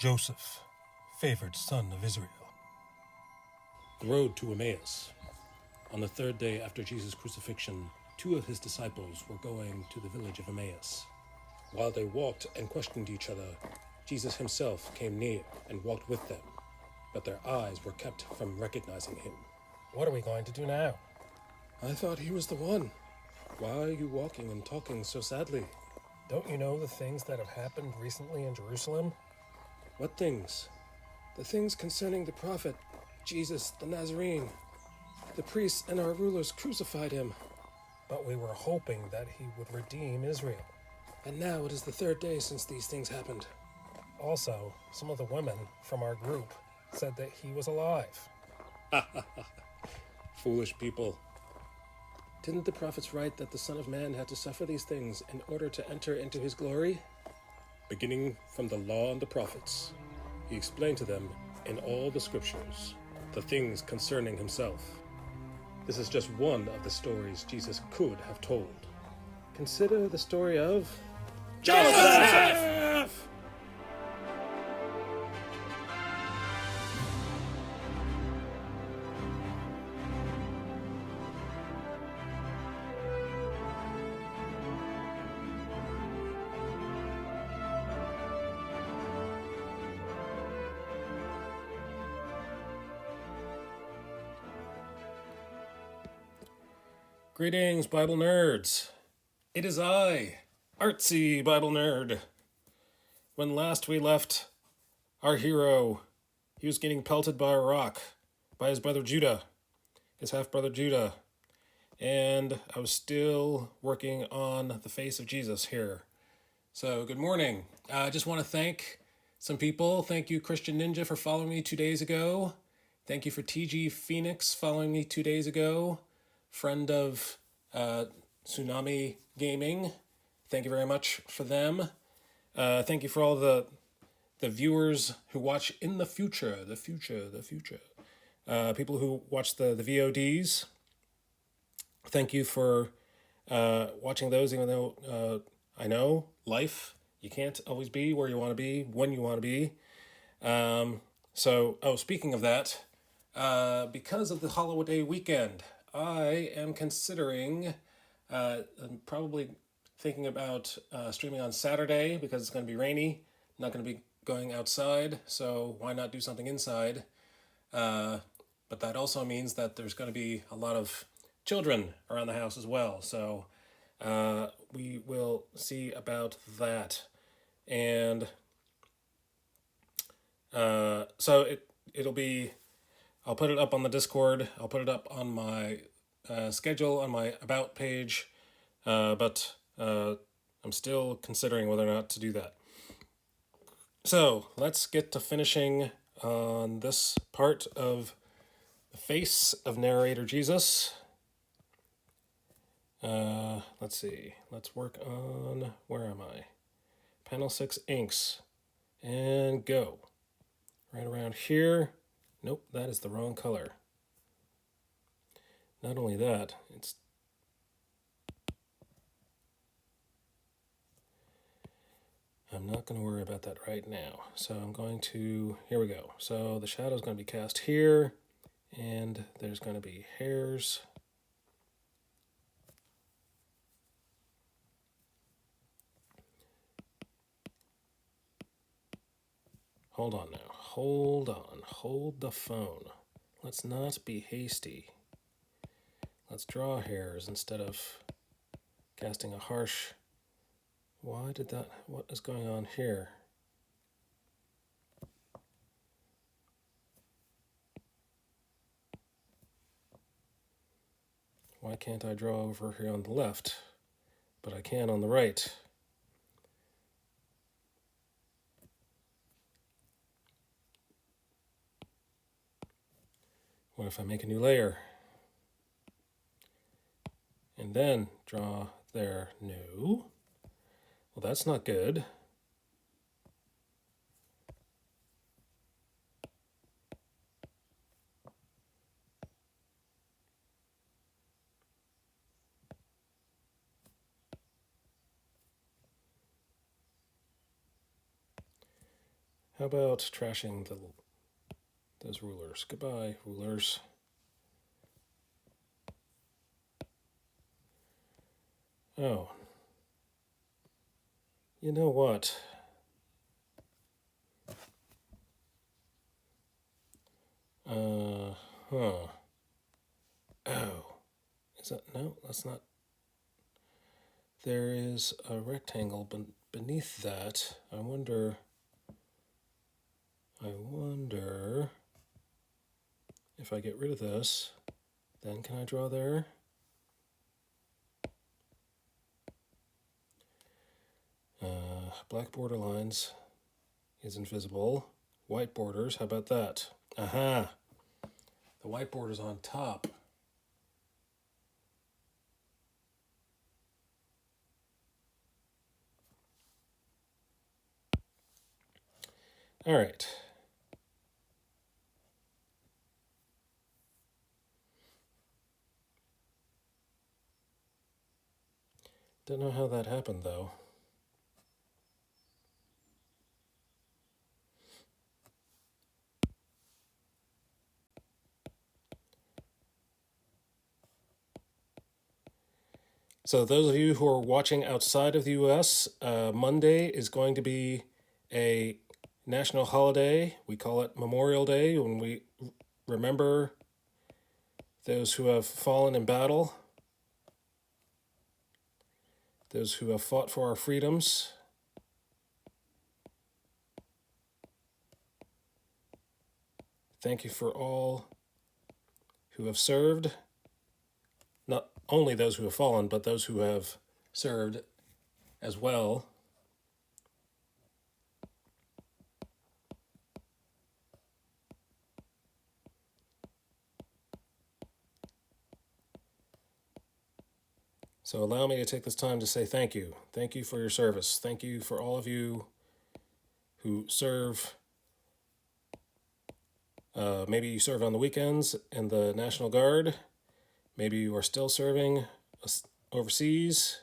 Joseph, favored son of Israel. The road to Emmaus. On the third day after Jesus' crucifixion, 2 of his disciples were going to the village of Emmaus. While they walked and questioned each other, Jesus himself came near and walked with them, but their eyes were kept from recognizing him. What are we going to do now? I thought he was the one. Why are you walking and talking so sadly? Don't you know the things that have happened recently in Jerusalem? What things? The things concerning the prophet, Jesus the Nazarene. The priests and our rulers crucified him. But we were hoping that he would redeem Israel. And now it is the 3rd day since these things happened. Also, some of the women from our group said that he was alive. Foolish people. Didn't the prophets write that the Son of Man had to suffer these things in order to enter into his glory? Beginning from the law and the prophets, he explained to them in all the scriptures the things concerning himself. This is just one of the stories Jesus could have told. Consider the story of Joseph! Greetings, Bible nerds. It is I, Artsy Bible nerd. When last we left our hero, he was getting pelted by a rock by his brother Judah, his half-brother Judah. And I was still working on the face of Jesus here. So, good morning. I just want to thank some people. Thank you, Christian Ninja, for following me 2 days ago. Thank you for TG Phoenix following me 2 days ago. Friend of Tsunami Gaming. Thank you very much for them. Thank you for all the viewers who watch in the future. People who watch the VODs. Thank you for watching those, even though I know life, you can't always be where you want to be, when you want to be. Speaking of that, because of the holiday weekend, I am considering, I'm probably thinking about streaming on Saturday because it's going to be rainy. I'm not going to be going outside, so why not do something inside? But that also means that there's going to be a lot of children around the house as well. So we will see about that. And it'll be, I'll put it up on the Discord. I'll put it up on my schedule on my About page. But I'm still considering whether or not to do that. So let's get to finishing on this part of the face of narrator Jesus. Let's see. Let's work on, where am I? Panel 6 inks. And go. Right around here. Nope, that is the wrong color. Not only that, I'm not going to worry about that right now. So I'm going to, here we go. So the shadow is going to be cast here, and there's going to be hairs. Hold on now. Hold on. Hold the phone. Let's not be hasty. Let's draw hairs instead of casting a harsh... Why did that... What is going on here? Why can't I draw over here on the left, but I can on the right? What if I make a new layer? And then draw there. No. Well, that's not good. How about trashing those rulers? Goodbye, rulers. Oh. You know what? Huh. Oh. Is that... No, that's not... There is a rectangle beneath that. I wonder if I get rid of this, then can I draw there? Black border lines is invisible. White borders, how about that? Aha! The white border's on top. All right. Don't know how that happened, though. So those of you who are watching outside of the U.S., Monday is going to be a national holiday. We call it Memorial Day, when we remember those who have fallen in battle, those who have fought for our freedoms. Thank you for all who have served. Not only those who have fallen, but those who have served as well. So allow me to take this time to say thank you. Thank you for your service. Thank you for all of you who serve. Maybe you serve on the weekends in the National Guard. Maybe you are still serving overseas.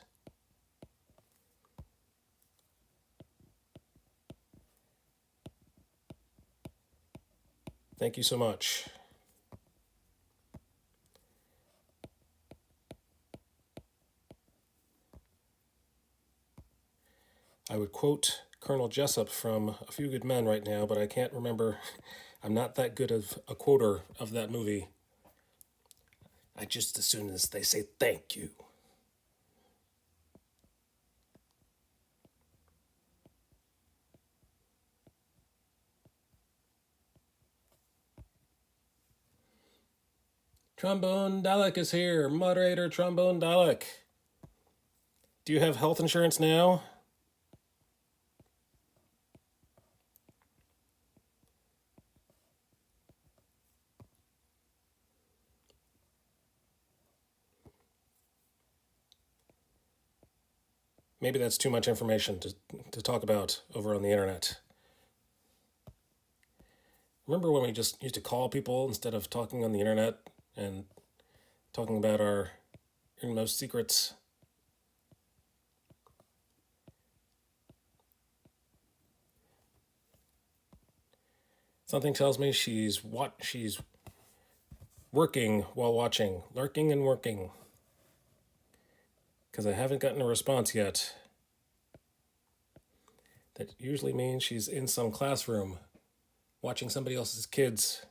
Thank you so much. I would quote Colonel Jessup from A Few Good Men right now, but I can't remember. I'm not that good of a quoter of that movie. I just as soon as they say thank you. Trombone Dalek is here. Moderator Trombone Dalek. Do you have health insurance now? Maybe that's too much information to talk about over on the internet. Remember when we just used to call people instead of talking on the internet and talking about our inmost secrets? Something tells me she's working while watching, lurking and working. Because I haven't gotten a response yet. That usually means she's in some classroom watching somebody else's kids.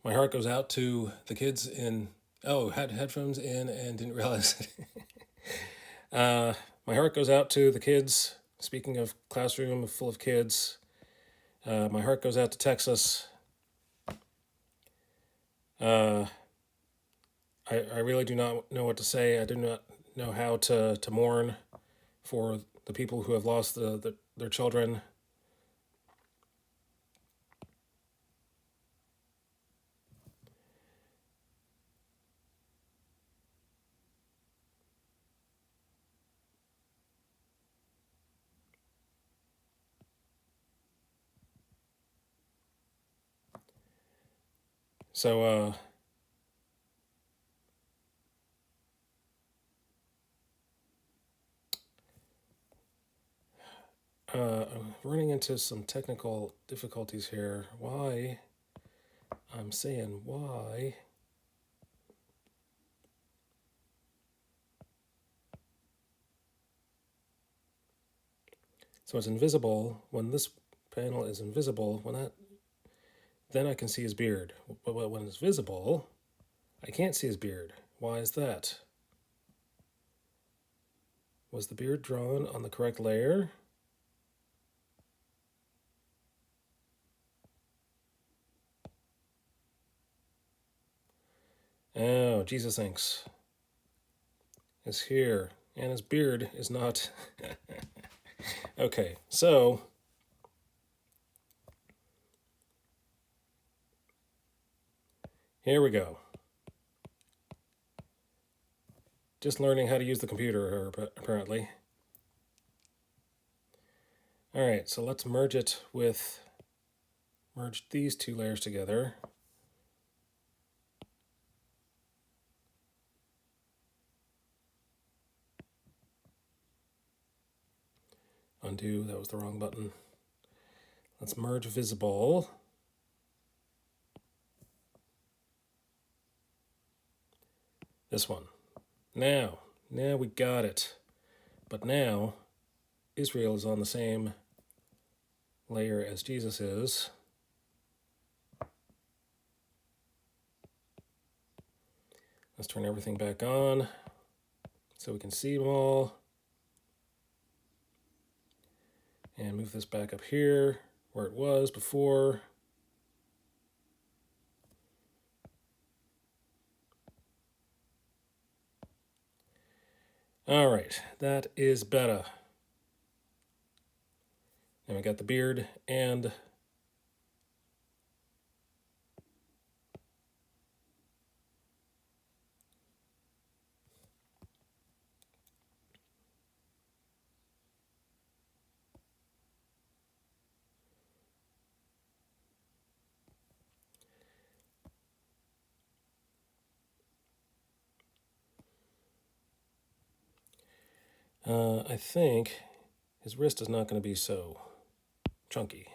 My heart goes out to the kids in... Oh, had headphones in and didn't realize it. My heart goes out to the kids. Speaking of classroom full of kids, my heart goes out to Texas. I really do not know what to say. I do not know how to mourn for the people who have lost their children. So, I'm running into some technical difficulties here. Why? I'm saying why. So it's invisible. When this panel is invisible, then I can see his beard. But when it's visible, I can't see his beard. Why is that? Was the beard drawn on the correct layer? Oh, Jesus Inks is here, and his beard is not. Okay, so here we go. Just learning how to use the computer, apparently. All right, so let's merge these two layers together. Undo, that was the wrong button. Let's merge visible. This one. Now we got it. But now Israel is on the same layer as Jesus is. Let's turn everything back on so we can see them all. And move this back up here where it was before. All right, that is better. And we got the beard and I think his wrist is not going to be so chunky.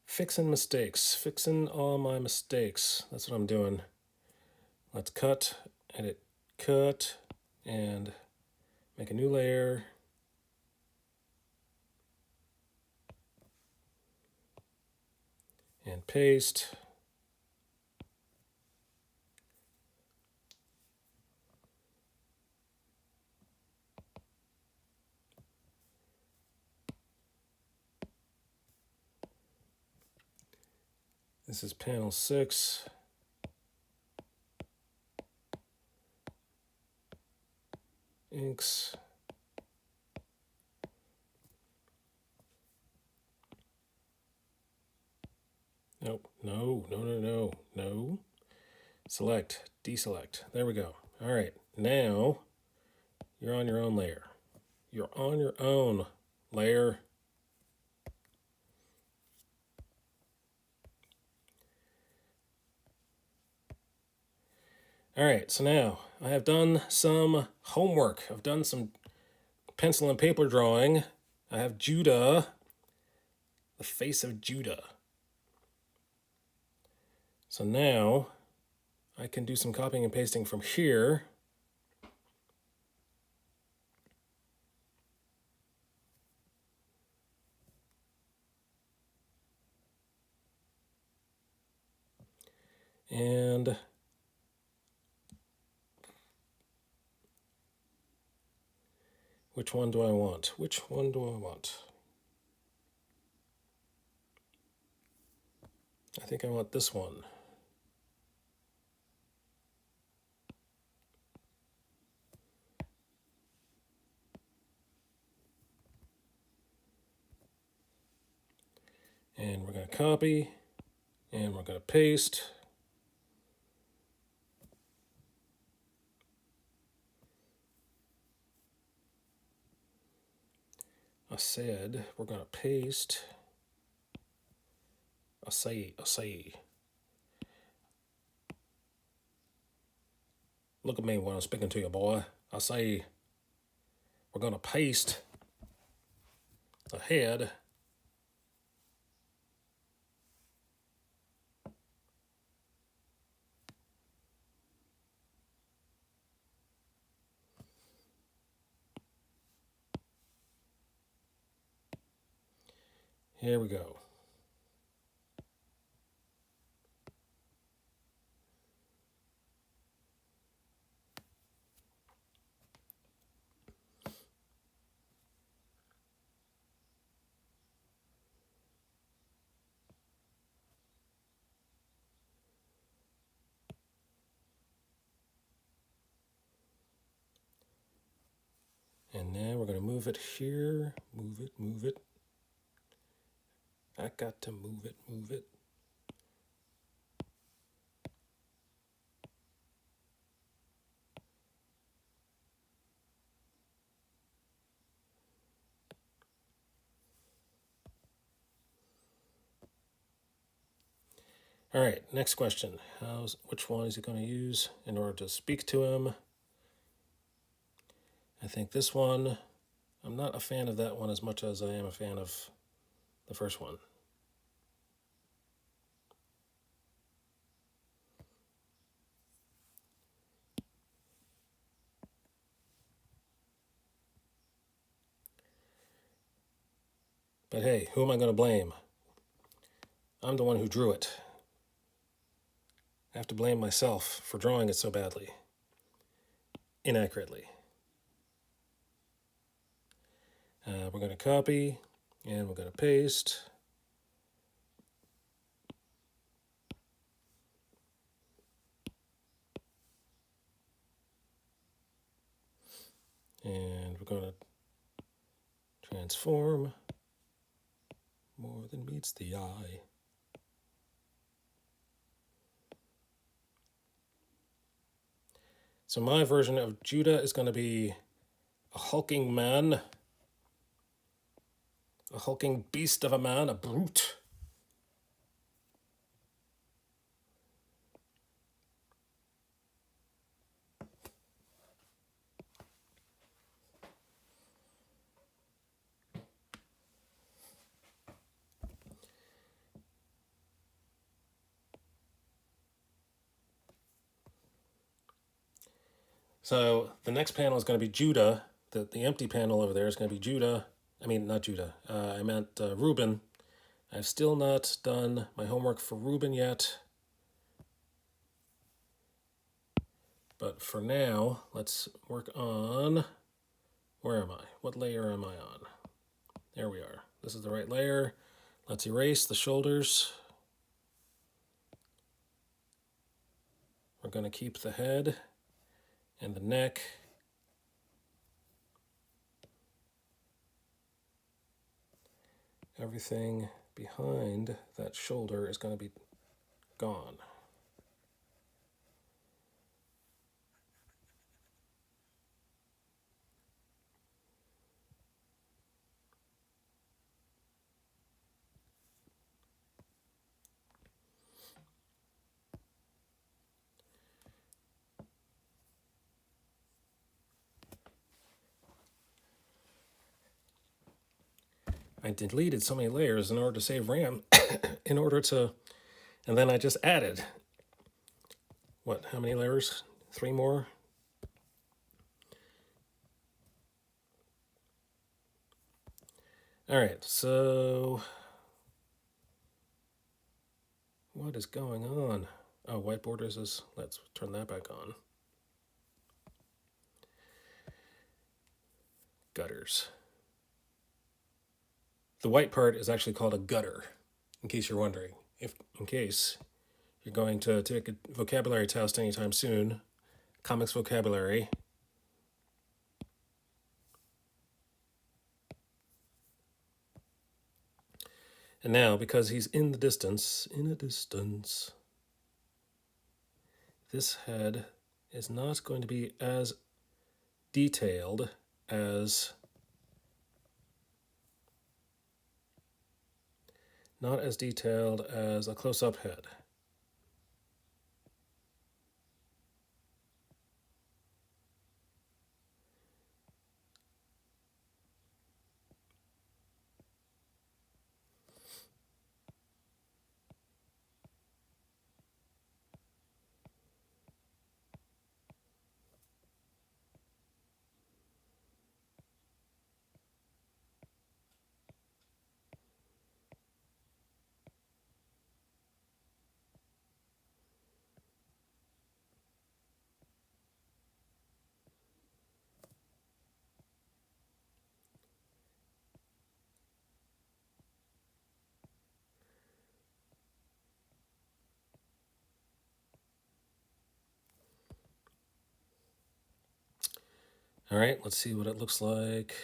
Fixing mistakes, fixing all my mistakes. That's what I'm doing. Let's cut, edit, cut, and make a new layer. And paste. This is panel 6. Inks. Nope, no. Select, deselect. There we go. All right, now you're on your own layer. You're on your own layer. All right, so now I have done some homework. I've done some pencil and paper drawing. I have Judah, the face of Judah. So now I can do some copying and pasting from here. And which one do I want? Which one do I want? I think I want this one. And we're going to copy And we're going to paste. I said we're going to paste. I say. Look at me when I'm speaking to you, boy. I say we're going to paste the head Here we go. And now we're going to move it here. Move it. I got to move it. All right, next question. Which one is he going to use in order to speak to him? I think this one, I'm not a fan of that one as much as I am a fan of the first one. But hey, who am I going to blame? I'm the one who drew it. I have to blame myself for drawing it so badly, inaccurately. We're going to copy, and we're going to paste. And we're going to transform more than meets the eye. So my version of Judah is going to be a hulking man, a hulking beast of a man, a brute. So the next panel is going to be Judah. The empty panel over there is going to be Judah. I mean, not Judah. I meant Reuben. I've still not done my homework for Reuben yet. But for now, let's work on... Where am I? What layer am I on? There we are. This is the right layer. Let's erase the shoulders. We're going to keep the head and the neck. Everything behind that shoulder is going to be gone. I deleted so many layers in order to save RAM, and then I just added, how many layers? 3 more? All right, so what is going on? Oh, white borders is, let's turn that back on. Gutters. The white part is actually called a gutter, in case you're wondering. In case you're going to take a vocabulary test anytime soon, comics vocabulary. And now, because he's in a distance, this head is not going to be as detailed as a close-up head. All right, let's see what it looks like.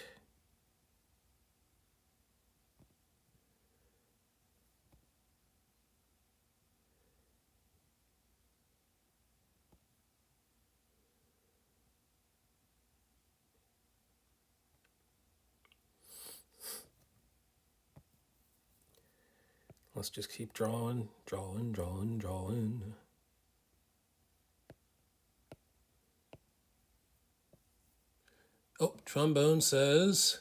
Let's just keep drawing. Oh, Trombone says,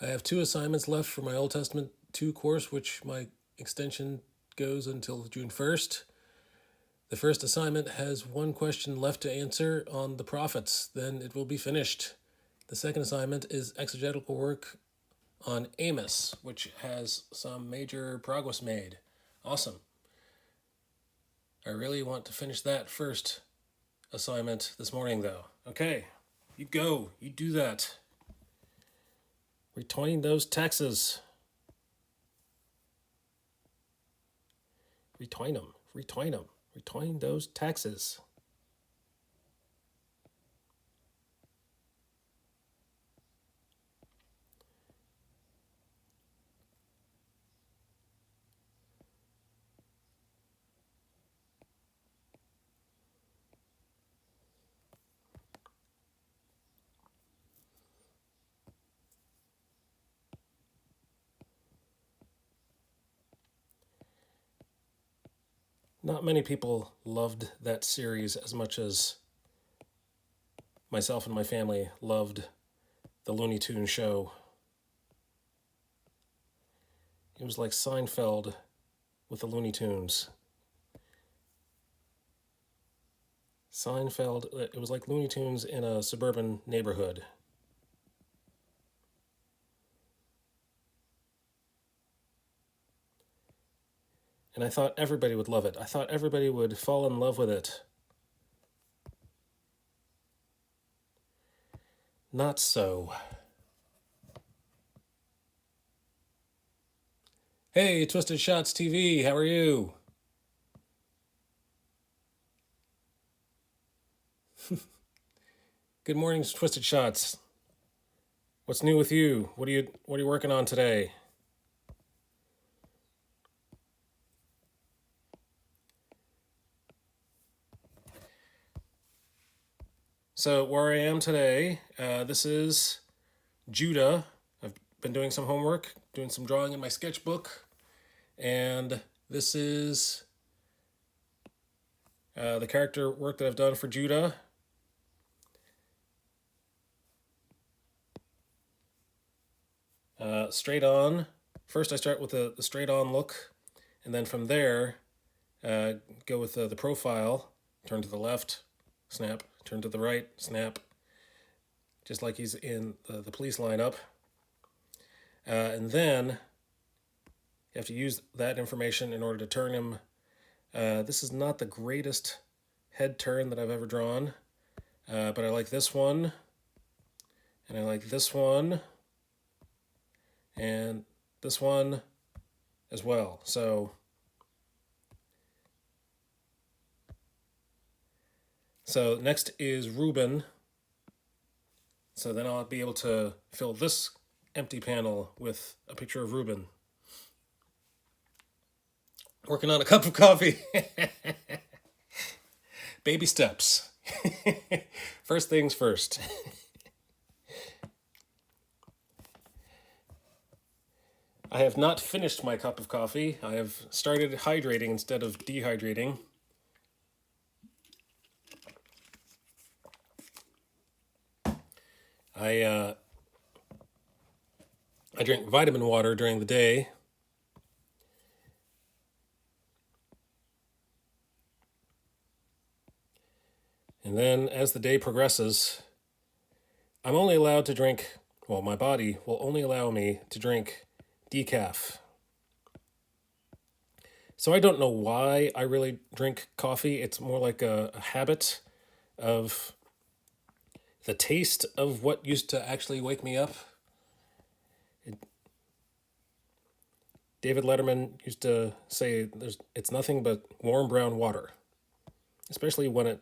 I have 2 assignments left for my Old Testament 2 course, which my extension goes until June 1st. The first assignment has 1 question left to answer on the prophets, then it will be finished. The second assignment is exegetical work on Amos, which has some major progress made. Awesome. I really want to finish that first assignment this morning, though. Okay, you go. You do that. Returning those taxes. Return them. Return those taxes. Not many people loved that series as much as myself and my family loved the Looney Tunes show. It was like Seinfeld with the Looney Tunes. It was like Looney Tunes in a suburban neighborhood. And I thought everybody would love it. I thought everybody would fall in love with it. Not so. Hey, Twisted Shots TV, how are you? Good morning, Twisted Shots. What's new with you? What are you working on today? So where I am today, this is Judah. I've been doing some homework, doing some drawing in my sketchbook, and this is the character work that I've done for Judah. Straight on. First I start with the straight on look, and then from there go with the profile, turn to the left, snap, turn to the right, snap, just like he's in the police lineup. And then you have to use that information in order to turn him. This is not the greatest head turn that I've ever drawn, but I like this one, and I like this one, and this one as well. So next is Reuben. So then I'll be able to fill this empty panel with a picture of Reuben. Working on a cup of coffee. Baby steps. First things first. I have not finished my cup of coffee. I have started hydrating instead of dehydrating. I drink vitamin water during the day. And then as the day progresses, I'm only allowed to drink, well, my body will only allow me to drink decaf. So I don't know why I really drink coffee. It's more like a habit of the taste of what used to actually wake me up. David Letterman used to say it's nothing but warm brown water, especially when it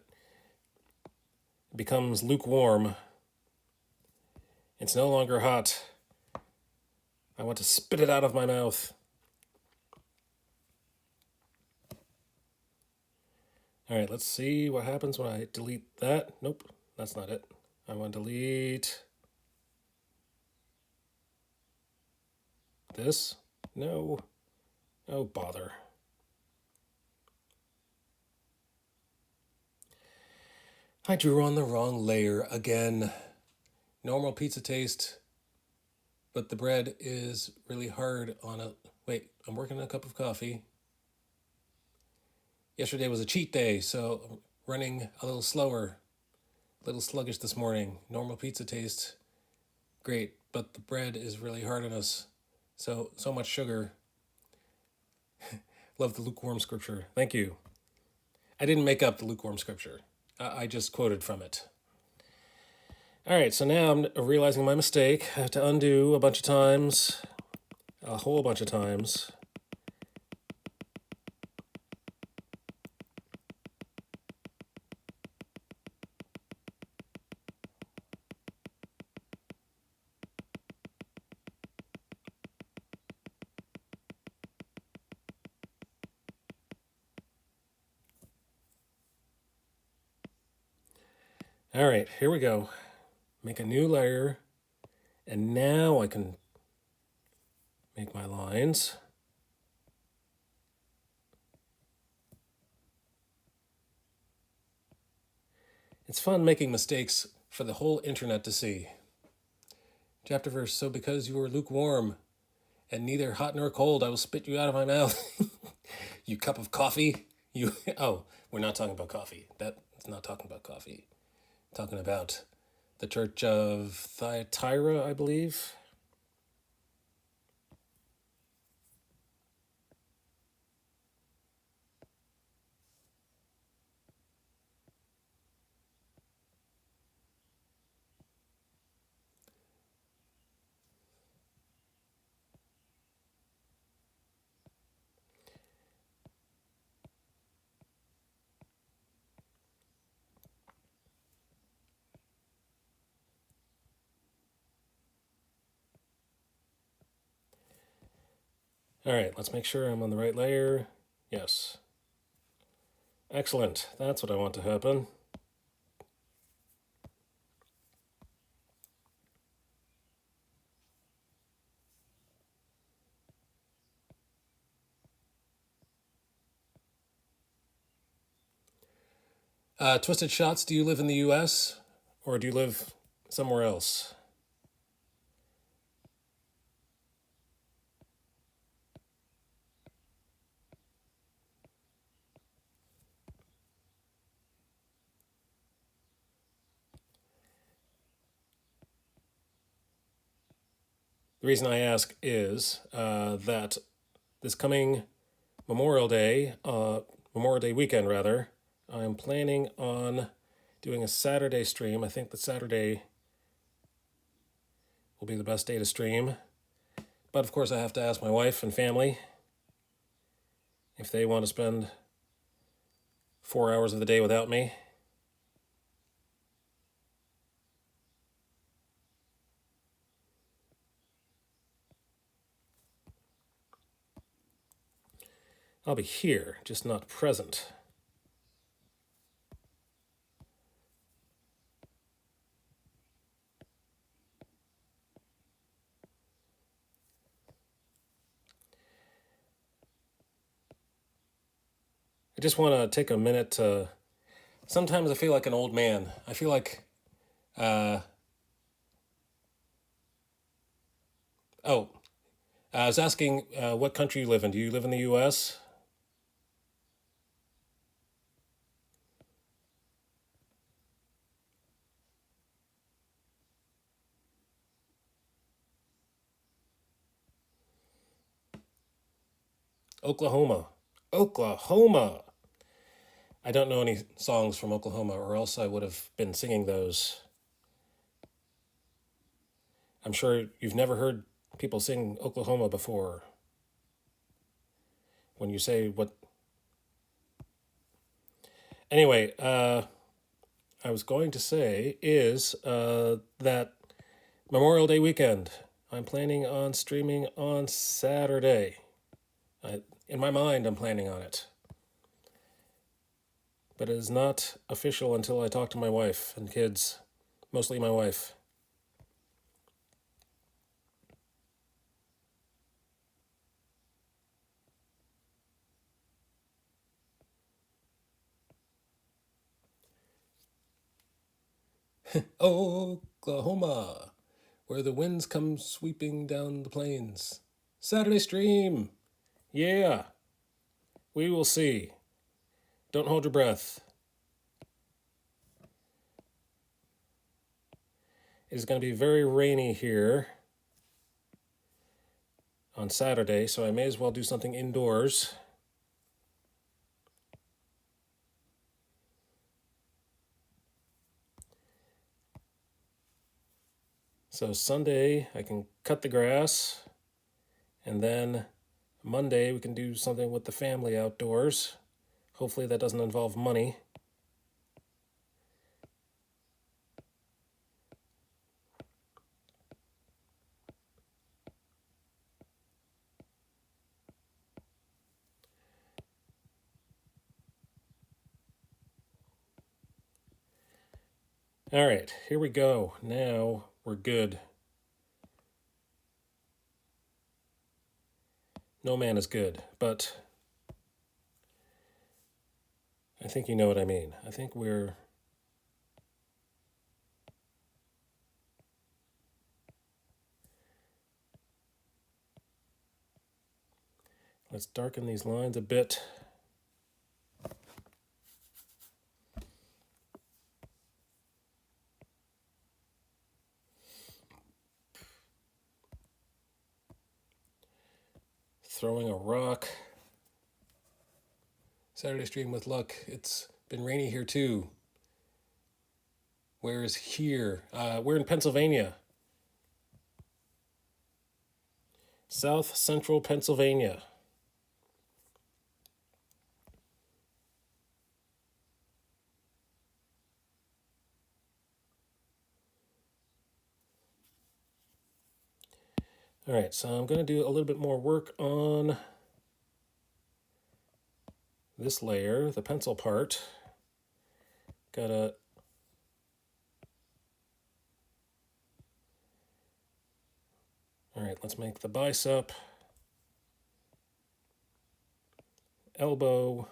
becomes lukewarm. It's no longer hot. I want to spit it out of my mouth. All right, let's see what happens when I delete that. Nope, that's not it. I want to delete this. No. Oh, bother. I drew on the wrong layer again. Normal pizza taste, but the bread is really hard on it. Wait, I'm working on a cup of coffee. Yesterday was a cheat day, so I'm running a little slower, a little sluggish this morning. Normal pizza taste, great, but the bread is really hard on us. So much sugar. Love the lukewarm scripture. Thank you. I didn't make up the lukewarm scripture. I just quoted from it. All right, so now I'm realizing my mistake. I have to undo a bunch of times, a whole bunch of times. All right, here we go. Make a new layer, and now I can make my lines. It's fun making mistakes for the whole internet to see. Chapter verse, so because you are lukewarm and neither hot nor cold, I will spit you out of my mouth. You cup of coffee. Oh, we're not talking about coffee. That's not talking about coffee. Talking about the church of Thyatira, I believe. All right, let's make sure I'm on the right layer. Yes. Excellent. That's what I want to happen. Twisted Shots, do you live in the US or do you live somewhere else? The reason I ask is that this coming Memorial Day weekend rather, I'm planning on doing a Saturday stream. I think the Saturday will be the best day to stream. But of course I have to ask my wife and family if they want to spend 4 hours of the day without me. I'll be here, just not present. I just want to take a minute to. Sometimes I feel like an old man. I feel like. Oh, I was asking what country you live in. Do you live in the U.S.? Oklahoma. Oklahoma! I don't know any songs from Oklahoma, or else I would have been singing those. I'm sure you've never heard people sing Oklahoma before. When you say what. Anyway, I was going to say is that Memorial Day weekend, I'm planning on streaming on Saturday. In my mind, I'm planning on it. But it is not official until I talk to my wife and kids, mostly my wife. Oklahoma, where the winds come sweeping down the plains. Saturday stream! Yeah, we will see. Don't hold your breath. It is going to be very rainy here on Saturday, so I may as well do something indoors. So Sunday, I can cut the grass, and then Monday, we can do something with the family outdoors. Hopefully that doesn't involve money. All right, here we go. Now we're good. No man is good, but I think you know what I mean. I think we're. Let's darken these lines a bit. Throwing a rock. Saturday stream with luck. It's been rainy here too. Where is here? We're in Pennsylvania. South Central Pennsylvania. All right, so I'm going to do a little bit more work on this layer, the pencil part. Gotta all right, let's make the bicep, elbow.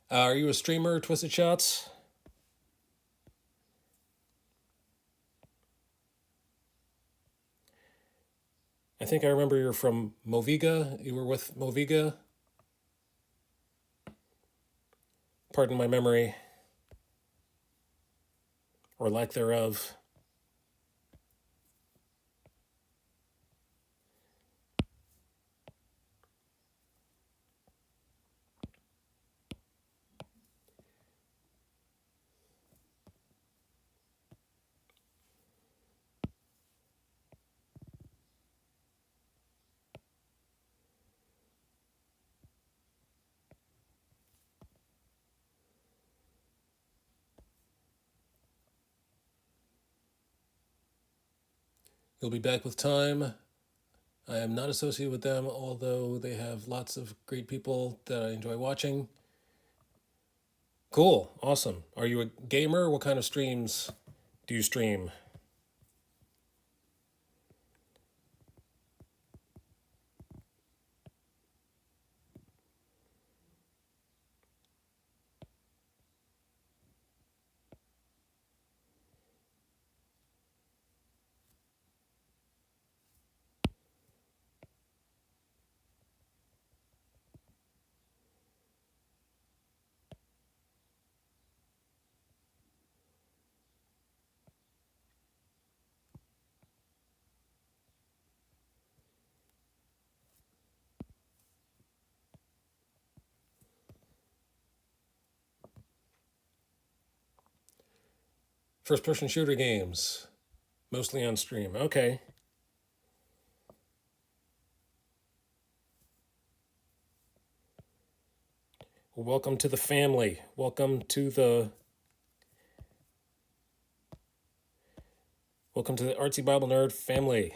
Are you a streamer, Twisted Shots? I think I remember you're from Moviga. You were with Moviga. Pardon my memory. Or lack thereof. You'll be back with time. I am not associated with them, although they have lots of great people that I enjoy watching. Cool. Awesome. Are you a gamer? What kind of streams do you stream? First person shooter games, mostly on stream. Okay. Well, welcome to the family. Welcome to the Artsy Bible Nerd family.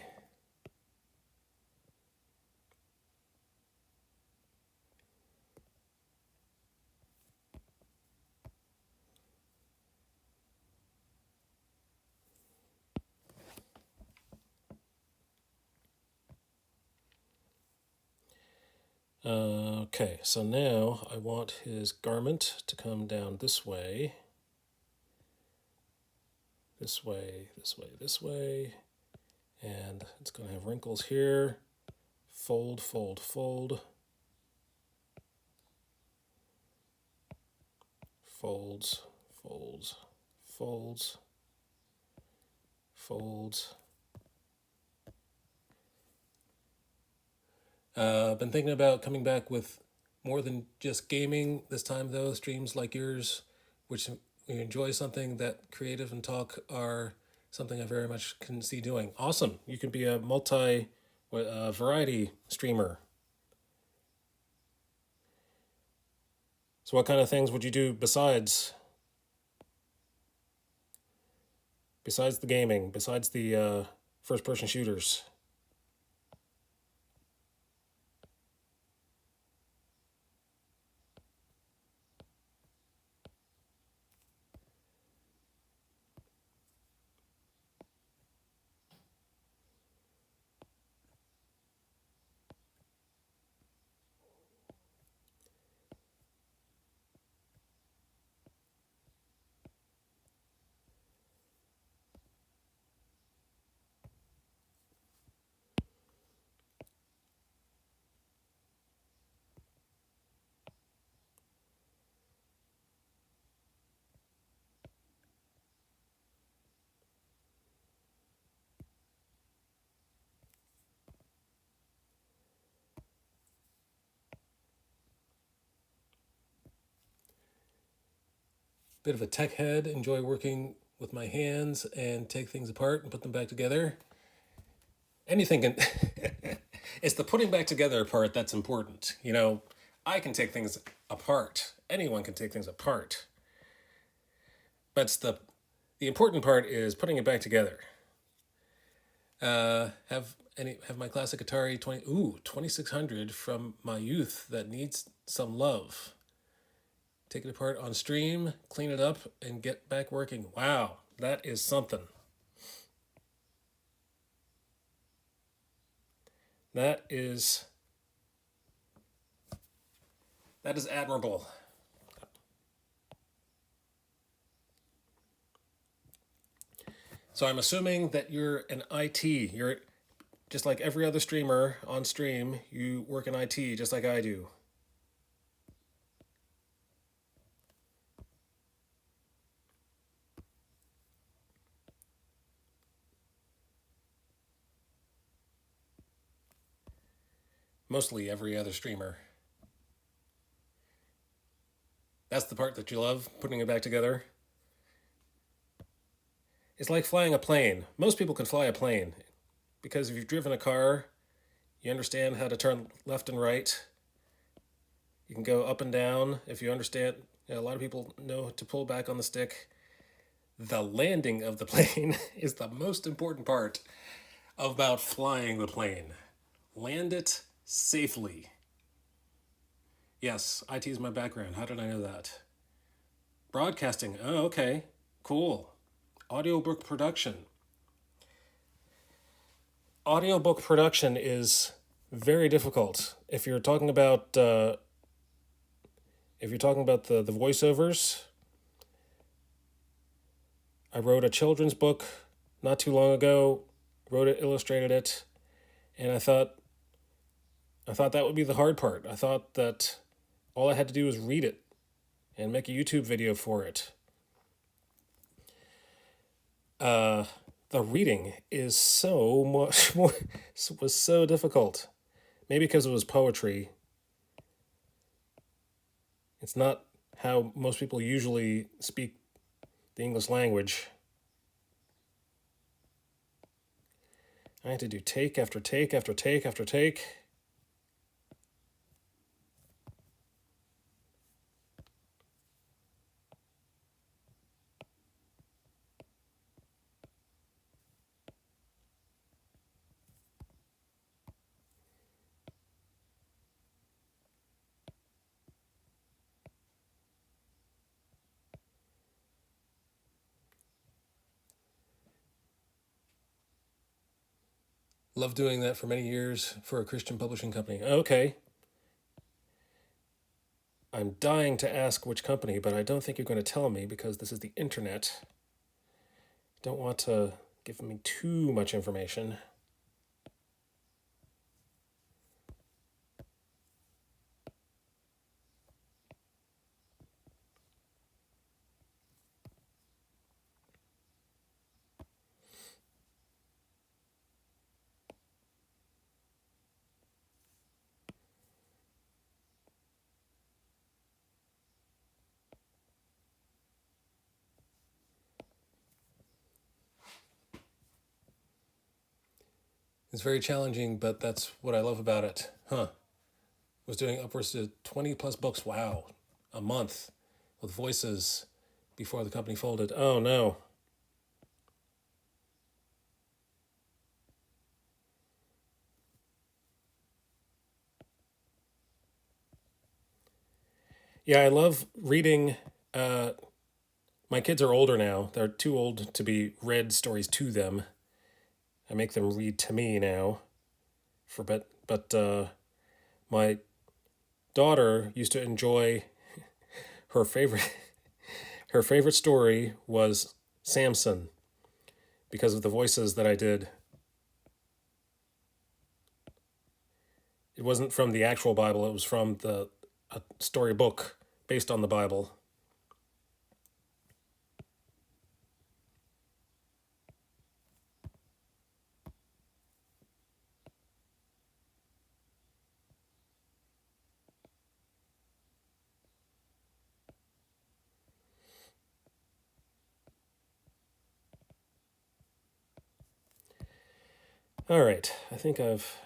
Okay, so now I want his garment to come down this way. This way, this way, this way. And it's going to have wrinkles here. Fold, fold, fold. Folds, folds, folds, folds. Been thinking about coming back with more than just gaming this time, though. Streams like yours, which you enjoy something that creative and talk are something I very much can see doing. Awesome. You can be a variety streamer. So what kind of things would you do besides the gaming, besides the first person shooters? Bit of a tech head, enjoy working with my hands and take things apart and put them back together. Anything can... It's the putting back together part that's important. You know, I can take things apart. Anyone can take things apart. But the important part is putting it back together. Have my classic Atari 2600 from my youth that needs some love. Take it apart on stream, clean it up, and get back working. Wow, that is something. That is admirable. So I'm assuming that you're an IT. You're just like every other streamer on stream. You work in IT just like I do. Mostly every other streamer. That's the part that you love, putting it back together. It's like flying a plane. Most people can fly a plane because if you've driven a car, you understand how to turn left and right. You can go up and down if you understand. A lot of people know to pull back on the stick. The landing of the plane is the most important part about flying the plane. Land it safely. Yes, IT is my background. How did I know that? Broadcasting. Oh, okay. Cool. Audiobook production. Audiobook production is very difficult. If you're talking about the voiceovers, I wrote a children's book not too long ago, wrote it, illustrated it, and I thought that would be the hard part. I thought that all I had to do was read it and make a YouTube video for it. The reading is so much more, was so difficult. Maybe because it was poetry. It's not how most people usually speak the English language. I had to do take after take after take after take. Loved doing that for many years for a Christian publishing company. Okay. I'm dying to ask which company, but I don't think you're going to tell me because this is the internet. Don't want to give me too much information. It's very challenging, but that's what I love about it. Was doing upwards to 20 plus books, wow, a month with voices before the company folded. Oh no. Yeah, I love reading. My kids are older now. They're too old to be read stories to them. I make them read to me now. But my daughter used to enjoy her favorite her favorite story was Samson because of the voices that I did. It wasn't from the actual Bible, it was from a storybook based on the Bible. All right, I think I've...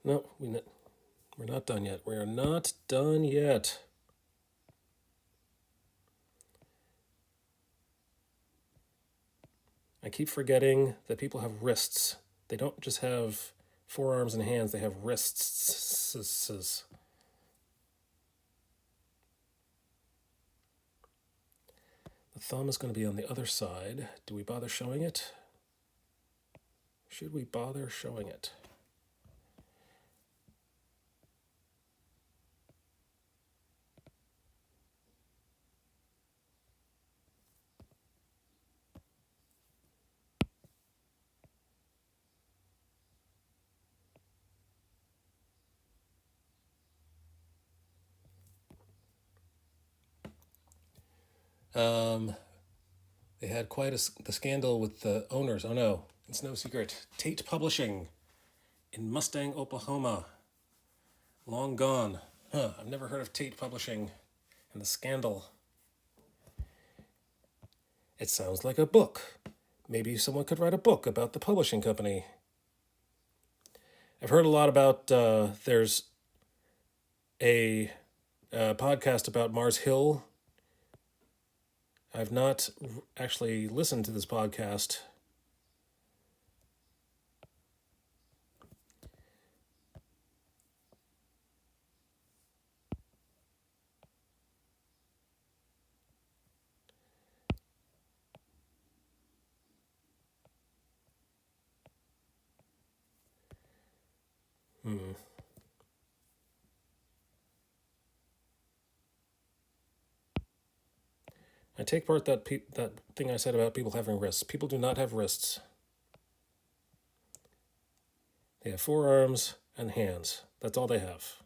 No, we're not done yet. We're not done yet. I keep forgetting that people have wrists. They don't just have forearms and hands, they have wrists. The thumb is going to be on the other side. Do we bother showing it? Should we bother showing it? They had quite the scandal with the owners. Oh no, it's no secret. Tate Publishing in Mustang, Oklahoma. Long gone. I've never heard of Tate Publishing and the scandal. It sounds like a book. Maybe someone could write a book about the publishing company. I've heard a lot about, there's a podcast about Mars Hill. I've not actually listened to this podcast. I take part that thing I said about people having wrists. People do not have wrists. They have forearms and hands. That's all they have.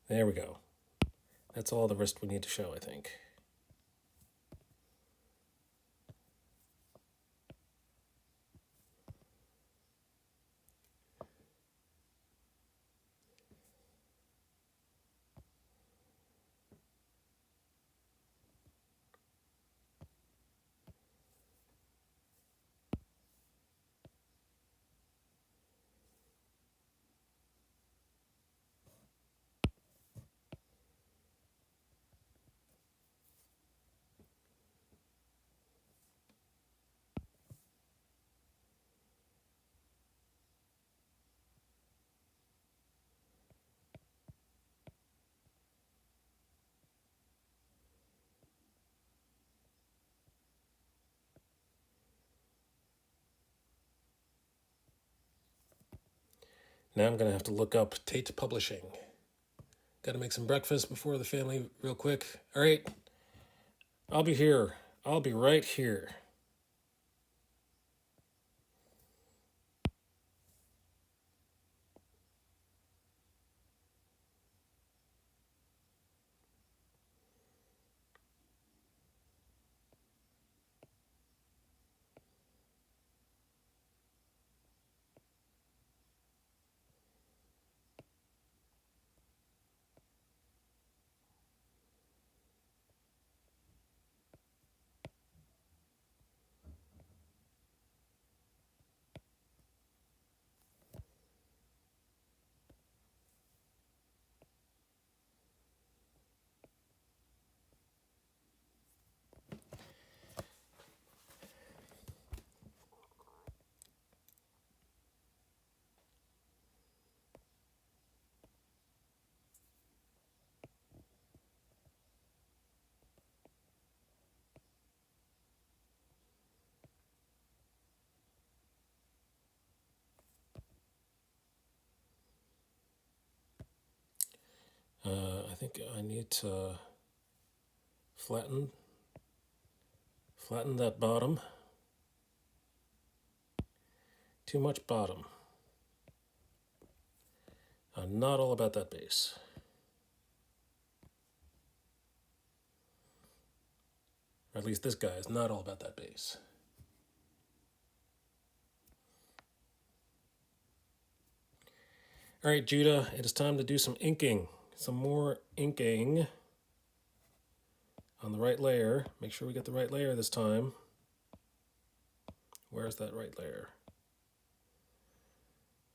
There we go. That's all the wrist we need to show, I think. Now I'm going to have to look up Tate Publishing. Got to make some breakfast before the family real quick. All right. I'll be here. I'll be right here. I think I need to flatten that bottom. Too much bottom. I'm not all about that base. Or at least this guy is not all about that base. All right, Judah, it is time to do some inking. Some more inking on the right layer. Make sure we get the right layer this time. Where's that right layer?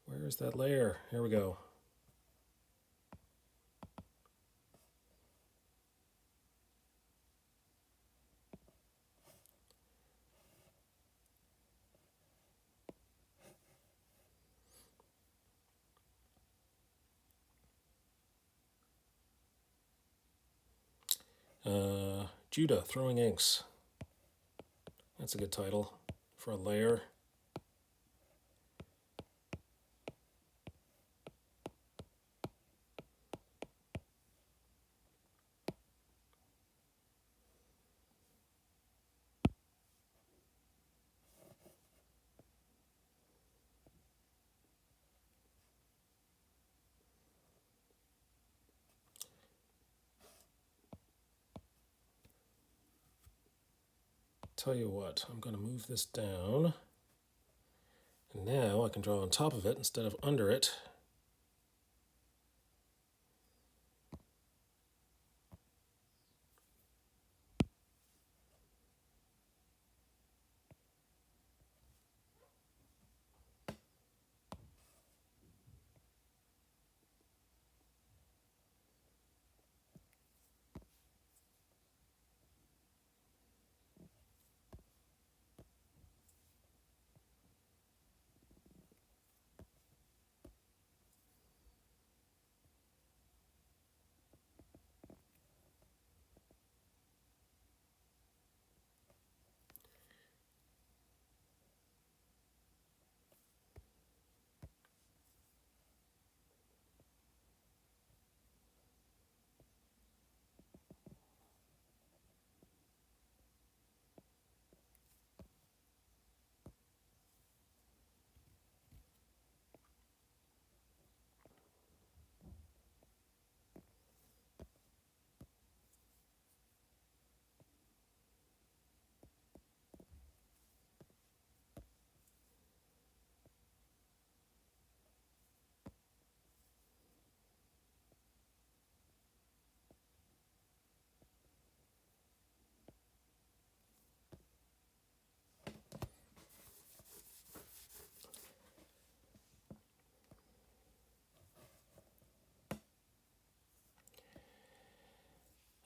Where is that layer? Here we go. Judah, Throwing Inks. That's a good title for a layer. Tell you what, I'm going to move this down. And now I can draw on top of it instead of under it.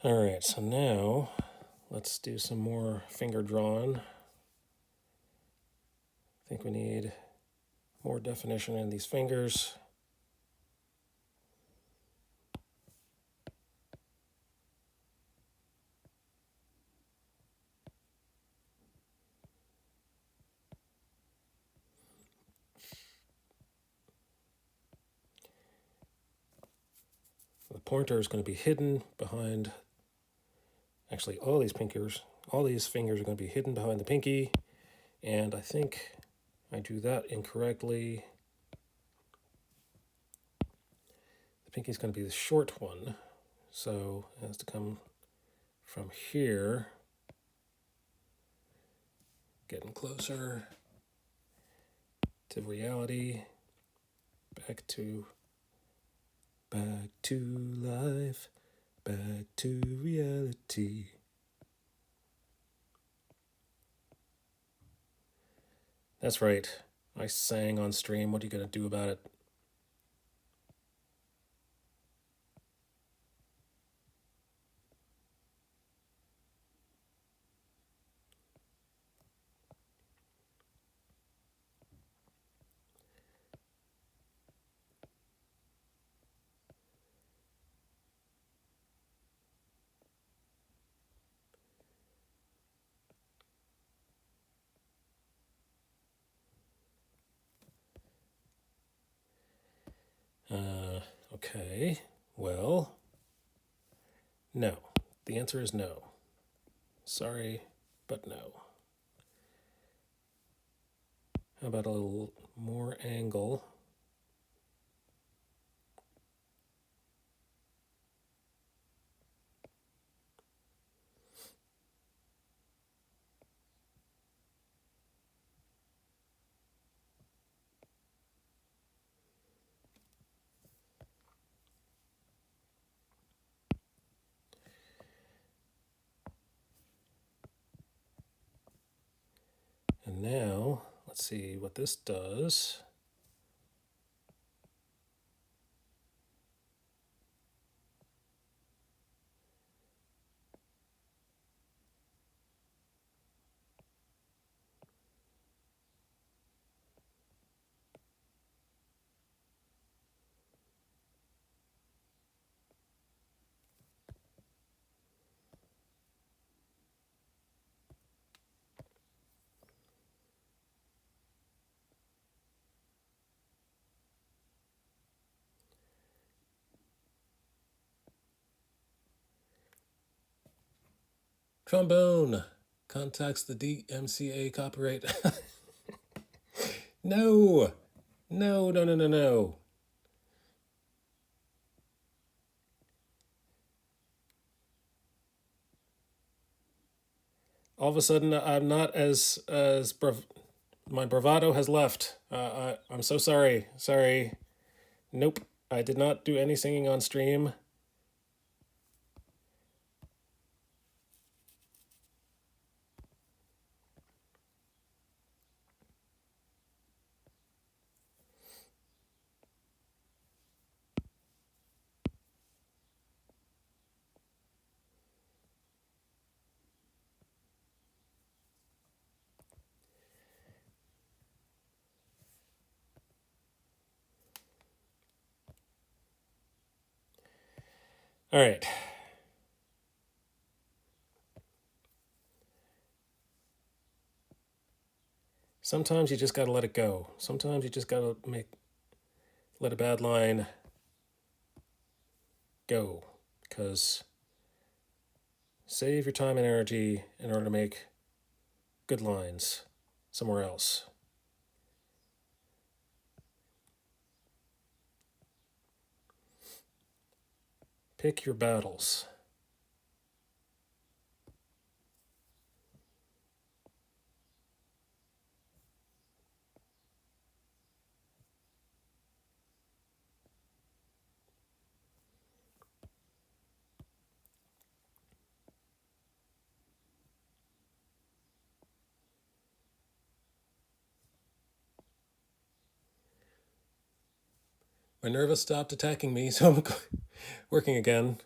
All right, so now let's do some more finger drawing. I think we need more definition in these fingers. The pointer is going to be hidden behind, actually all these fingers are going to be hidden behind the pinky, and I think I drew that incorrectly. The pinky is going to be the short one, so it has to come from here, getting closer to reality, back to life, back to reality. That's right, I sang on stream. What are you going to do about it? Okay, well, no. The answer is no. Sorry, but no. How about a little more angle? And now, let's see what this does. Trombone contacts the DMCA copyright. No, no, no, no, no, no. All of a sudden, I'm not as my bravado has left. I'm so sorry. Sorry. Nope. I did not do any singing on stream. All right. Sometimes you just got to let it go. Sometimes you just got to let a bad line go, because save your time and energy in order to make good lines somewhere else. Pick your battles. My nervous stopped attacking me, so I'm working again.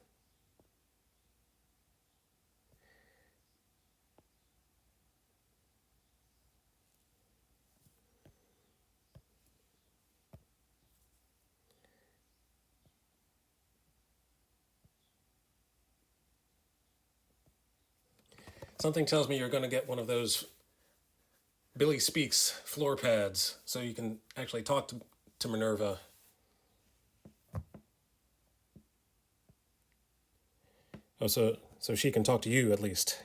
Something tells me you're going to get one of those Billy Speaks floor pads so you can actually talk to Minerva. Oh, so she can talk to you at least.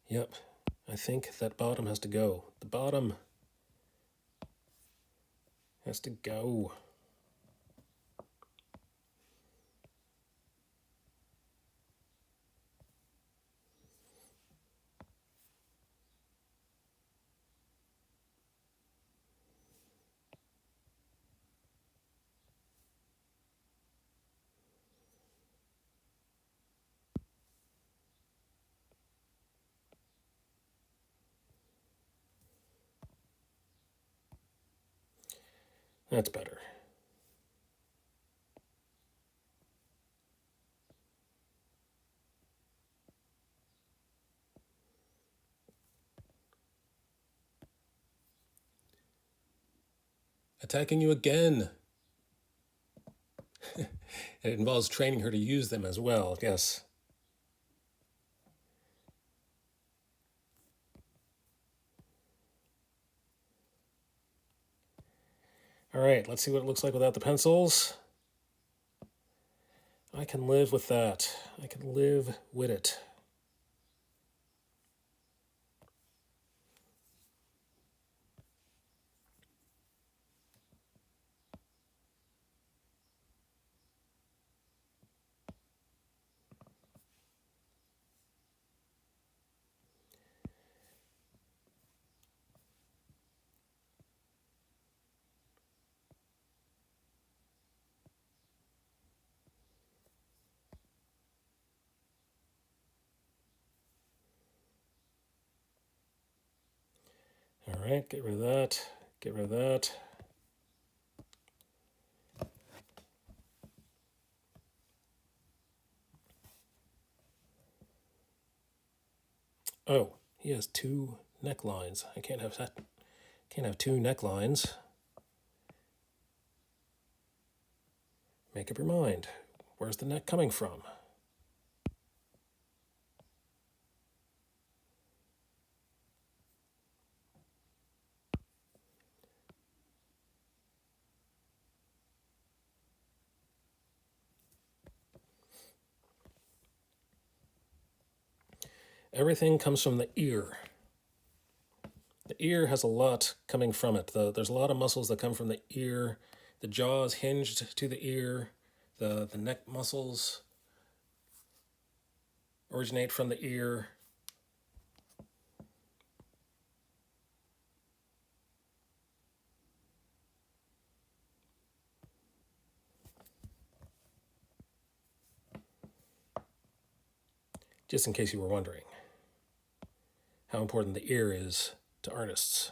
Yep, I think that bottom has to go. The bottom has to go. That's better. Attacking you again. It involves training her to use them as well, yes. All right, let's see what it looks like without the pencils. I can live with that. I can live with it. All right, get rid of that. Get rid of that. Oh, he has two necklines. I can't have that. Can't have two necklines. Make up your mind. Where's the neck coming from? Everything comes from the ear. The ear has a lot coming from it. There's a lot of muscles that come from the ear. The jaw is hinged to the ear. The neck muscles originate from the ear. Just in case you were wondering how important the ear is to artists.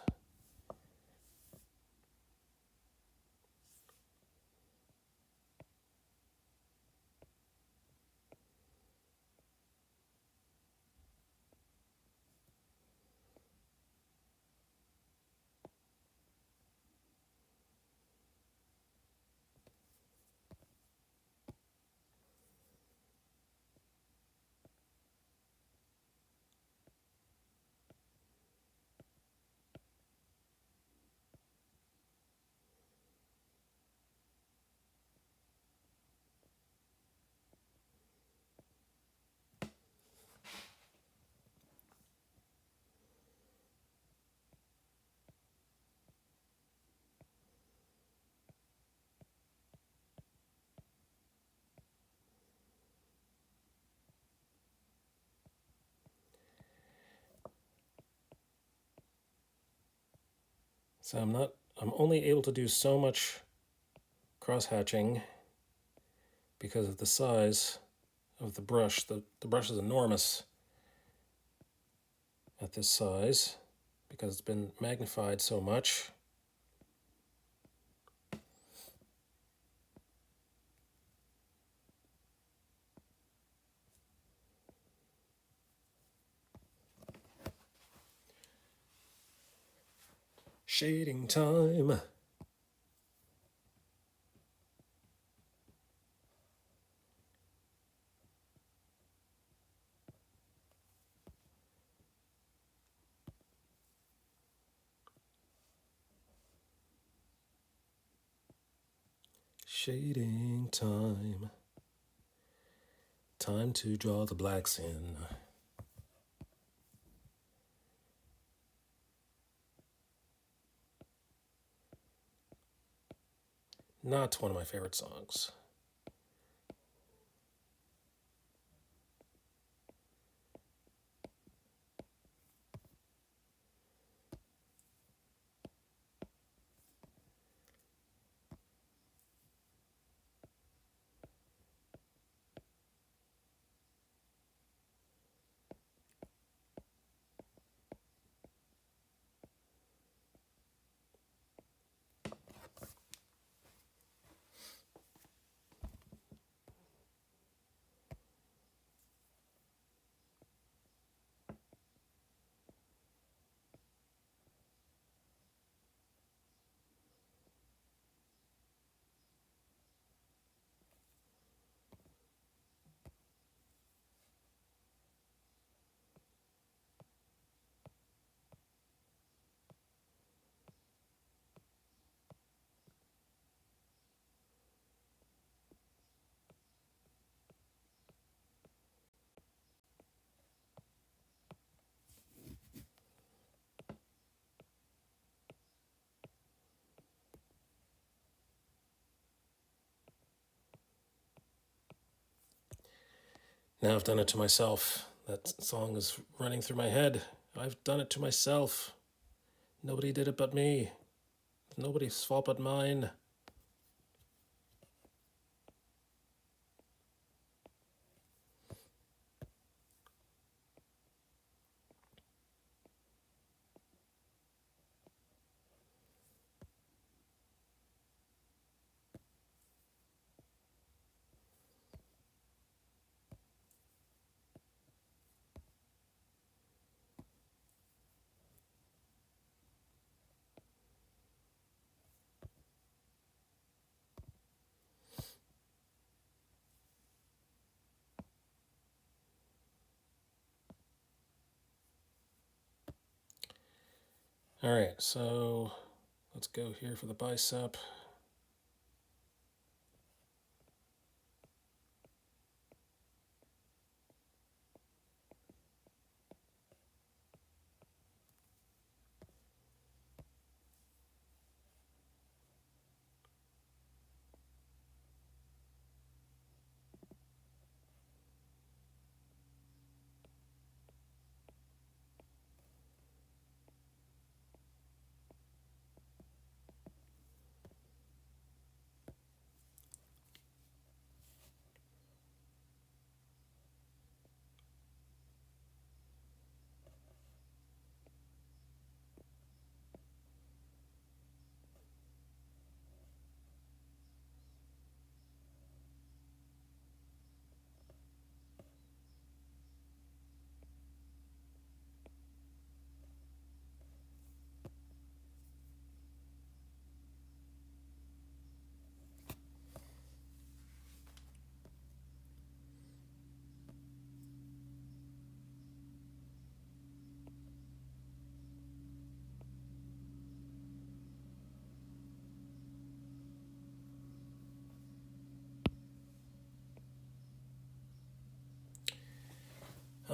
So I'm only able to do so much cross hatching because of the size of the brush. The brush is enormous at this size because it's been magnified so much. Shading time. Shading time. Time to draw the blacks in. Not one of my favorite songs. Now I've done it to myself. That song is running through my head. I've done it to myself. Nobody did it but me. Nobody's fault but mine. All right, so let's go here for the bicep.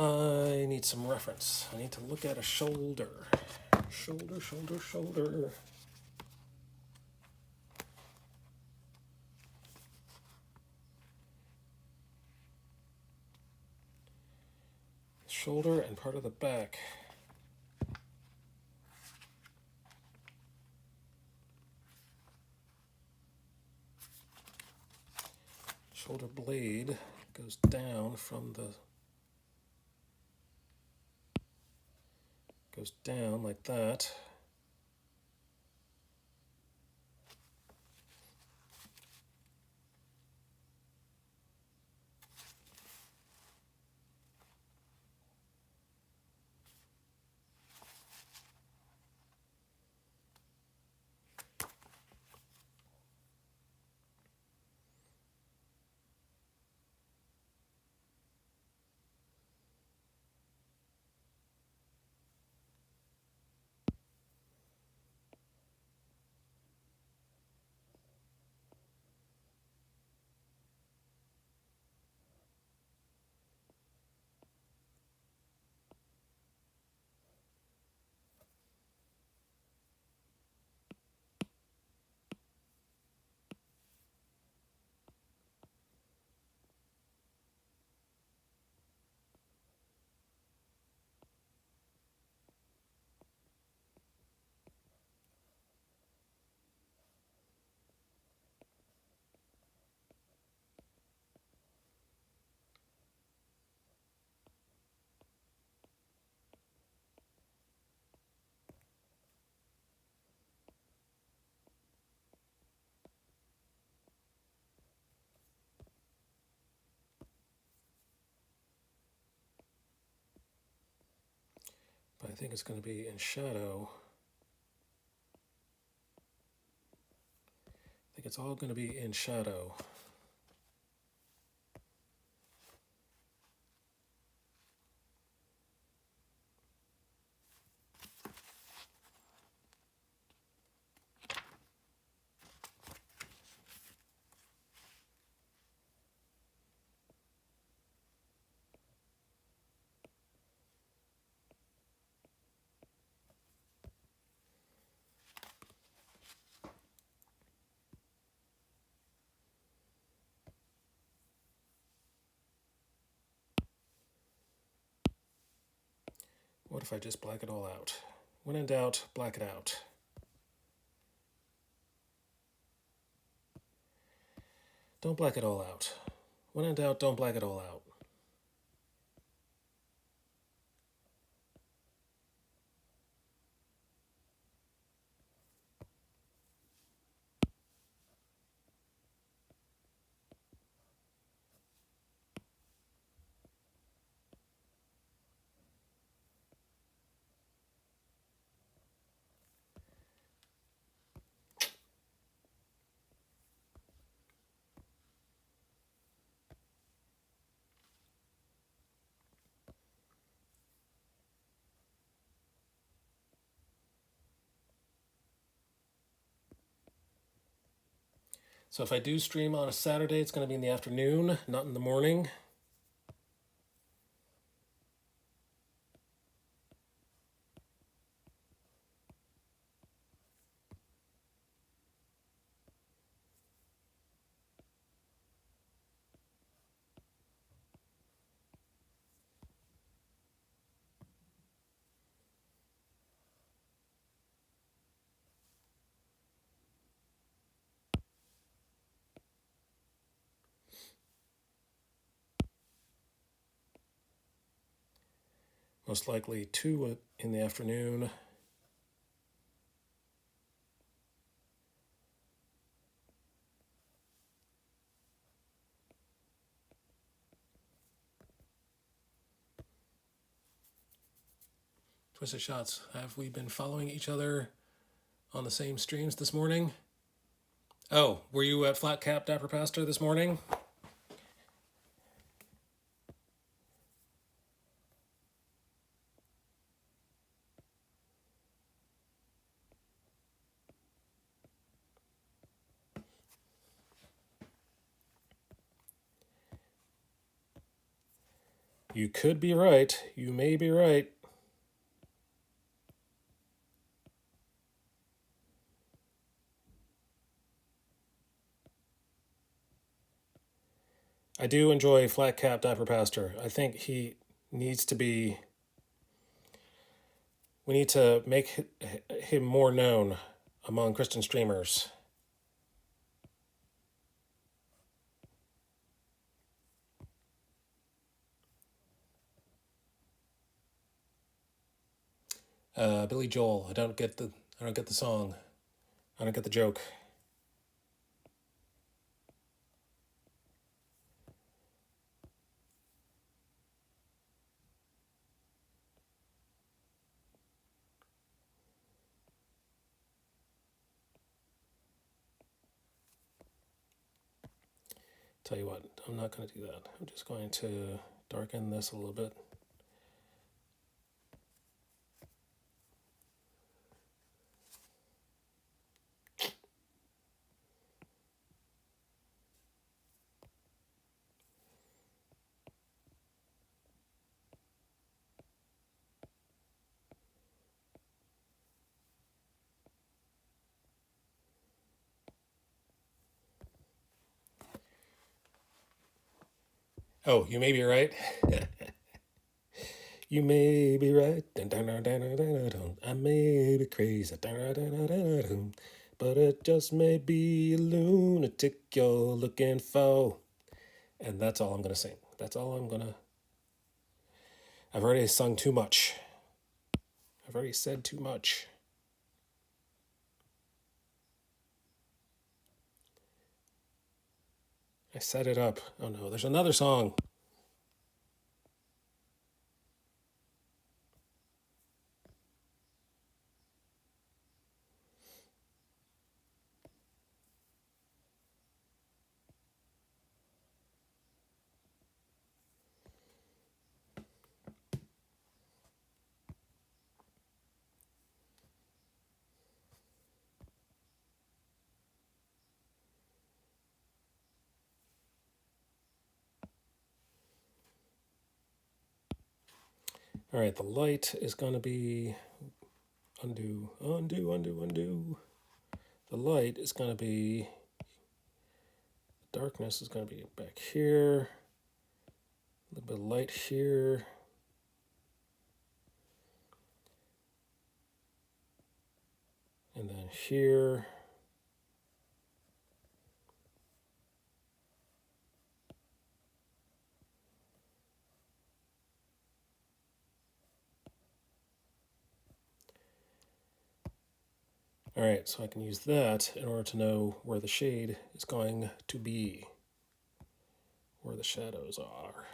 I need some reference. I need to look at a shoulder. Shoulder, shoulder, shoulder. Shoulder and part of the back. Shoulder blade goes down from the goes down like that. I think it's going to be in shadow. I think it's all going to be in shadow. What if I just black it all out? When in doubt, black it out. Don't black it all out. When in doubt, don't black it all out. So if I do stream on a Saturday, it's going to be in the afternoon, not in the morning. Most likely 2 in the afternoon. Twisted Shots, have we been following each other on the same streams this morning? Oh, were you at Flat Cap Dapper Pastor this morning? You could be right. You may be right. I do enjoy Flat Cap Dapper Pastor. I think he needs to be... We need to make him more known among Christian streamers. Billy Joel. I don't get the song. I don't get the joke. Tell you what, I'm not going to do that. I'm just going to darken this a little bit. Oh, you may be right. You may be right. I may be crazy. But it just may be a lunatic you're looking for. And that's all I'm going to sing. That's all I'm going to... I've already sung too much. I've already said too much. I set it up. Oh no, there's another song. All right, the light is going to be undo. The light is going to be, the darkness is going to be back here. A little bit of light here. And then here. All right, so I can use that in order to know where the shade is going to be, where the shadows are.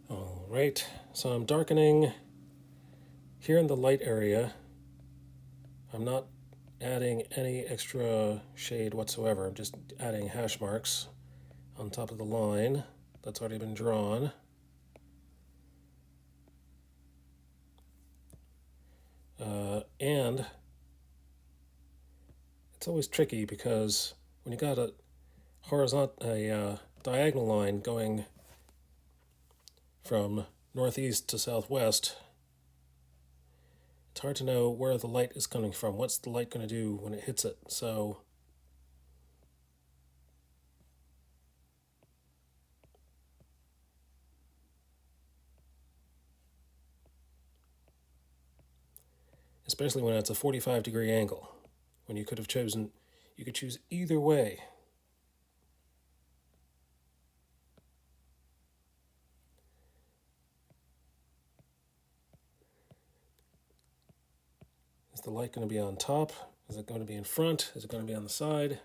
All right, so I'm darkening here in the light area. I'm not adding any extra shade whatsoever. I'm just adding hash marks on top of the line that's already been drawn. And it's always tricky because when you got a diagonal line going from northeast to southwest, it's hard to know where the light is coming from. What's the light going to do when it hits it? So especially when it's a 45-degree angle, when you could choose either way. Is the light going to be on top? Is it going to be in front? Is it going to be on the side?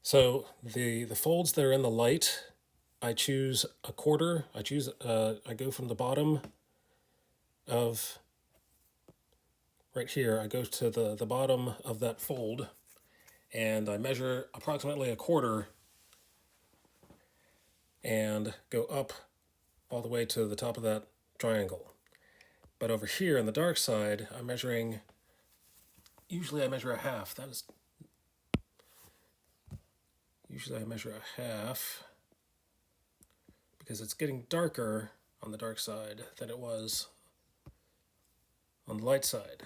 So the folds that are in the light, I choose a quarter. I go from the bottom of right here. I go to the bottom of that fold, and I measure approximately a quarter and go up all the way to the top of that triangle. But over here on the dark side, usually I measure a half. Usually I measure a half because it's getting darker on the dark side than it was on the light side.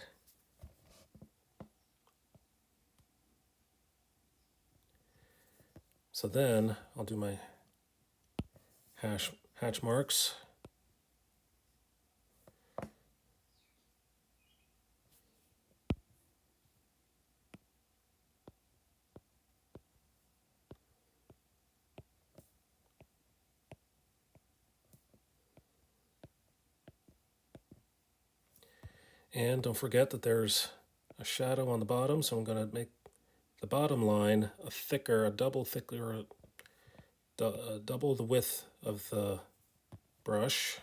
So then I'll do my hatch marks. And don't forget that there's a shadow on the bottom, so I'm going to make the bottom line double the width of the brush.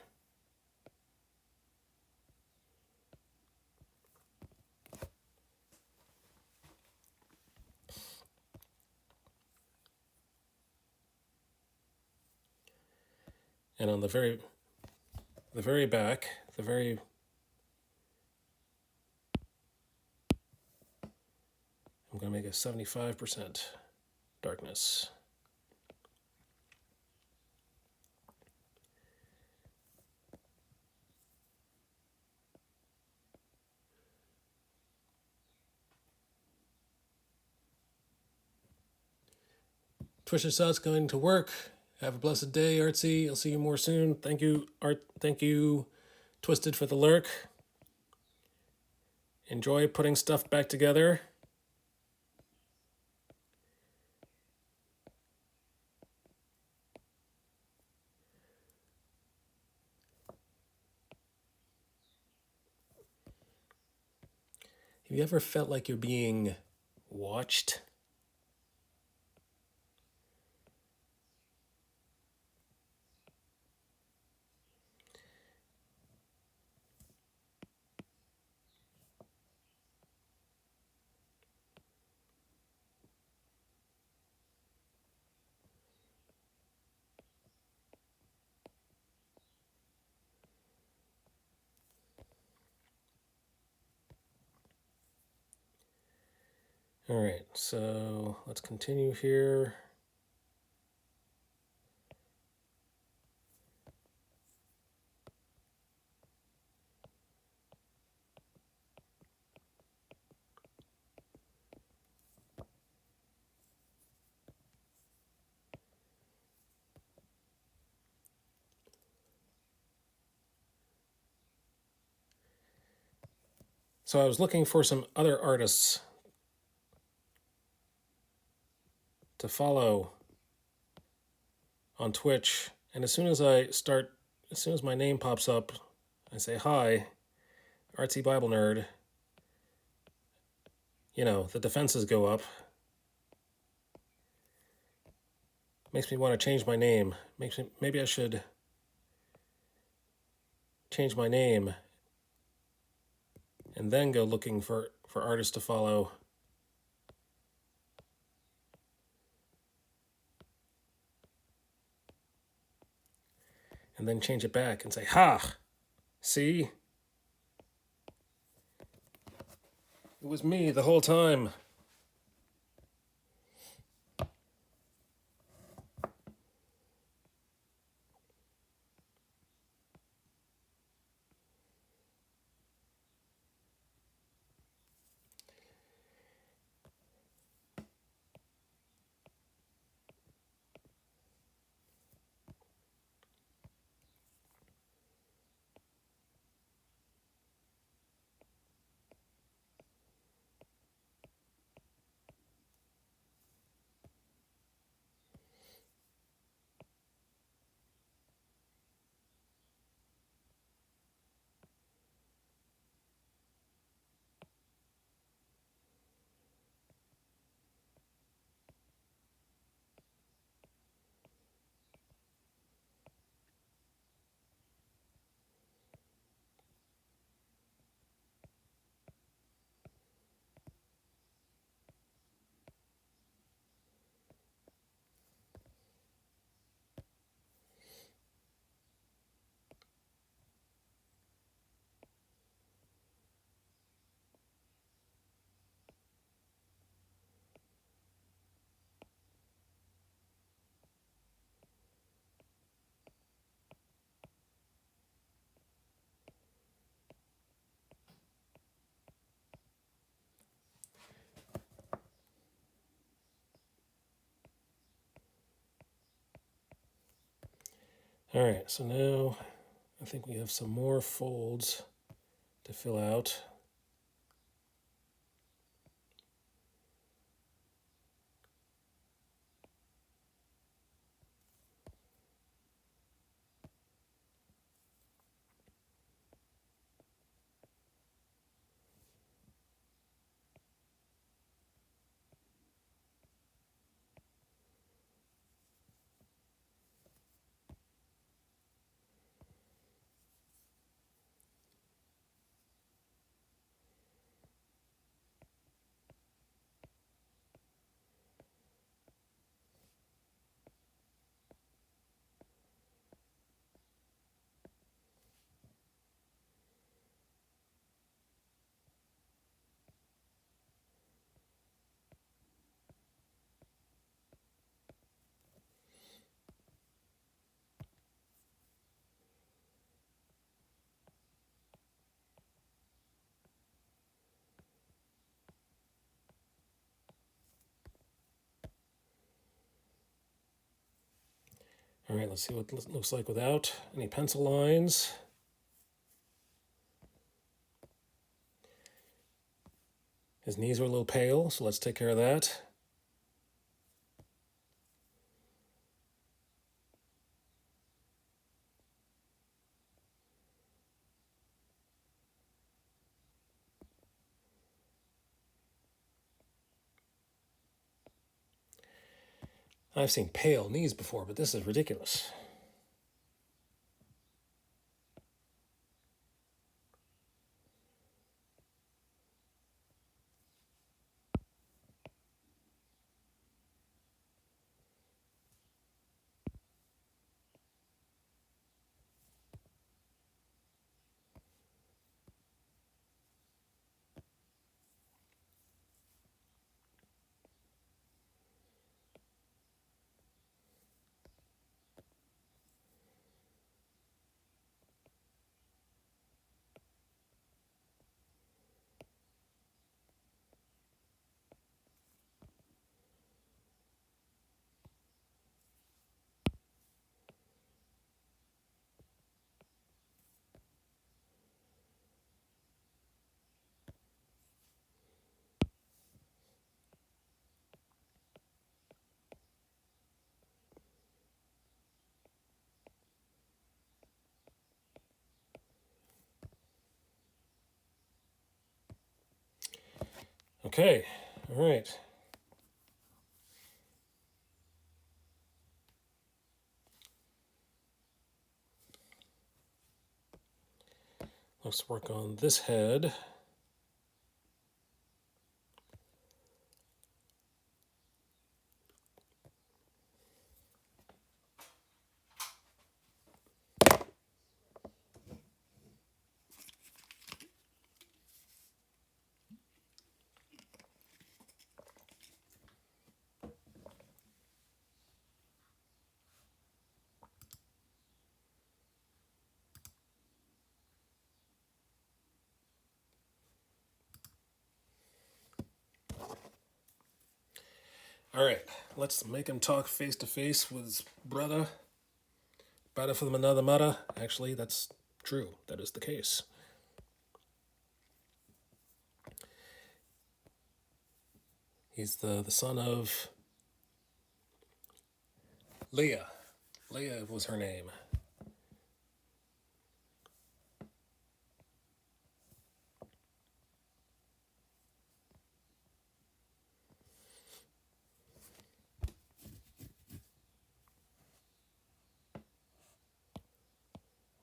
And on the very back, I'm going to make a 75% darkness. Twisted Shot's going to work. Have a blessed day, Artsy. I'll see you more soon. Thank you, Art. Thank you, Twisted, for the lurk. Enjoy putting stuff back together. Have you ever felt like you're being watched? All right, so let's continue here. So I was looking for some other artists to follow on Twitch, and as soon as my name pops up, I say, hi, Artsy Bible Nerd, the defenses go up. Makes me want to change my name. Maybe I should change my name and then go looking for artists to follow. And then change it back and say, ha, see? It was me the whole time. All right, so now I think we have some more folds to fill out. All right, let's see what it looks like without any pencil lines. His knees are a little pale, so let's take care of that. I've seen pale knees before, but this is ridiculous. Okay, all right. Let's work on this head. All right, let's make him talk face to face with his brother. Brother from another mother. Actually, that's true. That is the case. He's the son of Leah. Leah was her name.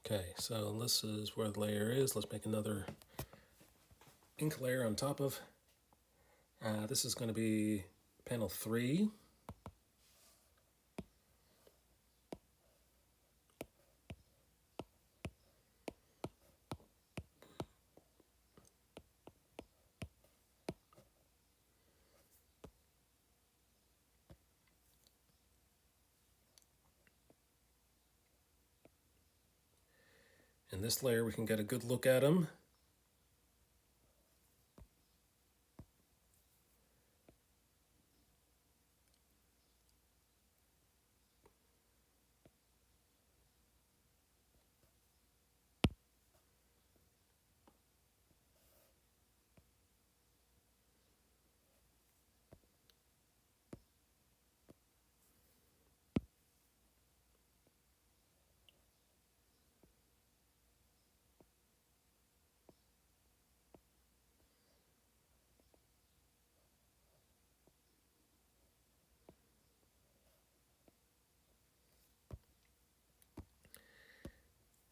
Okay, so this is where the layer is. Let's make another ink layer on top of. This is going to be panel 3. In this layer, we can get a good look at him.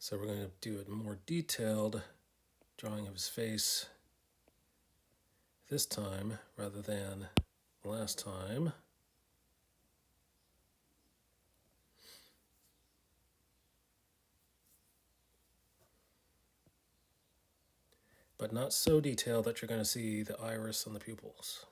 So we're going to do a more detailed drawing of his face this time rather than last time. But not so detailed that you're going to see the iris and the pupils.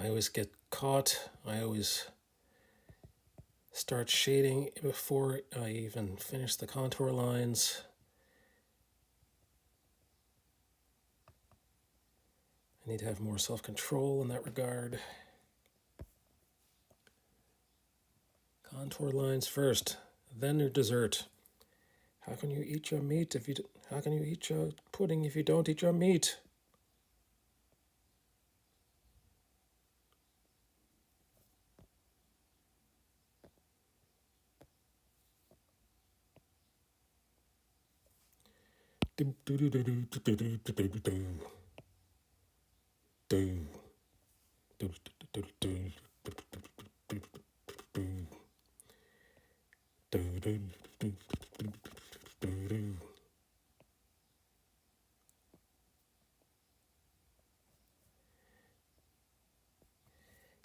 I always get caught. I always start shading before I even finish the contour lines. I need to have more self-control in that regard. Contour lines first, then your dessert. How can you eat your meat if you? How can you eat your pudding if you don't eat your meat?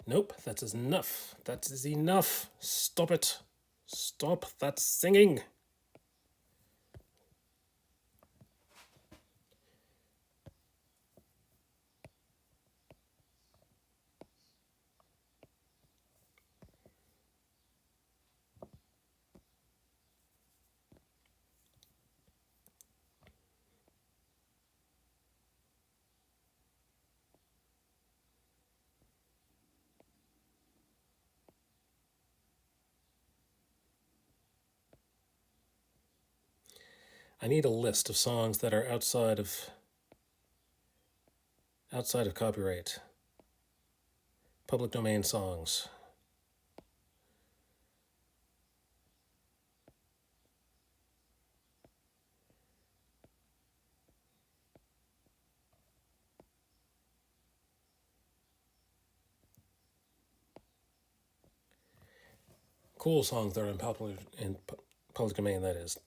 Nope, that is enough. That is enough. Stop it. Stop that singing. I need a list of songs that are outside of copyright. Public domain songs. Cool songs that are in public domain, that is.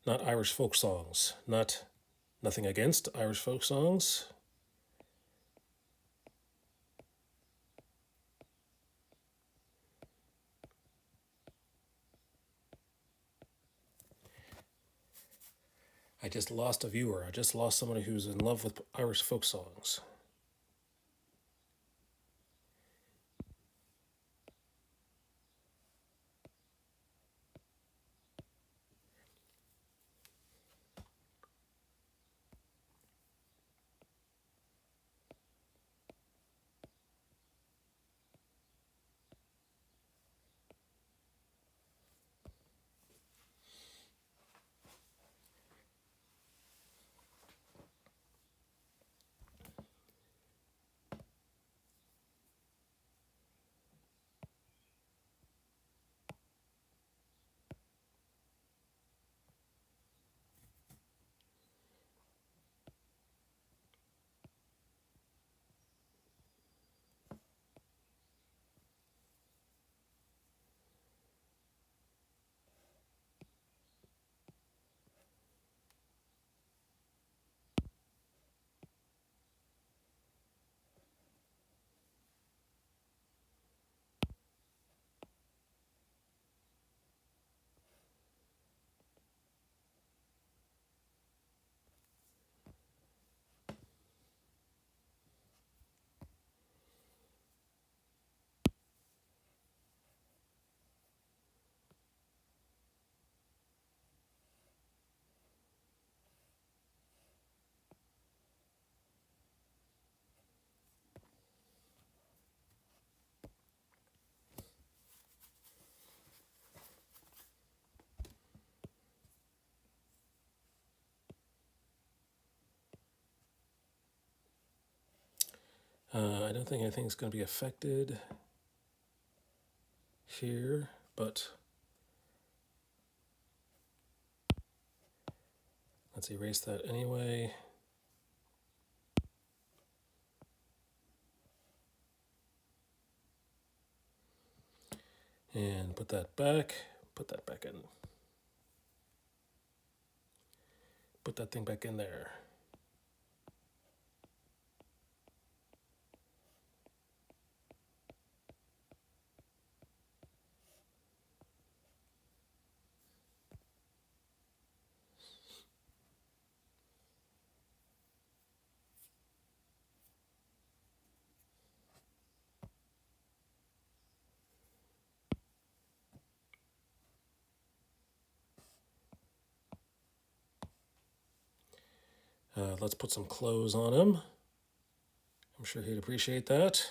Not Irish folk songs. Nothing against Irish folk songs. I just lost a viewer. I just lost somebody who's in love with Irish folk songs. I don't think anything's going to be affected here, but let's erase that anyway. And put that back in. Put that thing back in there. Let's put some clothes on him. I'm sure he'd appreciate that.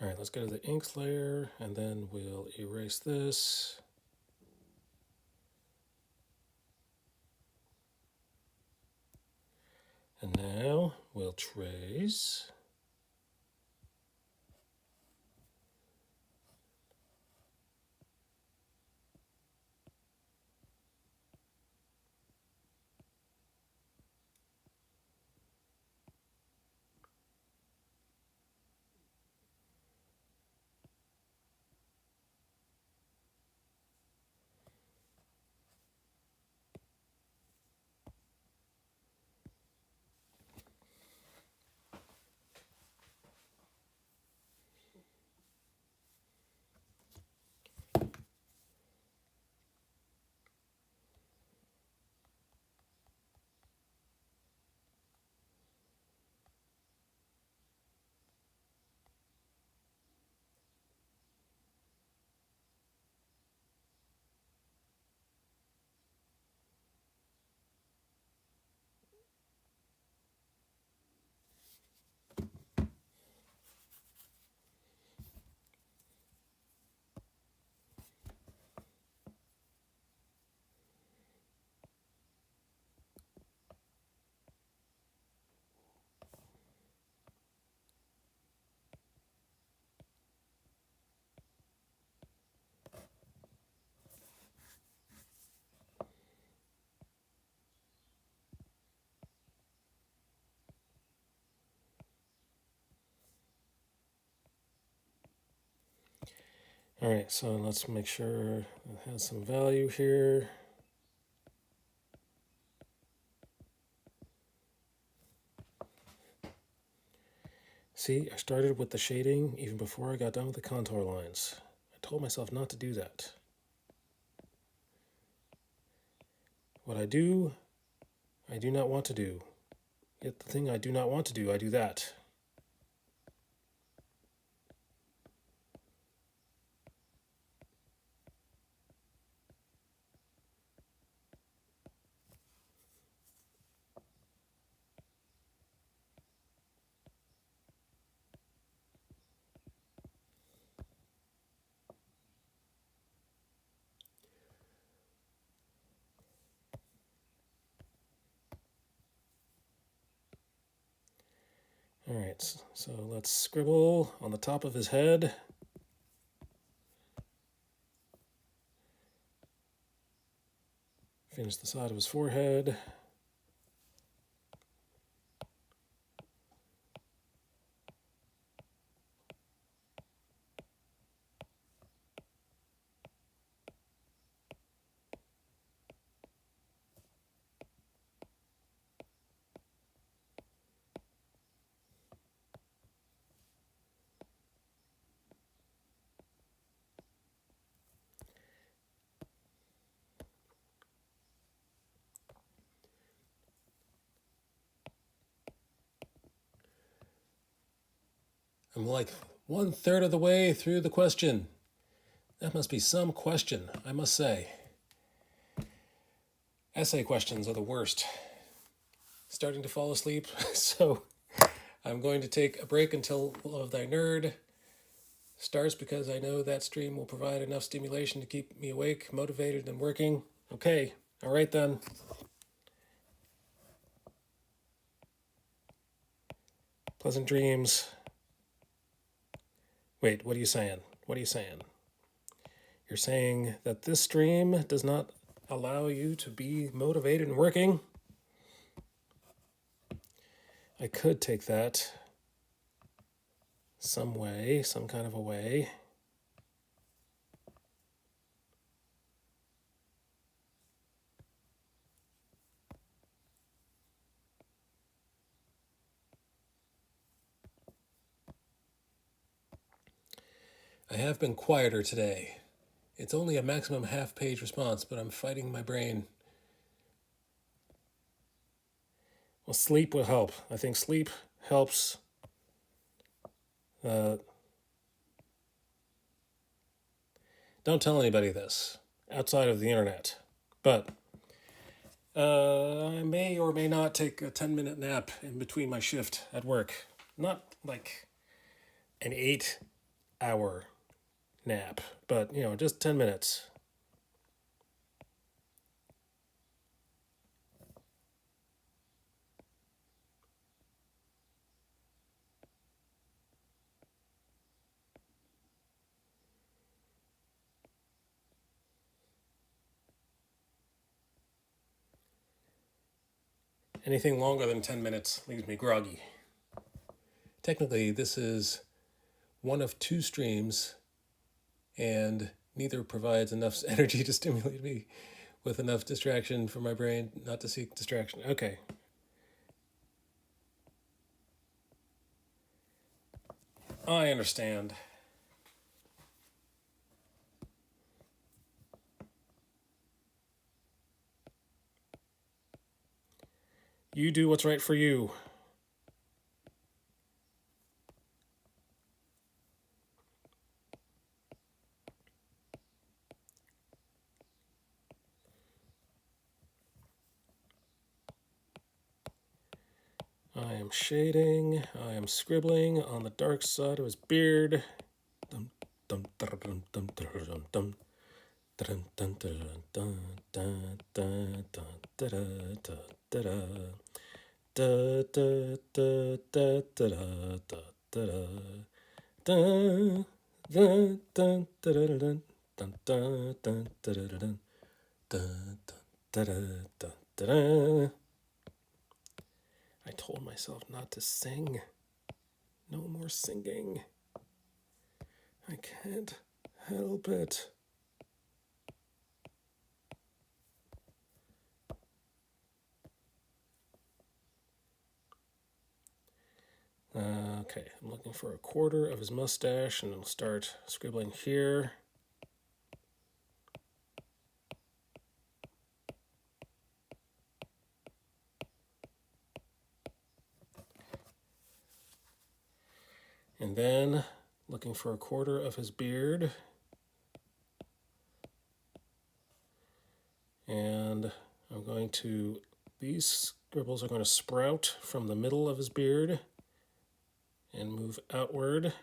All right, let's go to the inks layer, and then we'll erase this. And now we'll trace. All right, so let's make sure it has some value here. See, I started with the shading even before I got done with the contour lines. I told myself not to do that. What I do not want to do. Yet the thing I do not want to do, I do that. All right, so let's scribble on the top of his head. Finish the side of his forehead. I'm like 1/3 of the way through the question. That must be some question, I must say. Essay questions are the worst. Starting to fall asleep, so I'm going to take a break until Love of Thy Nerd starts because I know that stream will provide enough stimulation to keep me awake, motivated, and working. Okay, all right then. Pleasant dreams. Wait, what are you saying? What are you saying? You're saying that this stream does not allow you to be motivated and working? I could take that some way, some kind of a way. I have been quieter today. It's only a maximum half-page response, but I'm fighting my brain. Well, sleep will help. I think sleep helps. Don't tell anybody this outside of the internet. But I may or may not take a 10-minute nap in between my shift at work. Not like an 8-hour nap, but, just 10 minutes. Anything longer than 10 minutes leaves me groggy. Technically, this is one of 2 streams, and neither provides enough energy to stimulate me with enough distraction for my brain not to seek distraction. Okay. I understand. You do what's right for you. I am shading. I am scribbling on the dark side of his beard. Dum, dum, dum, dum, dum, dum, dum. Dun, dun, dun, dun, dun, dun, dun, dun, dun, dun, dun. Da da da da da da da da da da da da dun dun dun dun dun dun dun dun. I told myself not to sing. No more singing. I can't Help it. Okay, I'm looking for a quarter of his mustache, and I'll start scribbling here. And then looking for a quarter of his beard. And I'm going to, these scribbles are going to sprout from the middle of his beard and move outward.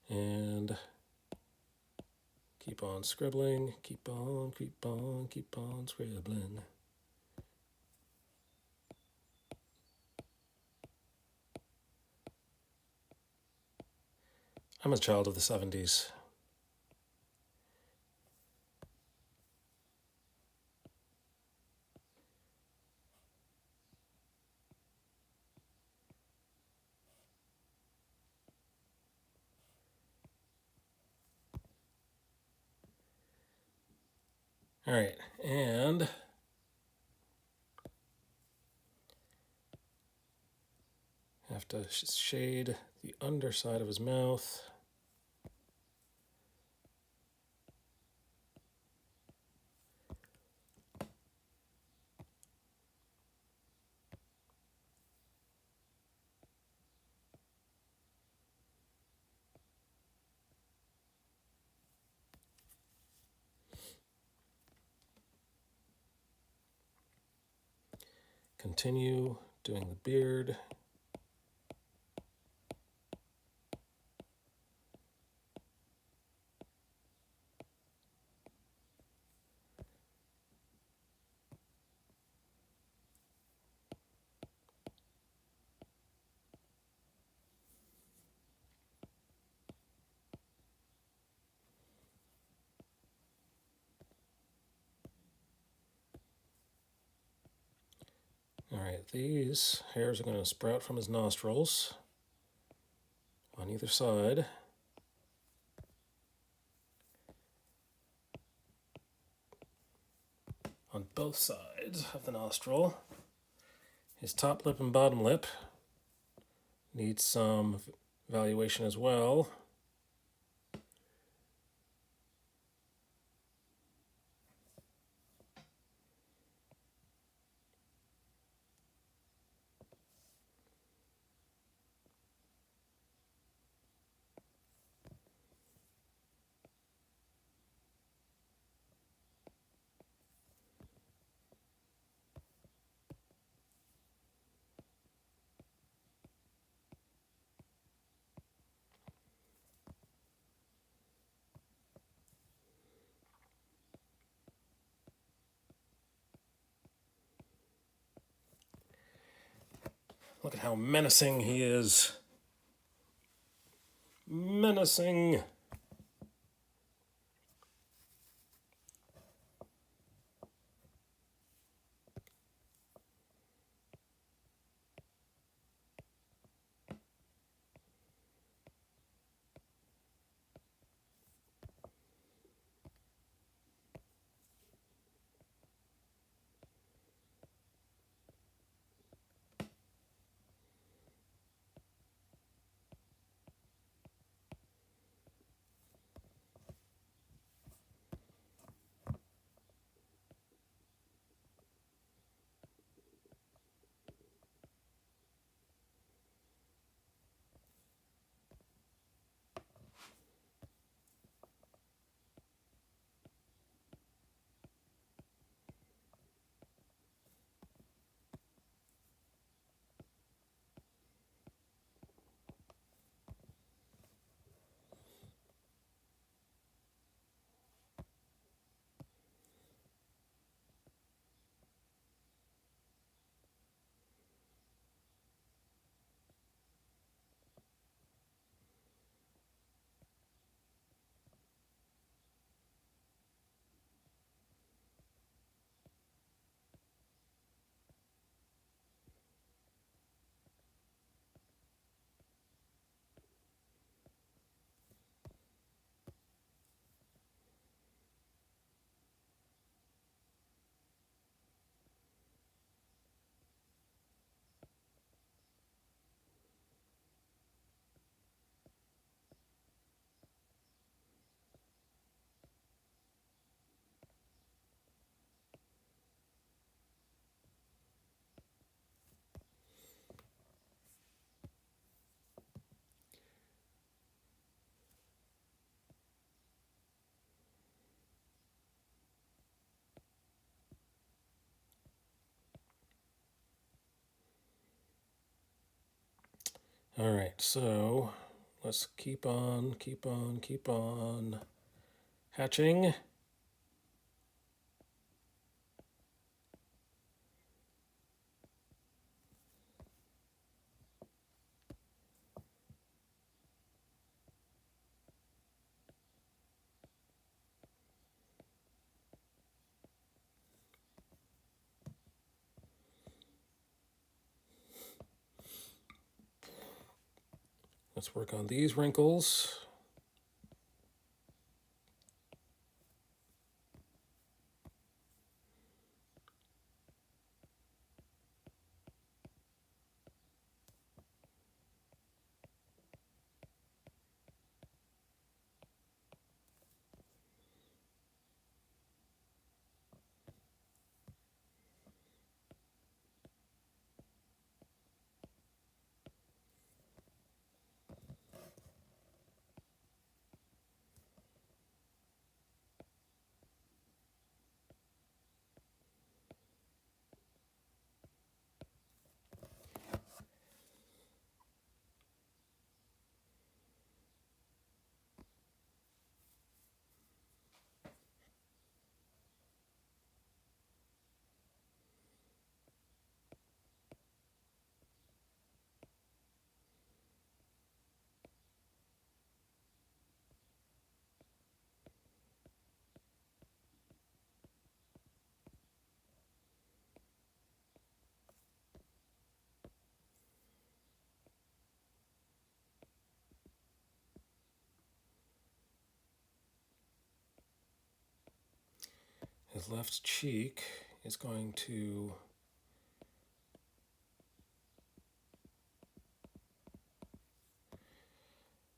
And keep on scribbling, keep on scribbling. I'm a child of the 70s. All right, and have to shade the underside of his mouth. Continue doing the beard. All right, these hairs are going to sprout from his nostrils on either side. On both sides of the nostril. His top lip and bottom lip need some valuation as well. Look at how menacing he is. Menacing. All right, so let's keep on hatching. Let's work on these wrinkles. His left cheek is going to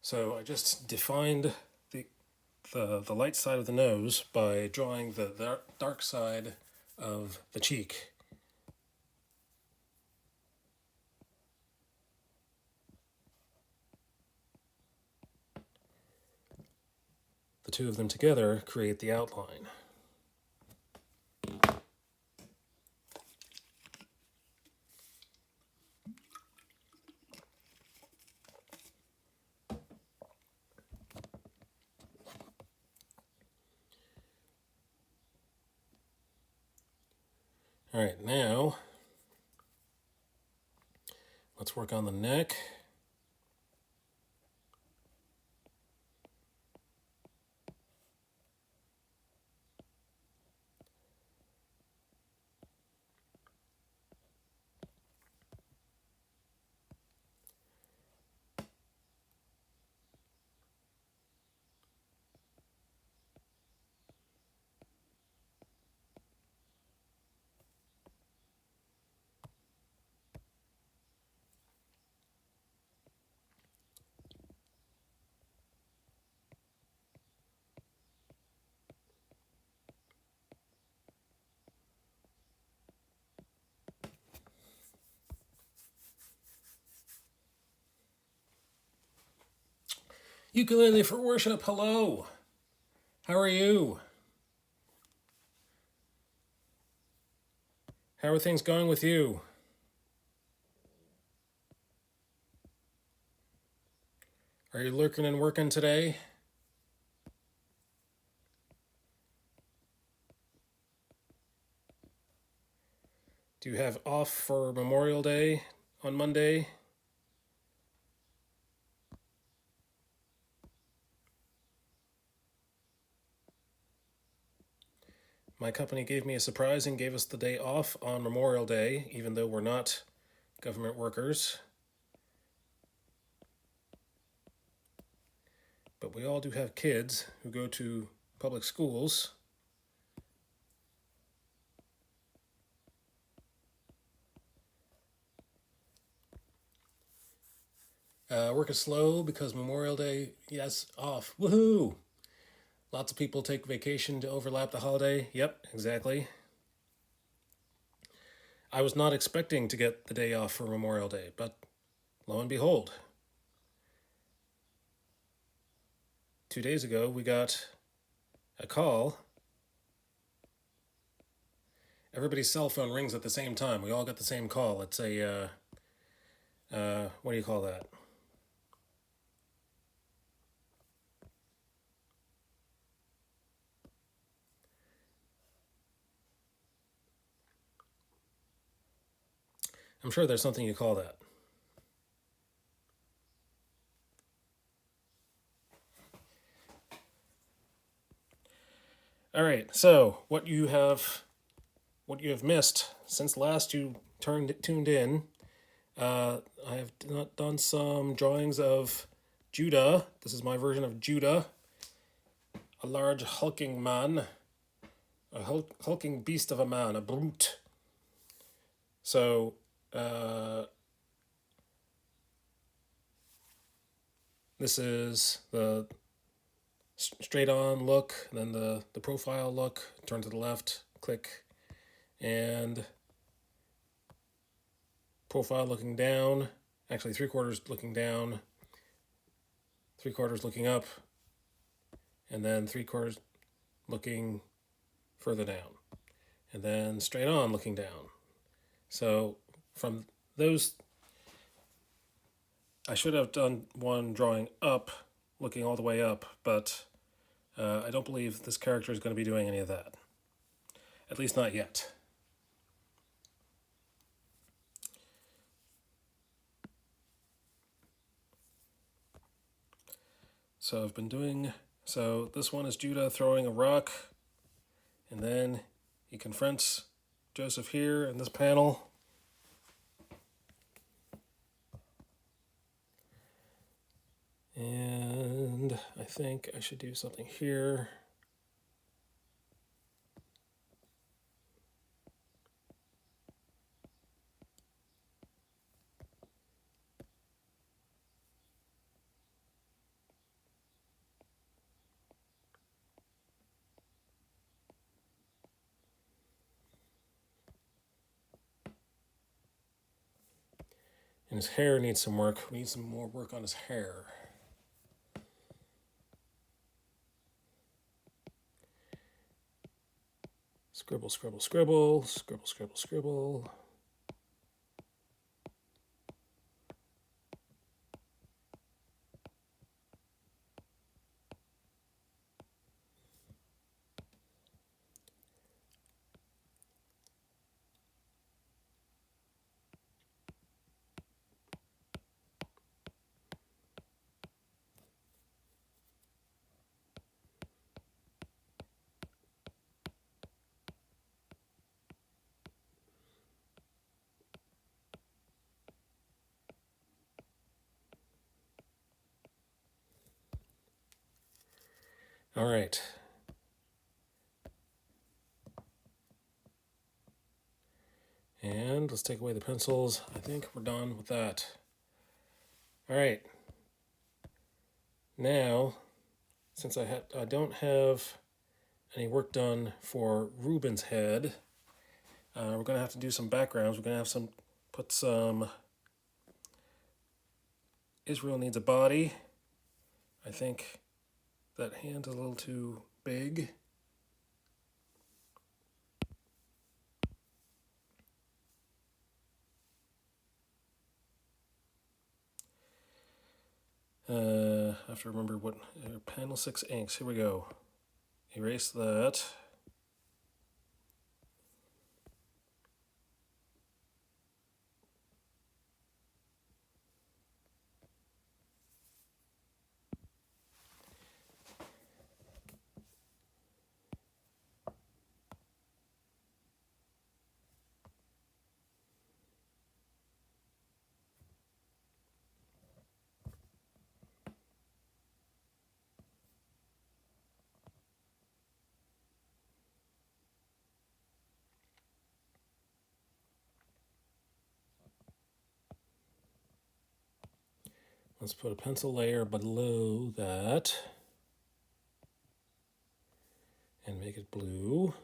so I just defined the light side of the nose by drawing the dark side of the cheek. The two of them together create the outline. All right, now let's work on the neck. Ukulele for worship, hello. How are you? How are things going with you? Are you lurking and working today? Do you have off for Memorial Day on Monday? My company gave me a surprise and gave us the day off on Memorial Day, even though we're not government workers. But we all do have kids who go to public schools. Work is slow because Memorial Day, yes, off. Woohoo! Lots of people take vacation to overlap the holiday. Yep, exactly. I was not expecting to get the day off for Memorial Day, but lo and behold, 2 days ago we got a call. Everybody's cell phone rings at the same time. We all got the same call. It's a, what do you call that? I'm sure there's something you call that. All right, so what you have missed since last you tuned in, I have done some drawings of Judah. This is my version of Judah, a large hulking man, a hulking beast of a man, a brute. So this is the straight on look, and then the profile look, turn to the left, click, and profile looking down, actually 3/4 looking down, 3/4 looking up, and then 3/4 looking further down, and then straight on looking down. So from those, I should have done one drawing up, looking all the way up, but I don't believe this character is going to be doing any of that. At least not yet. So I've been doing, so this one is Judah throwing a rock, and then he confronts Joseph here in this panel. And I think I should do something here. And his hair needs some work. We need some more work on his hair. Scribble, scribble, scribble, scribble, scribble, scribble. All right. And let's take away the pencils. I think we're done with that. All right. Now, since I don't have any work done for Reuben's head, we're going to have to do some backgrounds. We're going to have put some Israel needs a body. I think that hand's a little too big. I have to remember what panel 6 inks. Here we go. Erase that. Let's put a pencil layer below that and make it blue.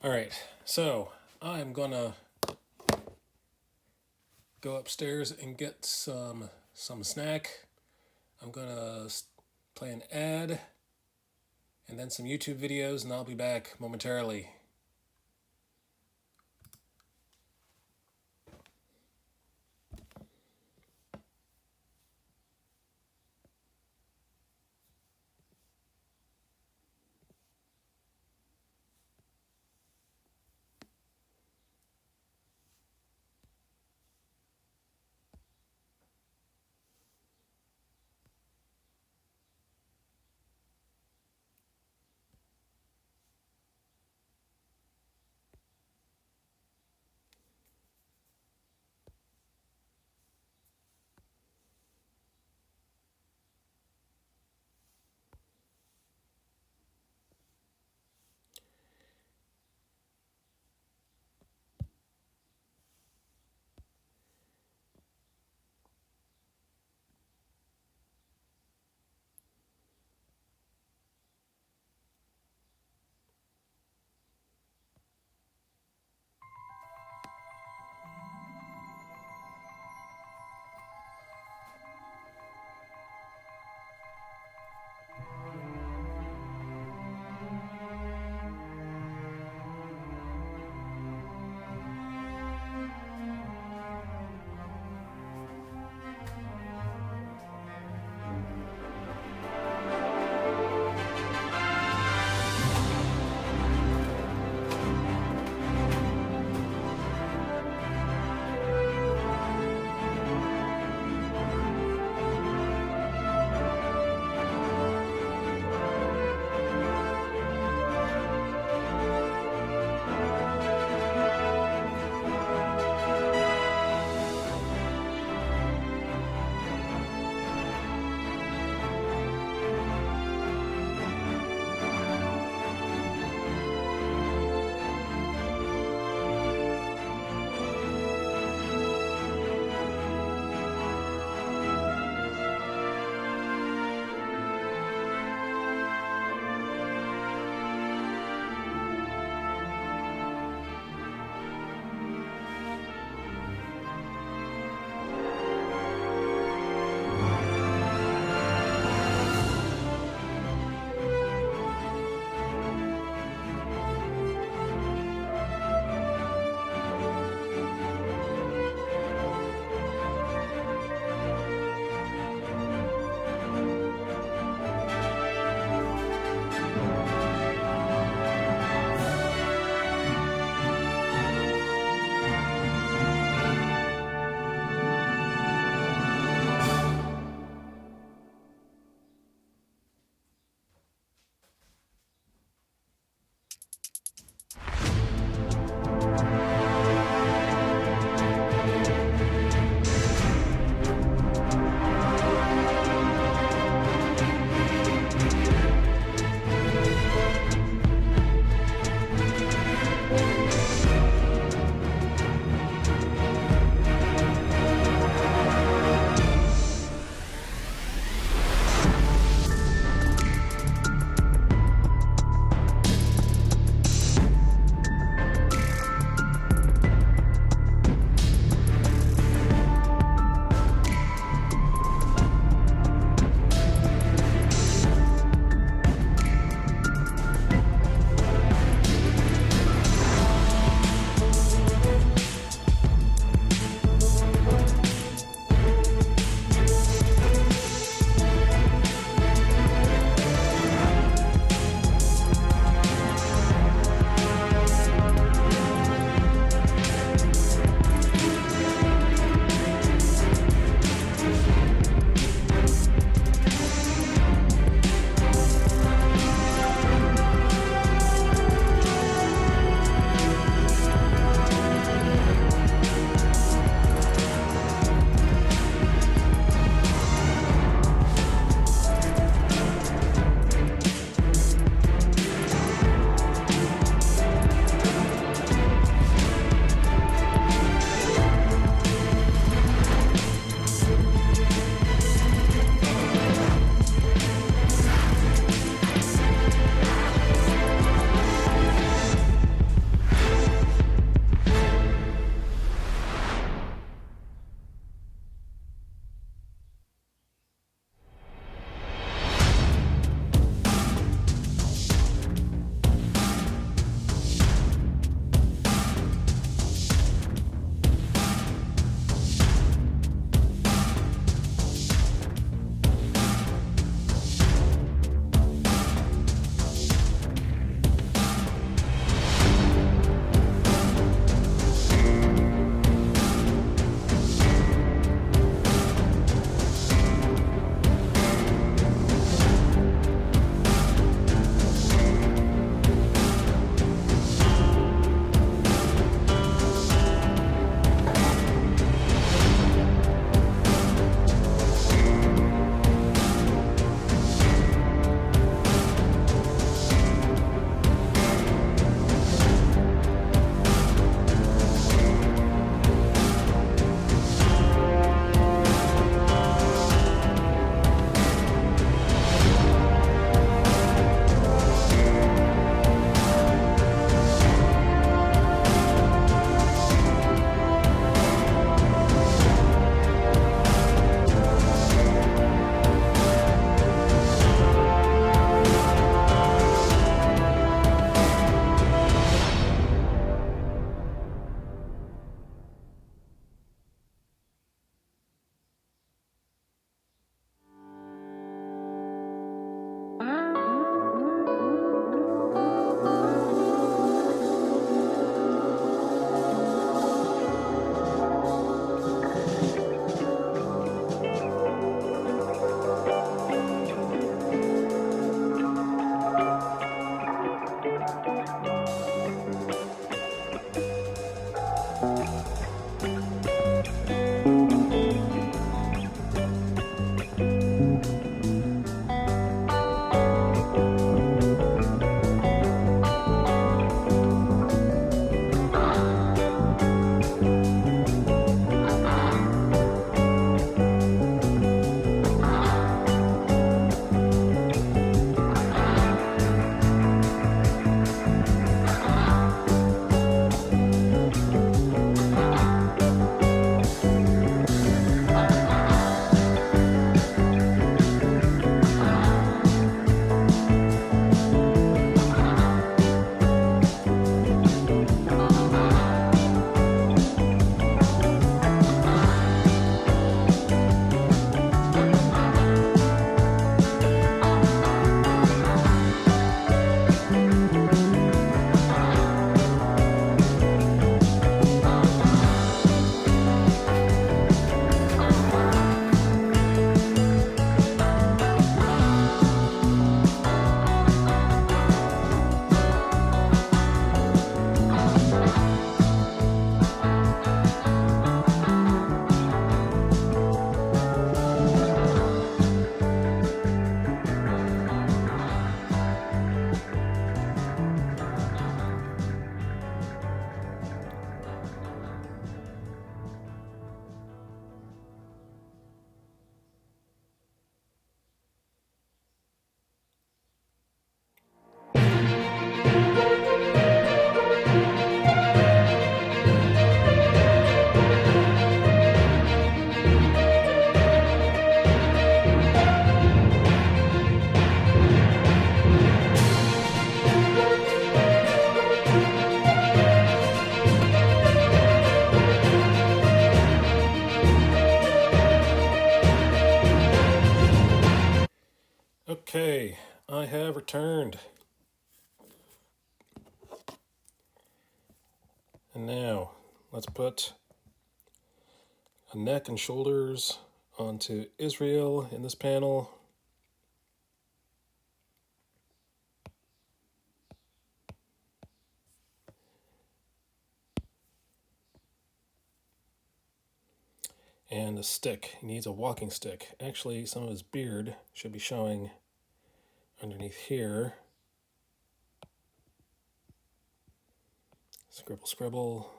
All right, so I'm gonna go upstairs and get some snack. I'm gonna play an ad and then some YouTube videos, and I'll be back momentarily. I have returned. And now, let's put a neck and shoulders onto Israel in this panel. And a stick. He needs a walking stick. Actually, some of his beard should be showing underneath here. Scribble, scribble.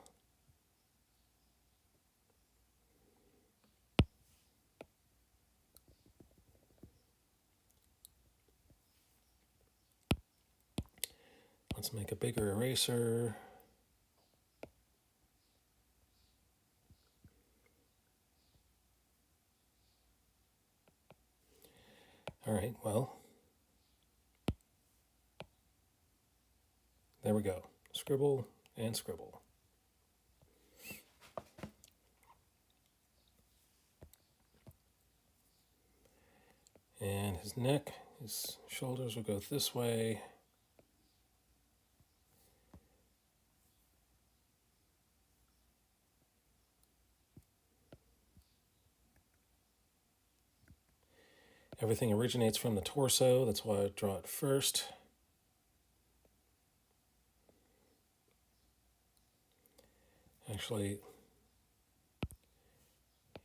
Let's make a bigger eraser. All right, well, there we go. Scribble and scribble. And his neck, his shoulders will go this way. Everything originates from the torso, that's why I draw it first. Actually,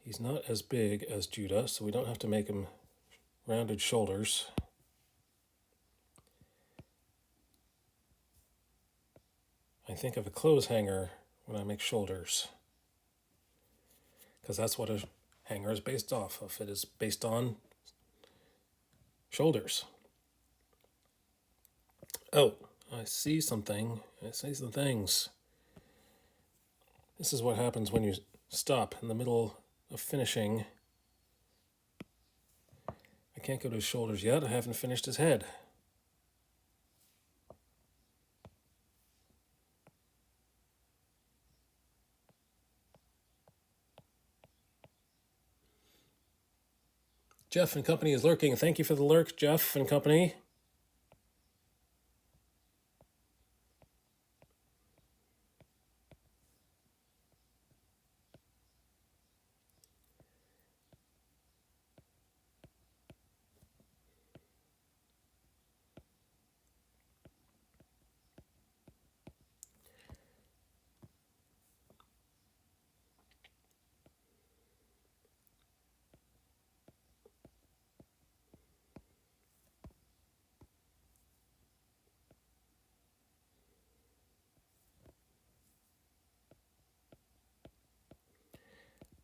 he's not as big as Judah, so we don't have to make him rounded shoulders. I think of a clothes hanger when I make shoulders, because that's what a hanger is based off of. It is based on shoulders. Oh, I see something. I see some things. This is what happens when you stop in the middle of finishing. I can't go to his shoulders yet. I haven't finished his head. Jeff and Company is lurking. Thank you for the lurk, Jeff and Company.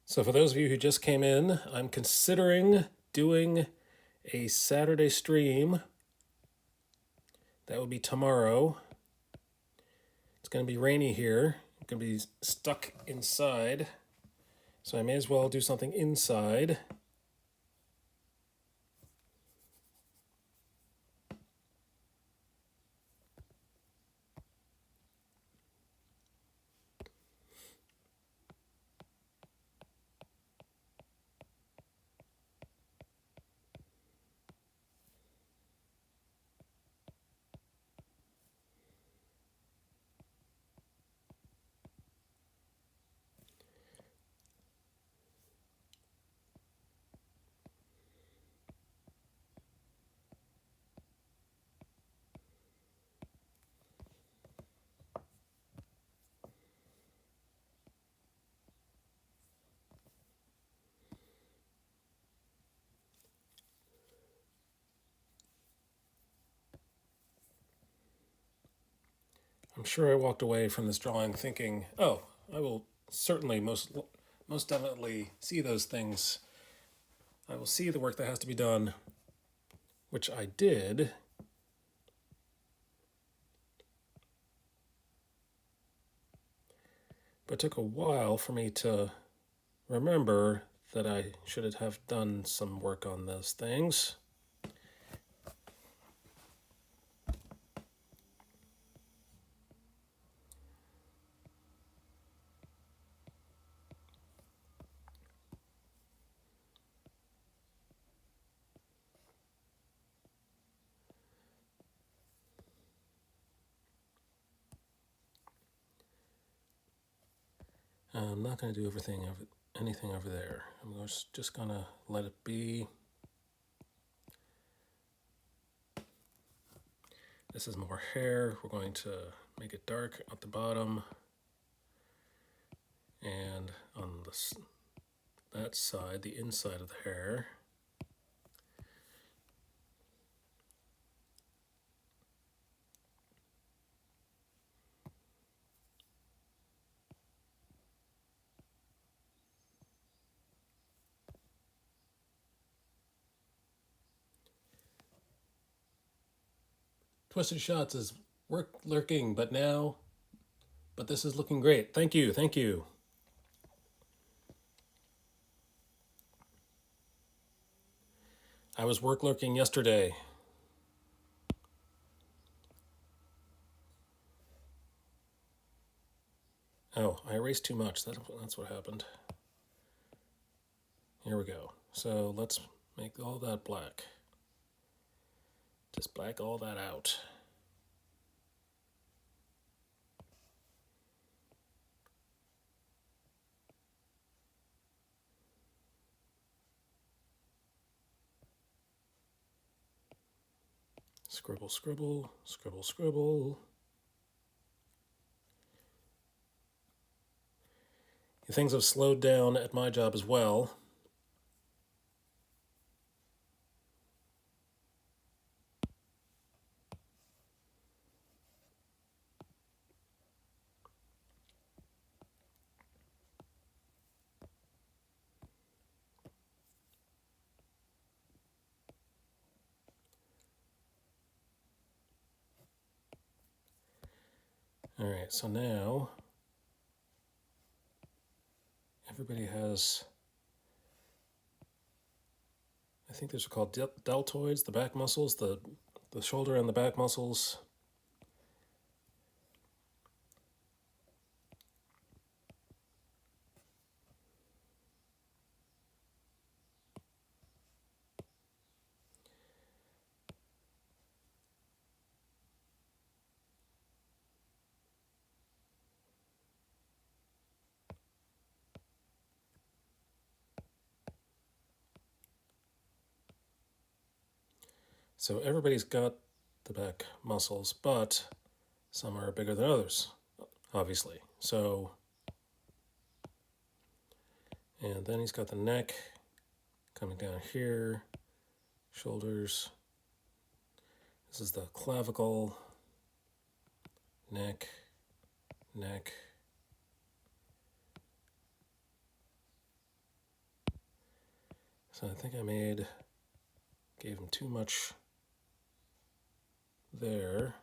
So for those of you who just came in, I'm considering doing a Saturday stream. That will be tomorrow. It's going to be rainy here. I'm going to be stuck inside. So I may as well do something inside. I'm sure I walked away from this drawing thinking, oh, I will certainly most definitely see those things. I will see the work that has to be done, which I did. But it took a while for me to remember that I should have done some work on those things. I'm not going to do anything over there. I'm just going to let it be. This is more hair. We're going to make it dark at the bottom. And on that side, the inside of the hair, Twisted Shots is work lurking, but this is looking great. Thank you, thank you. I was work lurking yesterday. Oh, I erased too much. That's what happened. Here we go. So let's make all that black. Just black all that out. Scribble, scribble, scribble, scribble. Things have slowed down at my job as well. All right, so now everybody has, I think those are called deltoids, the back muscles, the shoulder and the back muscles. So everybody's got the back muscles, but some are bigger than others, obviously. So, and then he's got the neck coming down here, shoulders. This is the clavicle, neck, neck. So I think I gave him too much there.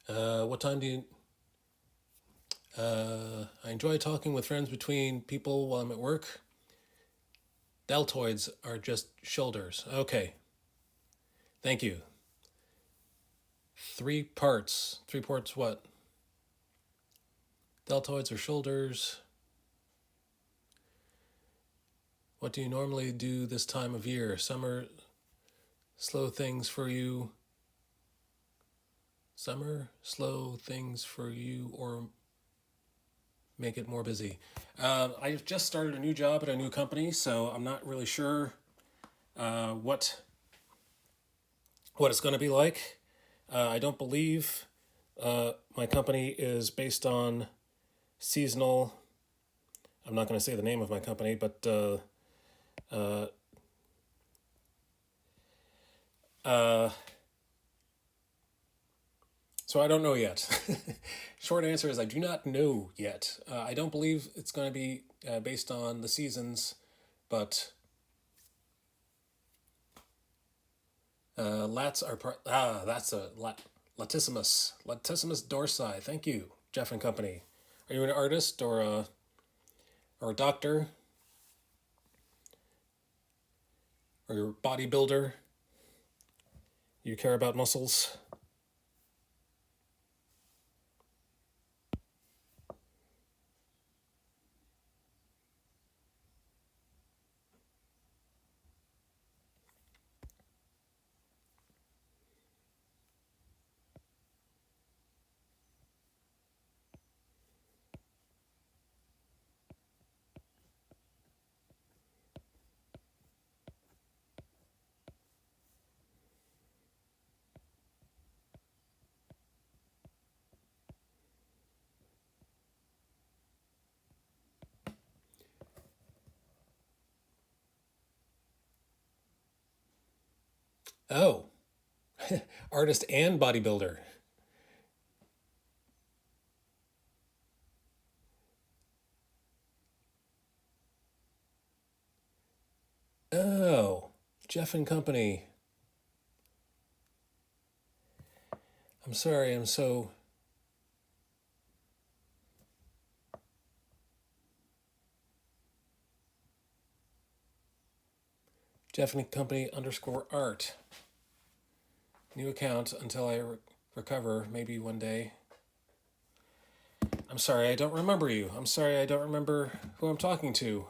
What time do you... I enjoy talking with friends between people while I'm at work. Deltoids are just shoulders. Okay. Thank you. 3 parts. 3 parts what? Deltoids are shoulders. What do you normally do this time of year? Summer, slow things for you. Summer, slow things for you, or make it more busy. I just started a new job at a new company, so I'm not really sure what it's going to be like. I don't believe my company is based on seasonal. I'm not going to say the name of my company, but so I don't know yet. Short answer is I do not know yet. I don't believe it's going to be based on the seasons, but lats are that's a latissimus dorsi. Thank you, Jeff and Company. Are you an artist or a doctor? or you're a bodybuilder, you care about muscles. Oh, artist and bodybuilder. Oh, Jeff and Company. I'm sorry, I'm so... Jeff and Company _art. New account until I recover, maybe one day. I'm sorry, I don't remember you. I'm sorry, I don't remember who I'm talking to.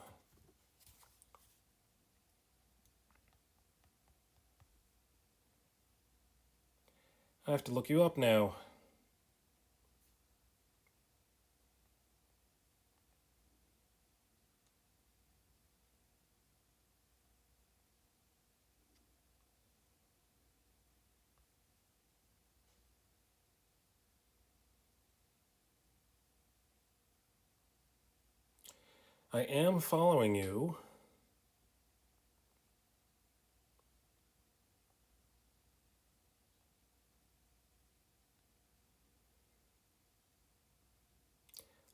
I have to look you up now. I am following you.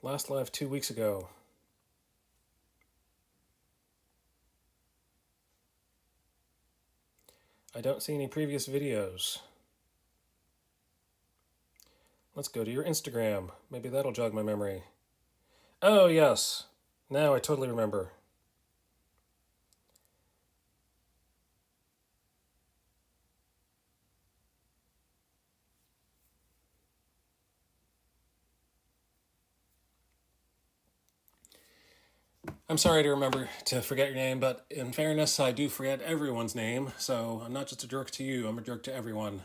Last live 2 weeks ago. I don't see any previous videos. Let's go to your Instagram. Maybe that'll jog my memory. Oh, yes. Now I totally remember. I'm sorry to forget your name, but in fairness, I do forget everyone's name, so I'm not just a jerk to you, I'm a jerk to everyone.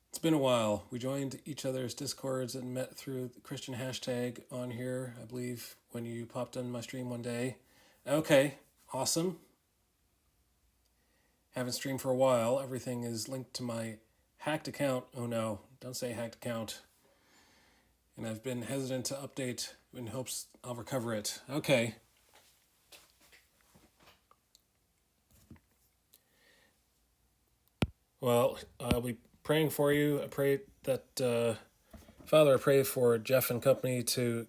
It's been a while. We joined each other's Discords and met through the Christian hashtag on here, I believe, when you popped on my stream one day. Okay, awesome. Haven't streamed for a while. Everything is linked to my hacked account. Oh no, don't say hacked account. And I've been hesitant to update in hopes I'll recover it. Okay. Well, I'll be praying for you. I pray that, Father, I pray for Jeff and Company to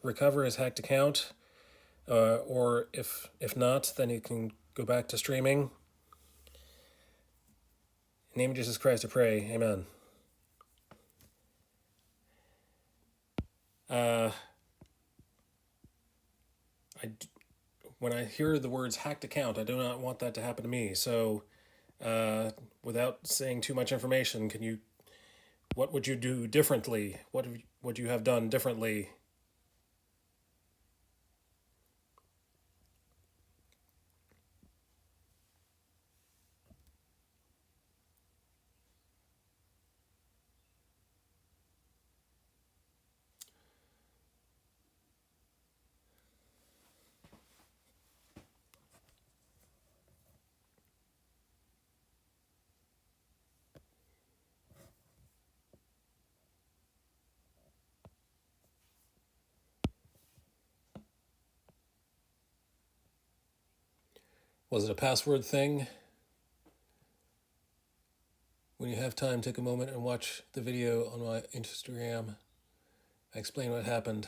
recover his hacked account. Or if not, then he can go back to streaming. In the name of Jesus Christ, I pray. Amen. When I hear the words hacked account, I do not want that to happen to me. So, without saying too much information, what would you do differently? What would you have done differently? Was it a password thing? When you have time, take a moment and watch the video on my Instagram. I explain what happened.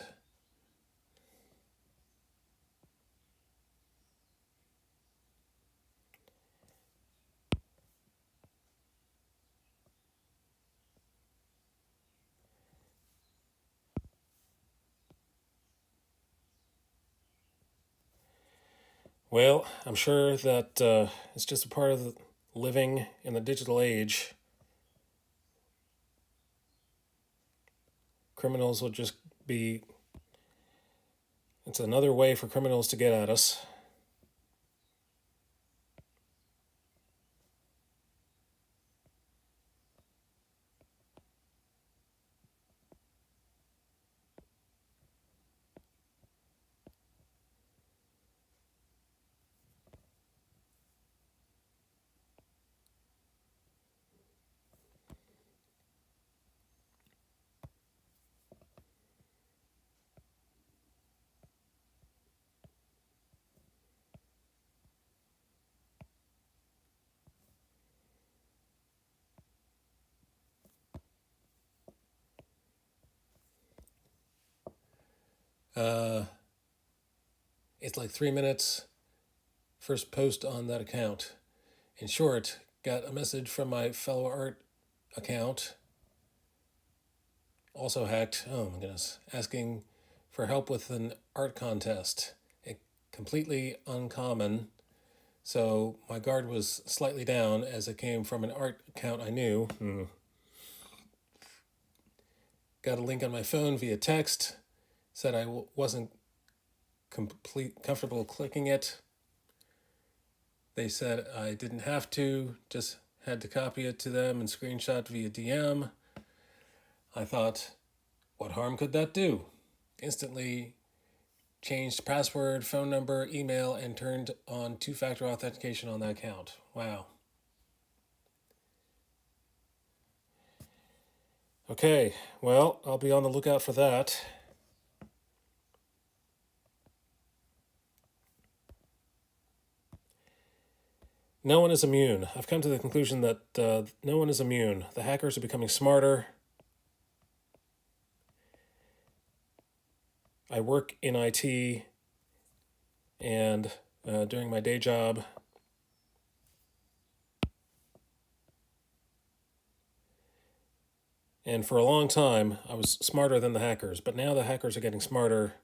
Well, I'm sure that it's just a part of living in the digital age. Criminals will just be. It's another way for criminals to get at us. It's like 3 minutes. First post on that account. In short, got a message from my fellow art account, also hacked, oh my goodness, asking for help with an art contest. Completely uncommon. So my guard was slightly down as it came from an art account I knew. Got a link on my phone via text. Said I wasn't comfortable clicking it. They said I didn't have to, just had to copy it to them and screenshot via DM. I thought, what harm could that do? Instantly changed password, phone number, email, and turned on two-factor authentication on that account. Wow. Okay, well, I'll be on the lookout for that. No one is immune. I've come to the conclusion that no one is immune. The hackers are becoming smarter. I work in IT, and during my day job, and for a long time, I was smarter than the hackers, but now the hackers are getting smarter.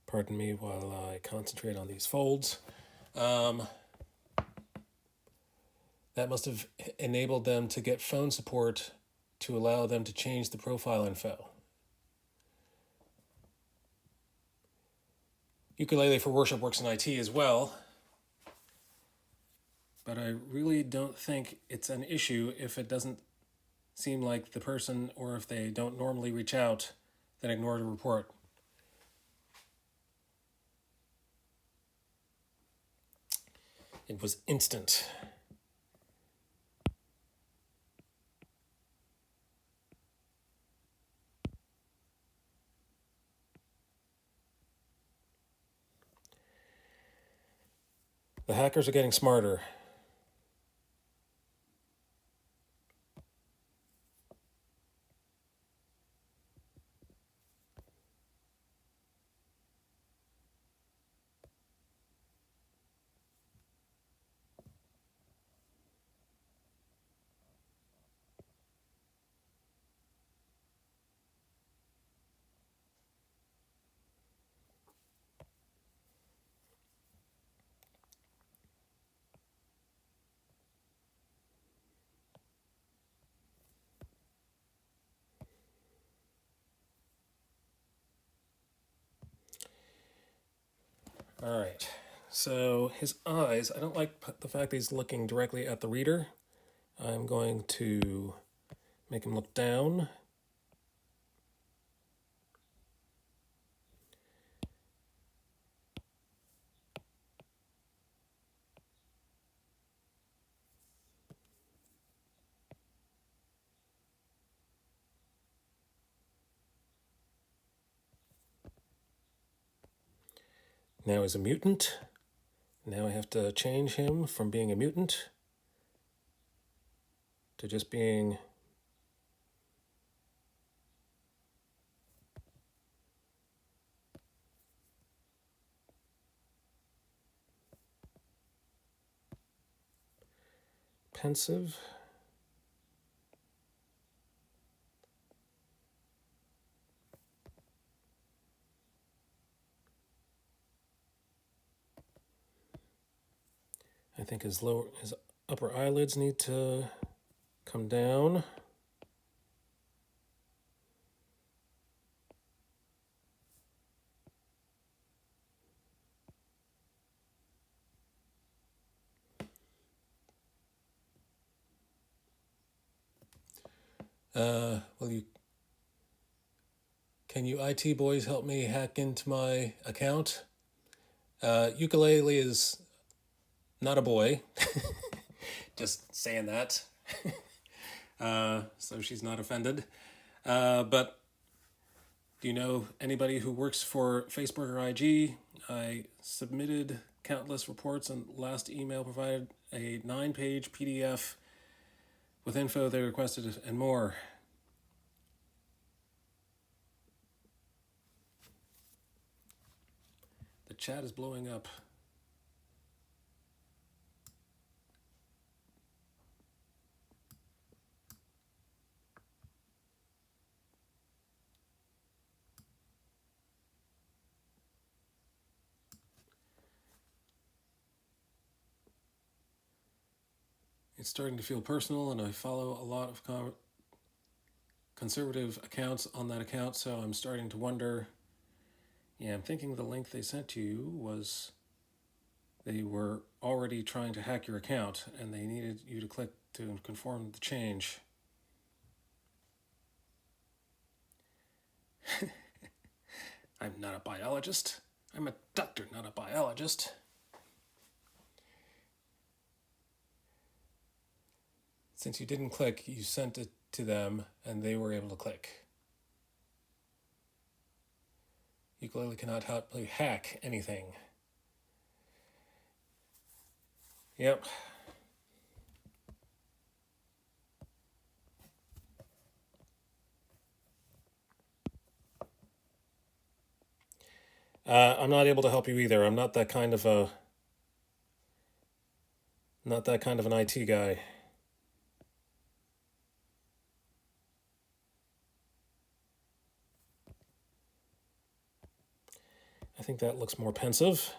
Pardon me while I concentrate on these folds. That must have enabled them to get phone support to allow them to change the profile info. Ukulele for Worship works in IT as well, but I really don't think it's an issue if it doesn't seem like the person, or if they don't normally reach out, then ignore the report. It was instant. The hackers are getting smarter. All right, so his eyes, I don't like the fact that he's looking directly at the reader. I'm going to make him look down. Now he's a mutant. Now I have to change him from being a mutant to just being pensive. I think his upper eyelids need to come down. Can you IT boys help me hack into my account? Ukulele is not a boy. Just saying that. So she's not offended. But do you know anybody who works for Facebook or IG? I submitted countless reports and last email provided a 9-page PDF with info they requested and more. The chat is blowing up. It's starting to feel personal, and I follow a lot of conservative accounts on that account, so I'm starting to wonder. Yeah, I'm thinking the link they sent to you was they were already trying to hack your account, and they needed you to click to conform to the change. I'm not a biologist. I'm a doctor, not a biologist. Since you didn't click, you sent it to them, and they were able to click. Ukulele cannot help you hack anything. Yep. I'm not able to help you either. I'm not that kind of an IT guy. I think that looks more pensive.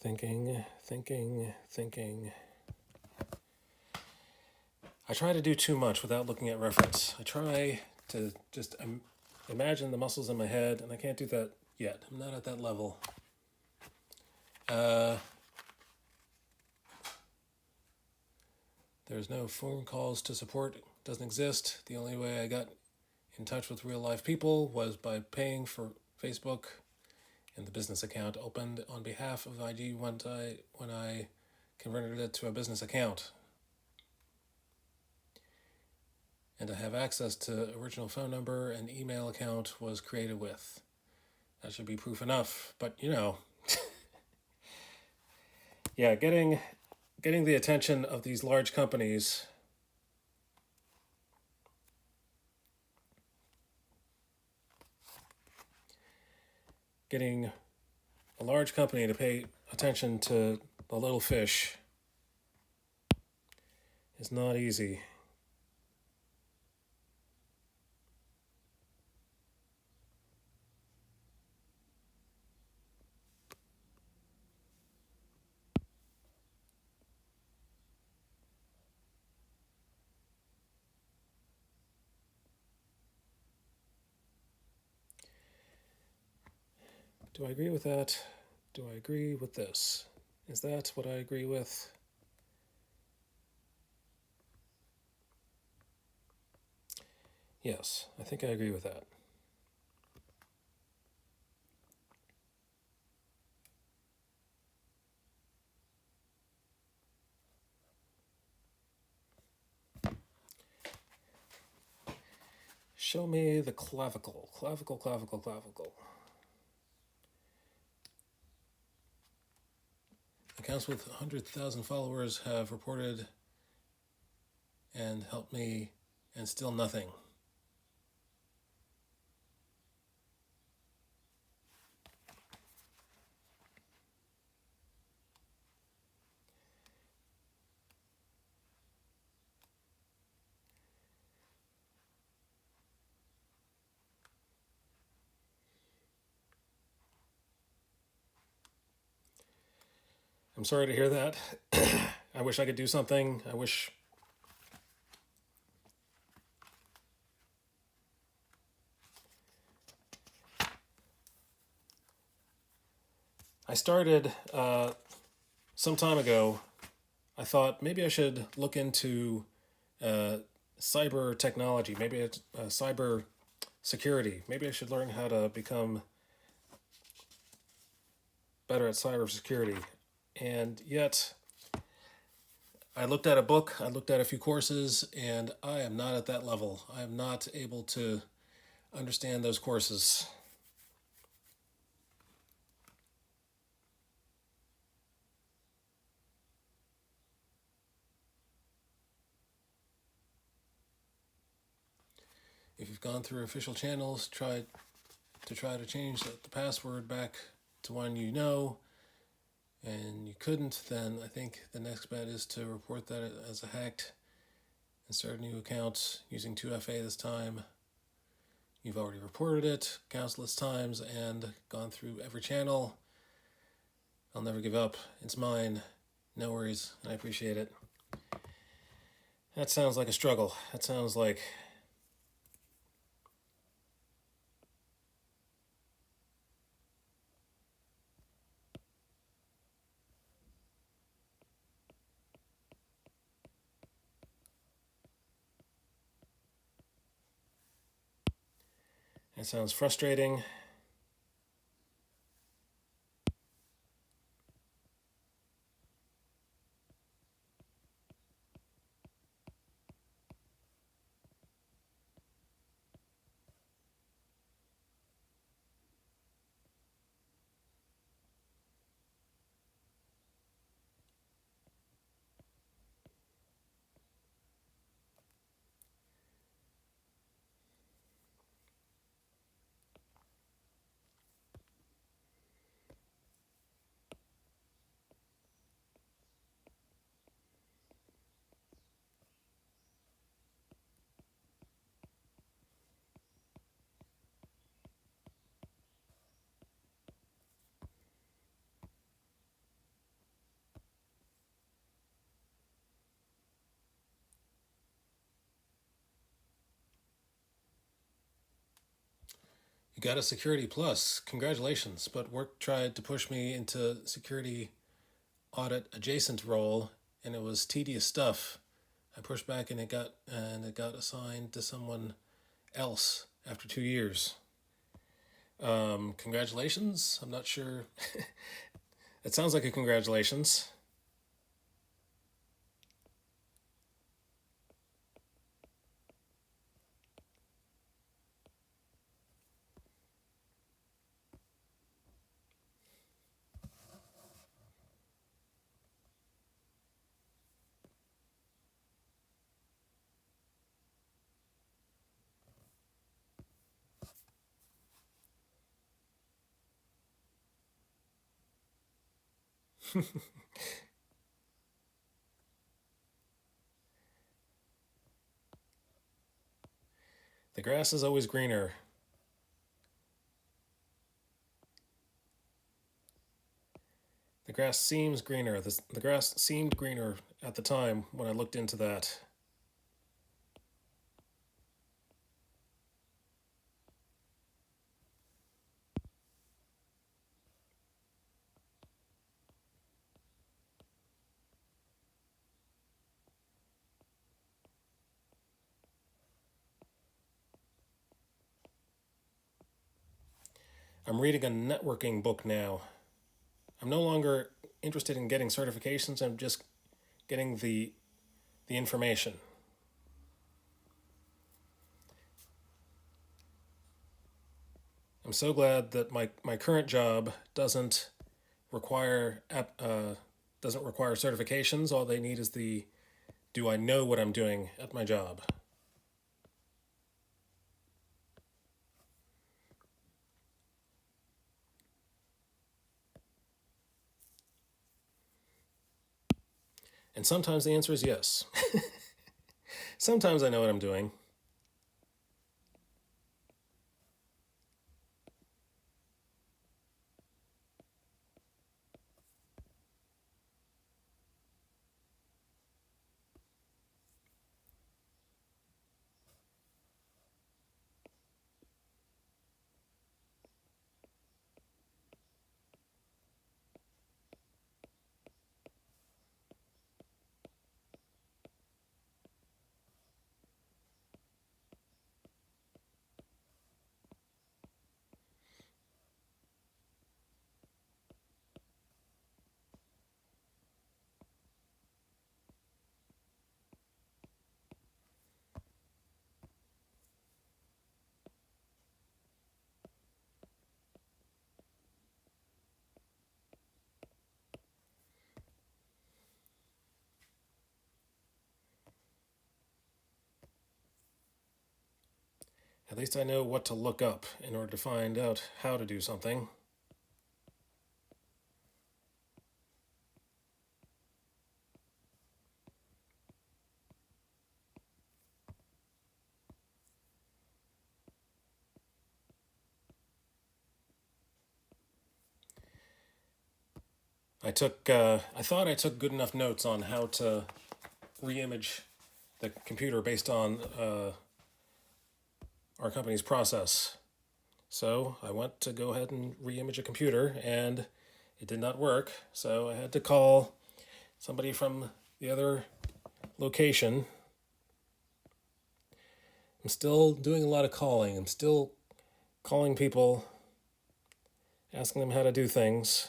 Thinking. I try to do too much without looking at reference. I try to just imagine the muscles in my head, and I can't do that yet. I'm not at that level. There's no phone calls to support. It doesn't exist. The only way I got in touch with real life people was by paying for Facebook, and the business account opened on behalf of IG when I converted it to a business account. And to have access to original phone number and email account was created with. That should be proof enough. But, yeah, getting the attention of these large companies getting a large company to pay attention to the little fish is not easy. Do I agree with that? Do I agree with this? Is that what I agree with? Yes, I think I agree with that. Show me the clavicle. Clavicle, clavicle, clavicle. Accounts with 100,000 followers have reported and helped me, and still nothing. I'm sorry to hear that. I wish I could do something. I started some time ago. I thought maybe I should look into cyber technology, maybe cyber security. Maybe I should learn how to become better at cyber security. And yet, I looked at a book, I looked at a few courses, and I am not at that level. I am not able to understand those courses. If you've gone through official channels, try to change the password back to one you know, and you couldn't, then I think the next bet is to report that as a hacked and start a new account using 2FA this time. You've already reported it countless times and gone through every channel. I'll never give up. It's mine. No worries. I appreciate it. That sounds like a struggle. That sounds like it sounds frustrating. You got a Security Plus. Congratulations. But work tried to push me into security audit adjacent role, and it was tedious stuff. I pushed back, and it got assigned to someone else after 2 years. Congratulations. I'm not sure. It sounds like a congratulations. The grass is always greener. The grass seems greener. The grass seemed greener at the time when I looked into that. I'm reading a networking book now. I'm no longer interested in getting certifications. I'm just getting the information. I'm so glad that my current job doesn't require certifications. All they need is the do I know what I'm doing at my job. And sometimes the answer is yes. Sometimes I know what I'm doing. At least I know what to look up in order to find out how to do something. I thought I took good enough notes on how to reimage the computer based on our company's process. So I went to go ahead and reimage a computer, and it did not work. So I had to call somebody from the other location. I'm still doing a lot of calling. I'm still calling people, asking them how to do things.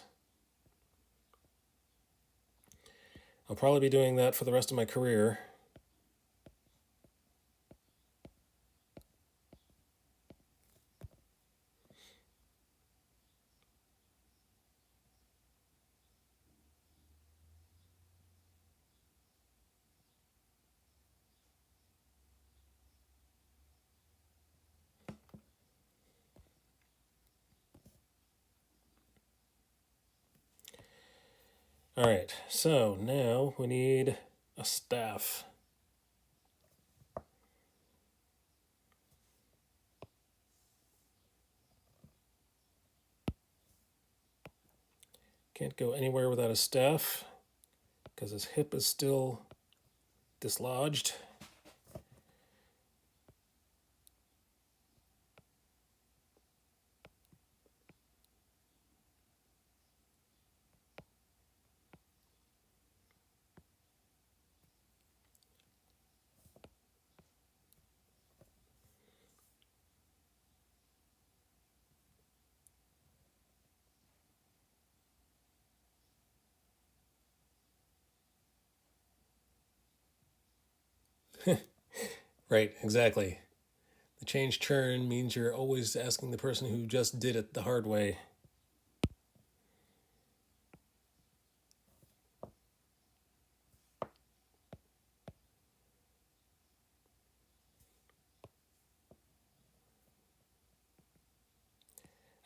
I'll probably be doing that for the rest of my career. All right, so now we need a staff. Can't go anywhere without a staff because his hip is still dislodged. Right, exactly. The change churn means you're always asking the person who just did it the hard way.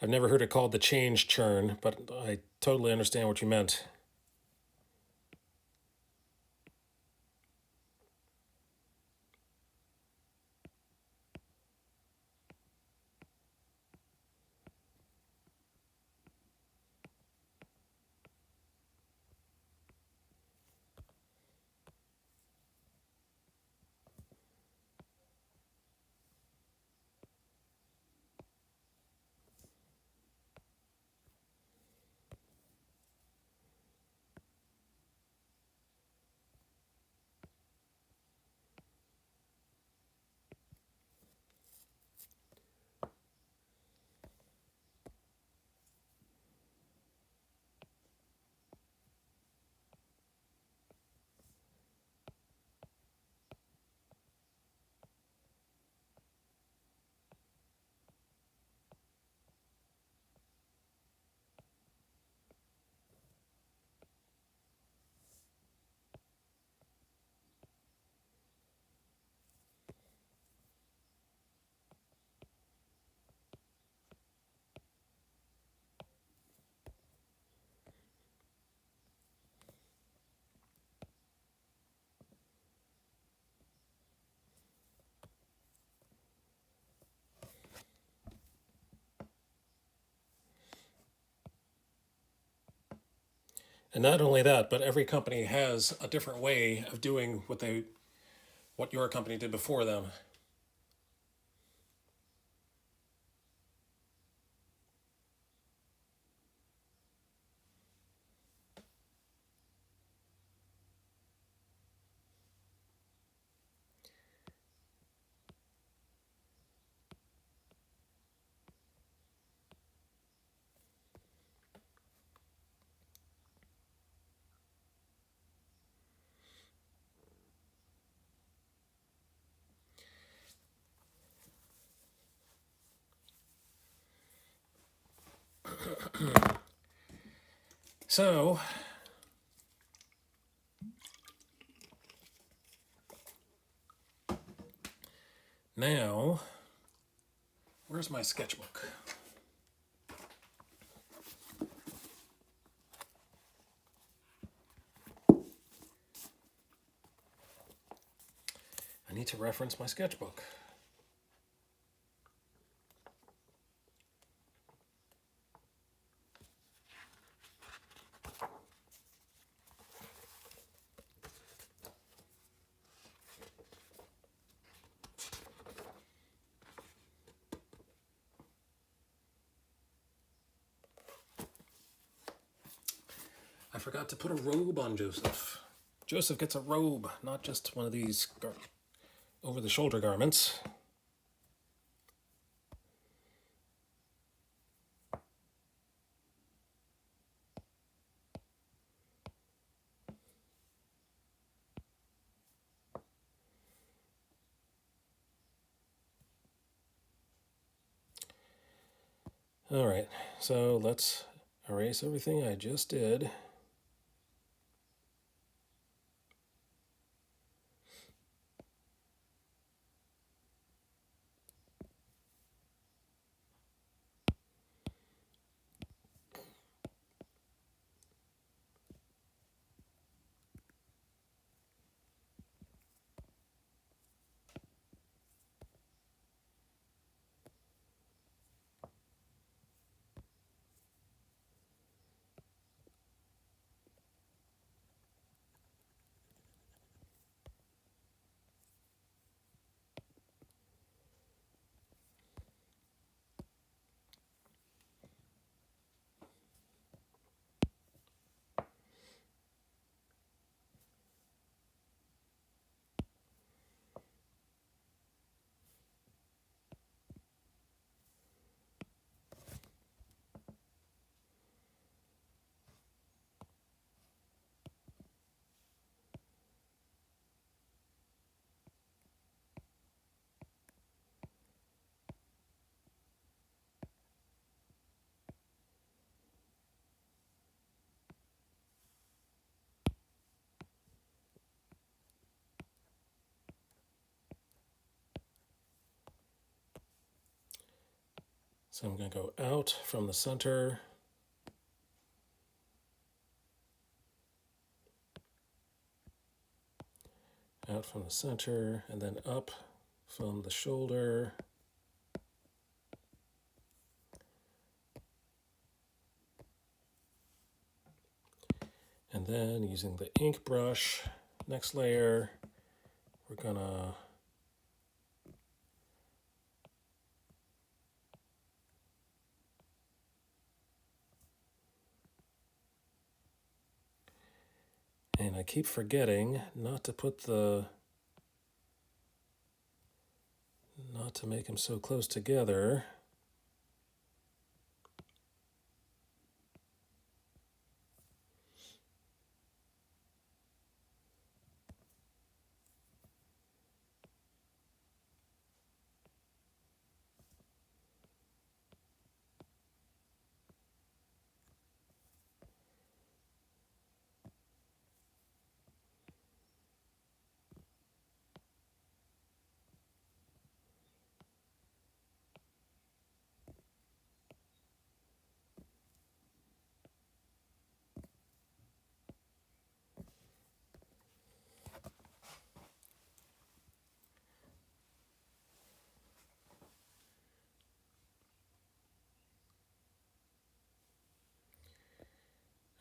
I've never heard it called the change churn, but I totally understand what you meant. And not only that, but every company has a different way of doing what your company did before them. So, now, where's my sketchbook? I need to reference my sketchbook. I forgot to put a robe on Joseph. Joseph gets a robe, not just one of these over-the-shoulder garments. All right, so let's erase everything I just did. So I'm going to go out from the center. Out from the center, and then up from the shoulder. And then using the ink brush, next layer, we're gonna and I keep forgetting not to make them so close together.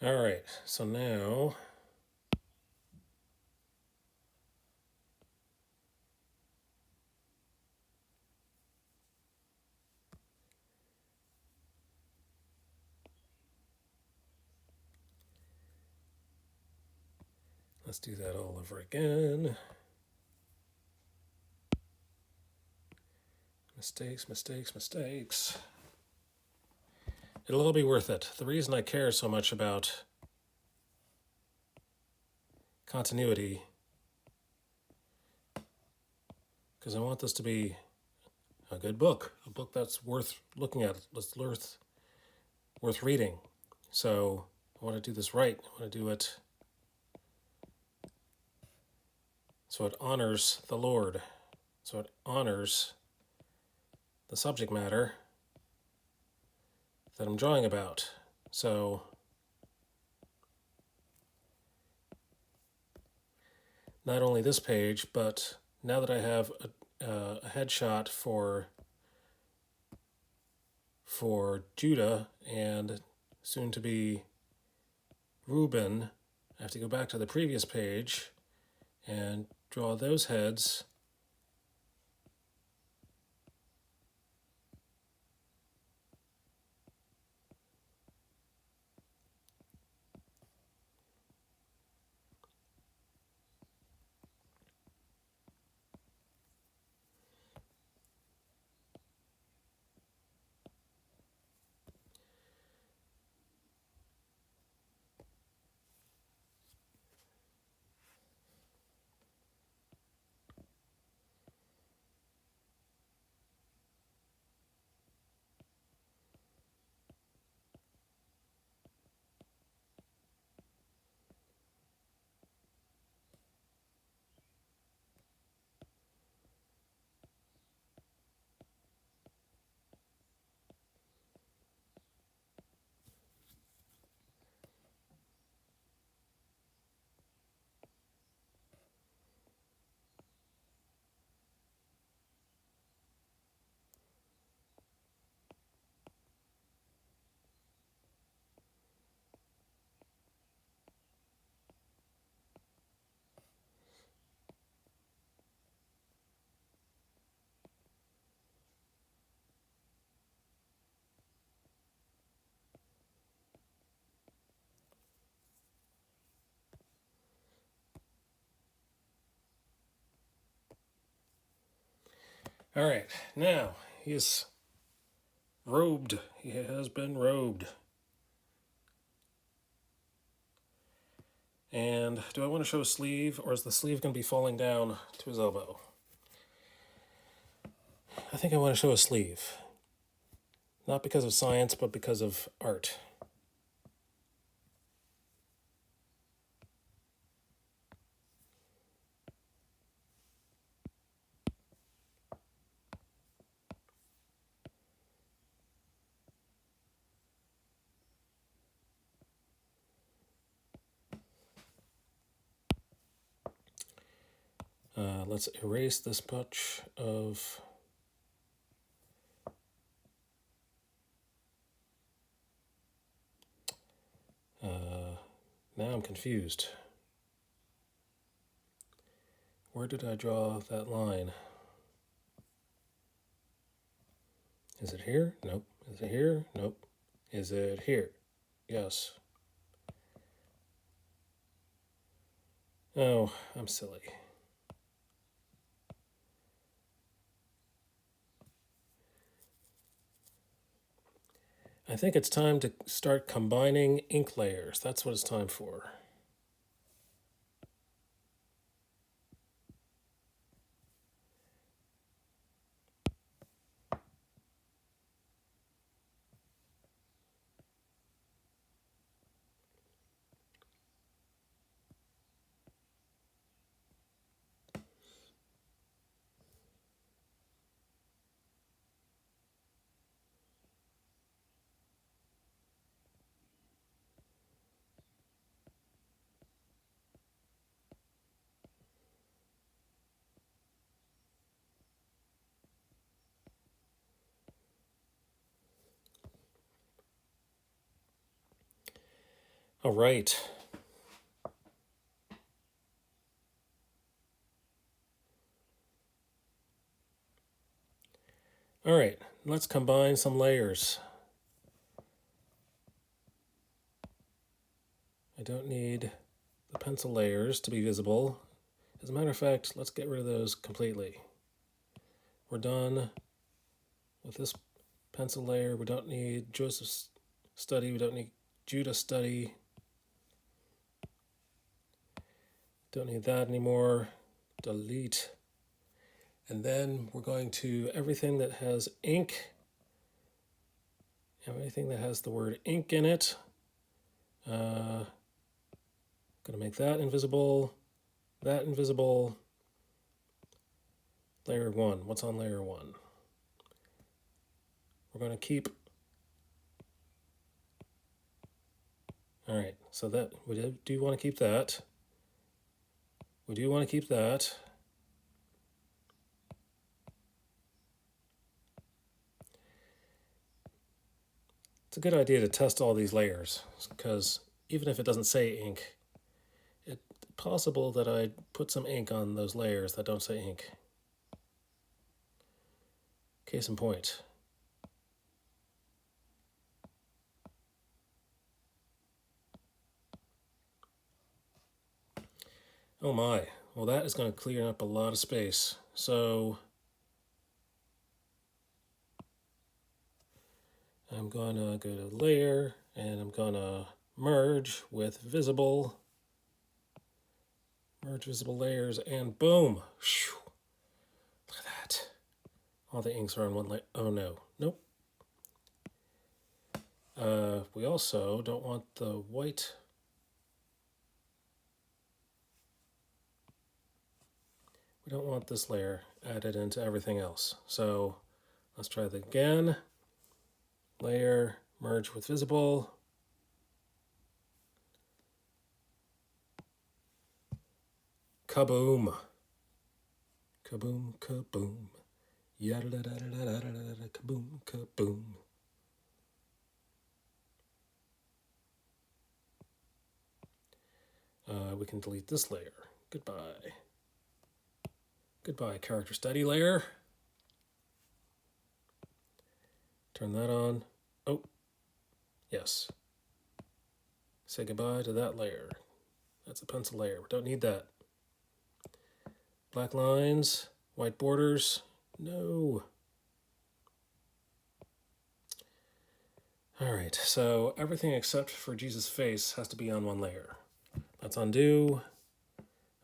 All right, so now let's do that all over again. Mistakes, mistakes, mistakes. It'll all be worth it. The reason I care so much about continuity, because I want this to be a good book, a book that's worth looking at, that's worth reading. So I want to do this right. I want to do it so it honors the Lord, so it honors the subject matter that I'm drawing about. So not only this page, but now that I have a headshot for Judah and soon to be Reuben, I have to go back to the previous page and draw those heads. All right, now he's robed. He has been robed. And do I want to show a sleeve, or is the sleeve going to be falling down to his elbow? I think I want to show a sleeve. Not because of science, but because of art. Let's erase this much of now I'm confused. Where did I draw that line? Is it here? Nope. Is it here? Nope. Is it here? Yes. Oh, I'm silly. I think it's time to start combining ink layers. That's what it's time for. All right. All right, let's combine some layers. I don't need the pencil layers to be visible. As a matter of fact, let's get rid of those completely. We're done with this pencil layer. We don't need Joseph's study. We don't need Judah's study. Don't need that anymore. Delete. And then we're going to everything that has ink, everything that has the word ink in it. Going to make that invisible, that invisible. Layer 1. What's on layer 1? We're going to keep. All right, so that we do want to keep that. We do want to keep that. It's a good idea to test all these layers because even if it doesn't say ink, it's possible that I put some ink on those layers that don't say ink. Case in point. Oh my, well that is going to clear up a lot of space. So I'm going to go to layer and I'm going to merge with visible. Merge visible layers and boom. Look at that. All the inks are on one layer. Oh no, nope. We also don't want the white. We don't want this layer added into everything else. So let's try that again. Layer, merge with visible. Kaboom. Kaboom, kaboom. Yada da da da da da da da kaboom, kaboom. We can delete this layer. Goodbye. Goodbye, character study layer. Turn that on. Oh, yes. Say goodbye to that layer. That's a pencil layer. We don't need that. Black lines, white borders. No. All right, so everything except for Jesus' face has to be on one layer. Let's undo,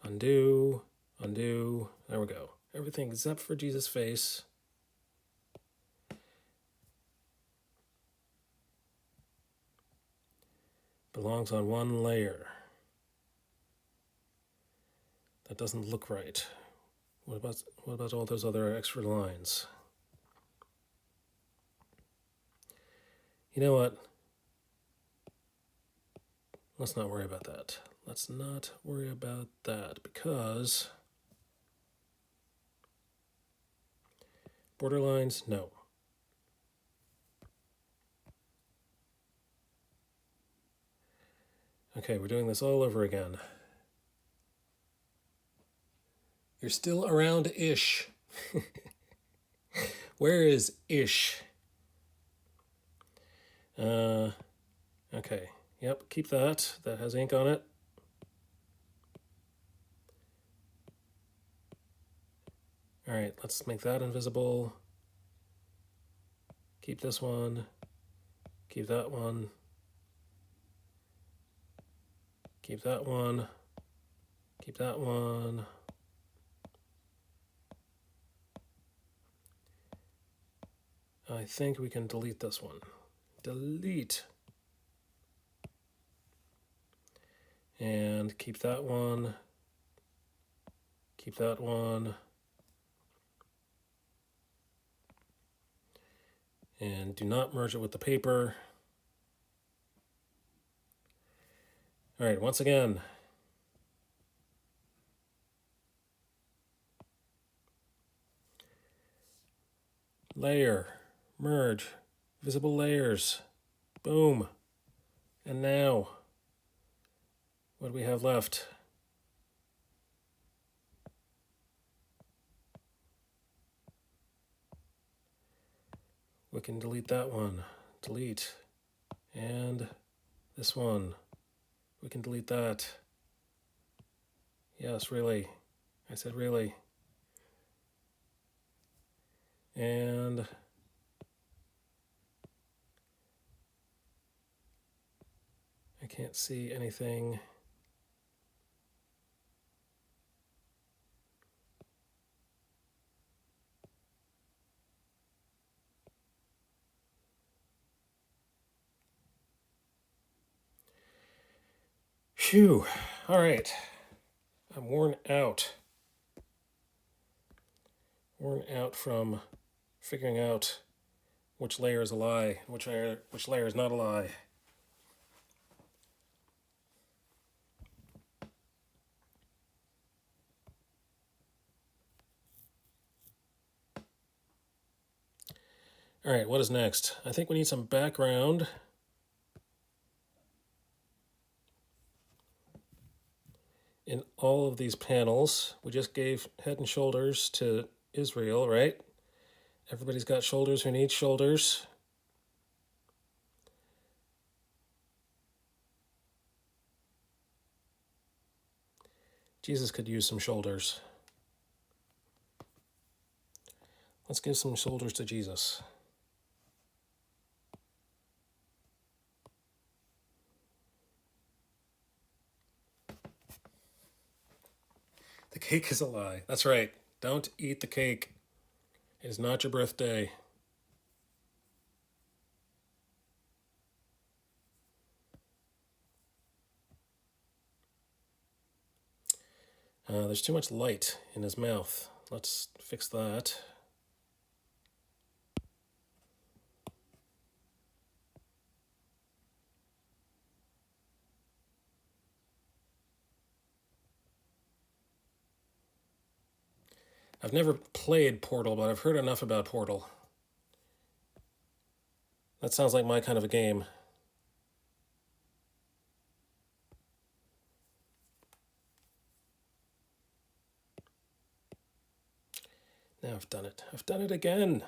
undo, undo. There we go. Everything except for Jesus' face. Belongs on one layer. That doesn't look right. What about all those other extra lines? You know what? Let's not worry about that. Let's not worry about that because border lines, no. Okay, we're doing this all over again. You're still around-ish. Where is ish? Okay. Yep, keep that. That has ink on it. All right, let's make that invisible. Keep this one. Keep that one. Keep that one. Keep that one. I think we can delete this one. Delete. And keep that one. Keep that one. And do not merge it with the paper. All right, once again. Layer, merge, visible layers. Boom. And now What do we have left? We can delete that one. Delete. And this one. We can delete that. Yes, really. I said really. And I can't see anything. Phew. All right. I'm worn out. Worn out from figuring out which layer is a lie, which layer is not a lie. All right, what is next? I think we need some background. In all of these panels, we just gave head and shoulders to Israel, right? Everybody's got shoulders who need shoulders. Jesus could use some shoulders. Let's give some shoulders to Jesus. The cake is a lie. That's right. Don't eat the cake. It is not your birthday. There's too much light in his mouth. Let's fix that. I've never played Portal, but I've heard enough about Portal. That sounds like my kind of a game. Now I've done it. I've done it again.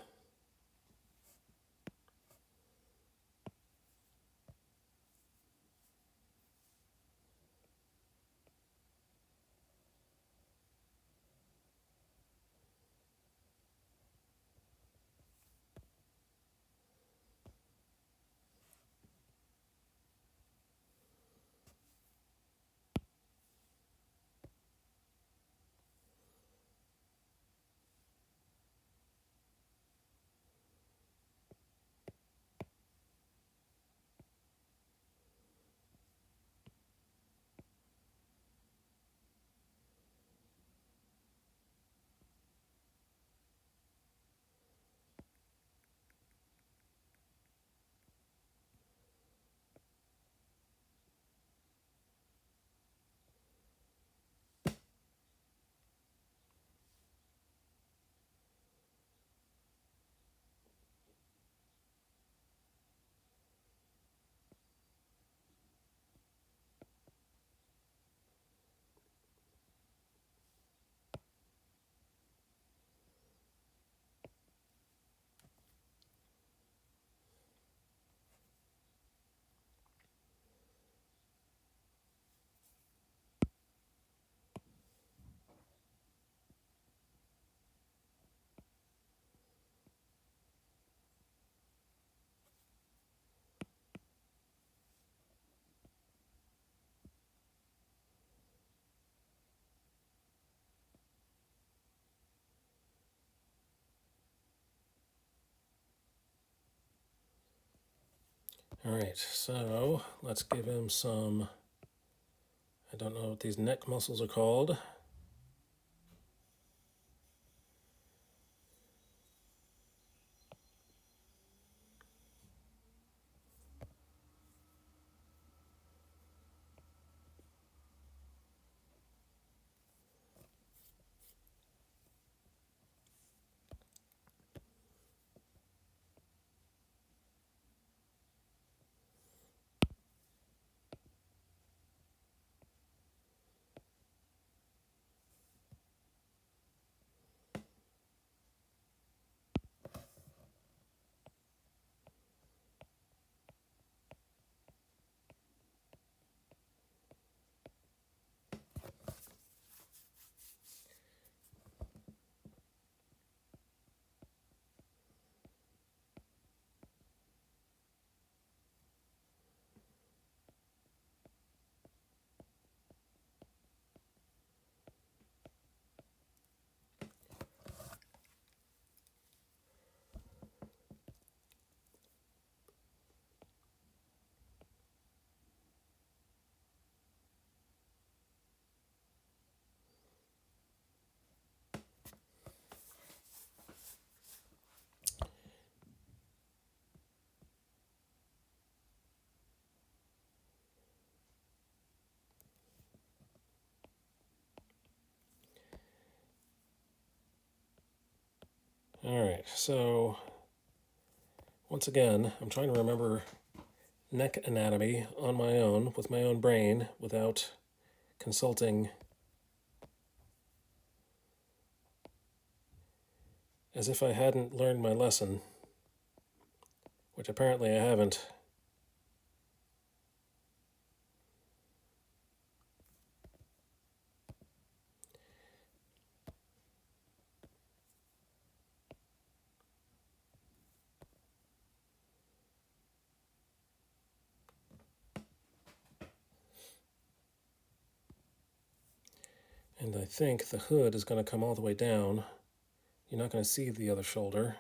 All right, so let's give him some, I don't know what these neck muscles are called. All right, so once again, I'm trying to remember neck anatomy on my own, with my own brain, without consulting, as if I hadn't learned my lesson, which apparently I haven't. And I think the hood is going to come all the way down. You're not going to see the other shoulder.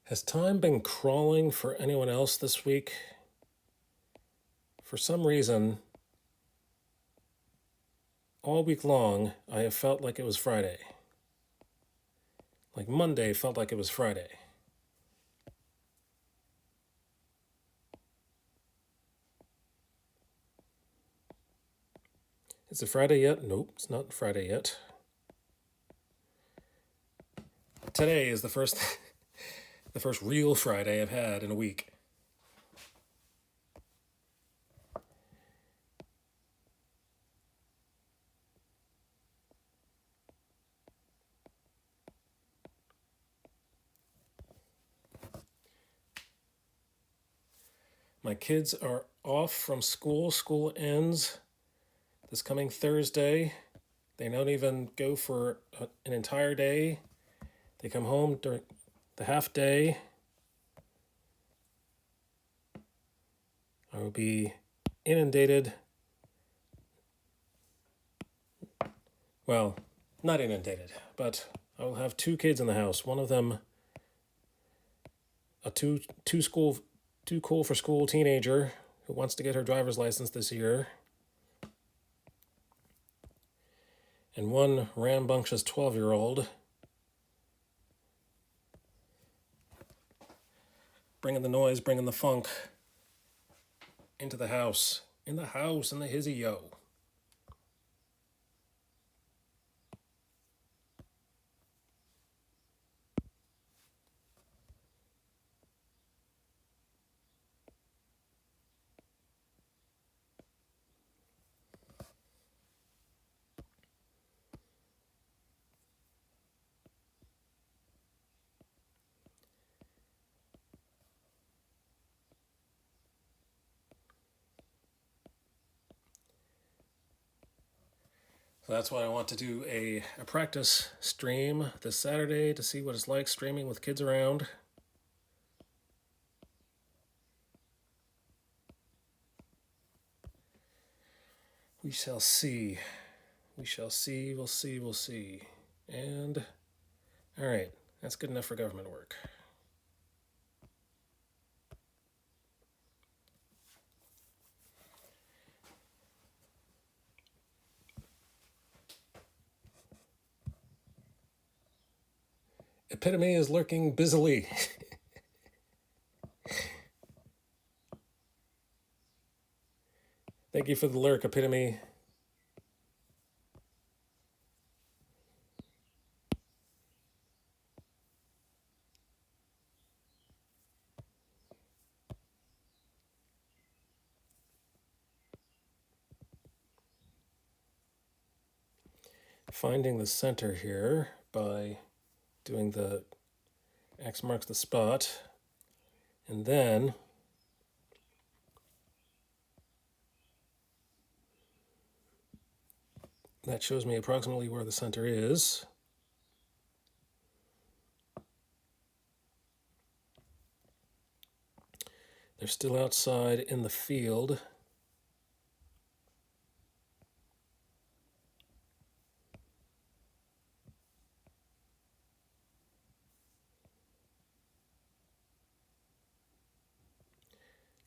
Has time been crawling for anyone else this week? For some reason, all week long, I have felt like it was Friday. Like Monday felt like it was Friday. Is it Friday yet? Nope, it's not Friday yet. Today is the first the first real Friday I've had in a week. My kids are off from school. School ends this coming Thursday. They don't even go for an entire day. They come home during the half day. I will be inundated. Well, not inundated, but I will have 2 kids in the house. One of them, a too cool for school teenager who wants to get her driver's license this year, and one rambunctious 12-year-old bringing the noise, bringing the funk into the house. In the house, in the hizzy yo. So that's why I want to do a practice stream this Saturday to see what it's like streaming with kids around. We shall see. We shall see. We'll see. We'll see. And, all right, that's good enough for government work. Epitome is lurking busily. Thank you for the lurk, Epitome. Finding the center here by doing the X marks the spot. And then that shows me approximately where the center is. They're still outside in the field.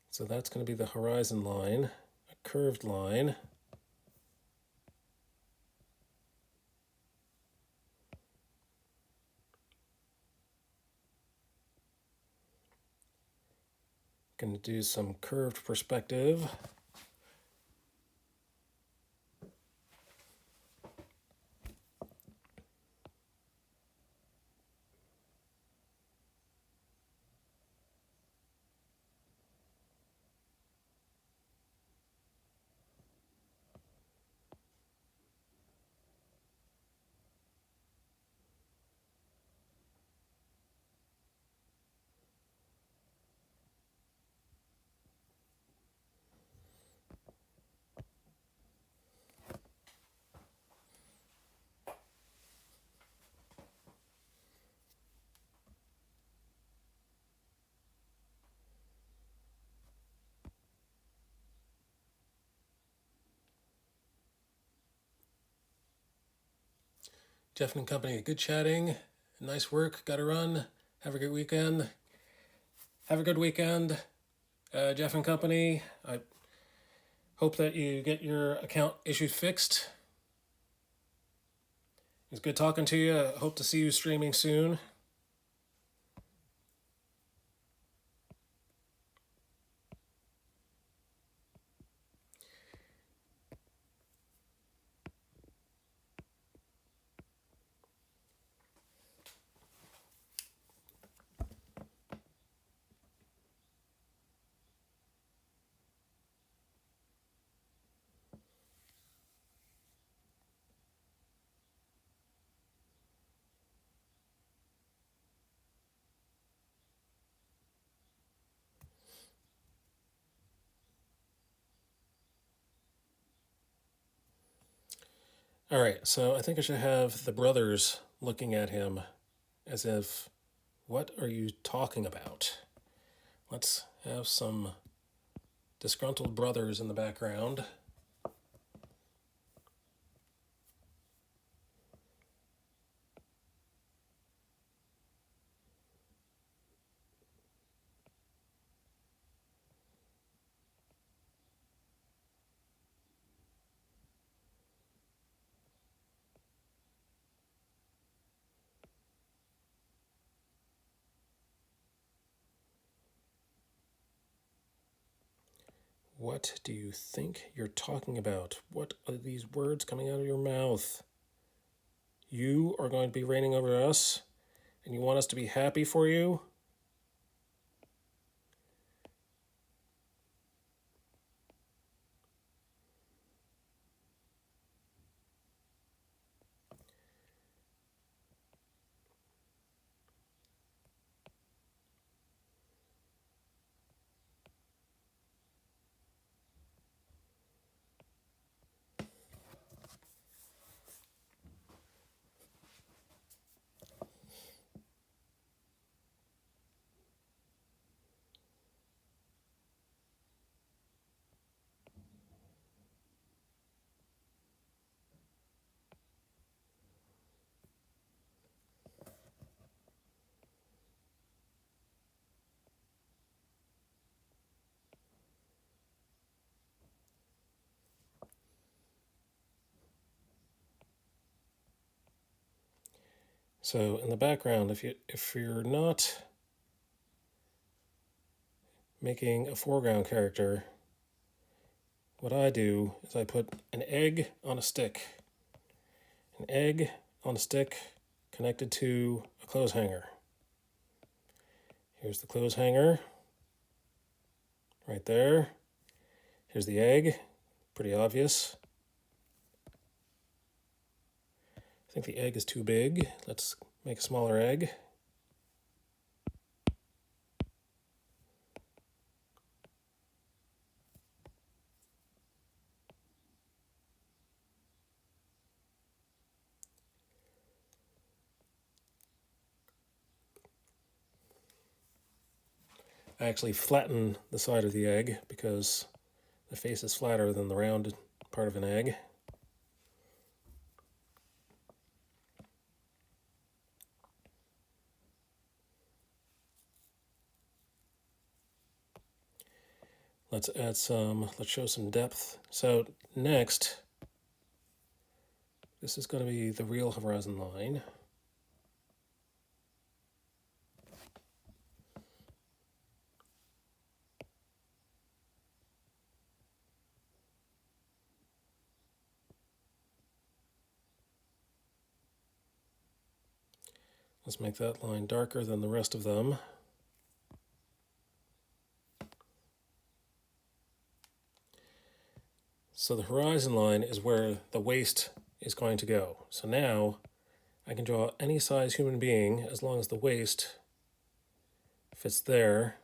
So that's going to be the horizon line, a curved line. Going to do some curved perspective. Jeff and company, good chatting. Nice work. Got to run. Have a good weekend. Have a good weekend, Jeff and company. I hope that you get your account issues fixed. It was good talking to you. I hope to see you streaming soon. All right, so I think I should have the brothers looking at him as if, what are you talking about? Let's have some disgruntled brothers in the background. What do you think you're talking about? What are these words coming out of your mouth? You are going to be reigning over us, and you want us to be happy for you? So in the background, if you're not making a foreground character, what I do is I put an egg on a stick. An egg on a stick connected to a clothes hanger. Here's the clothes hanger. Right there. Here's the egg. Pretty obvious. I think the egg is too big. Let's make a smaller egg. I actually flatten the side of the egg because the face is flatter than the rounded part of an egg. Let's show some depth. So next, this is going to be the real horizon line. Let's make that line darker than the rest of them. So the horizon line is where the waist is going to go. So now I can draw any size human being as long as the waist fits there.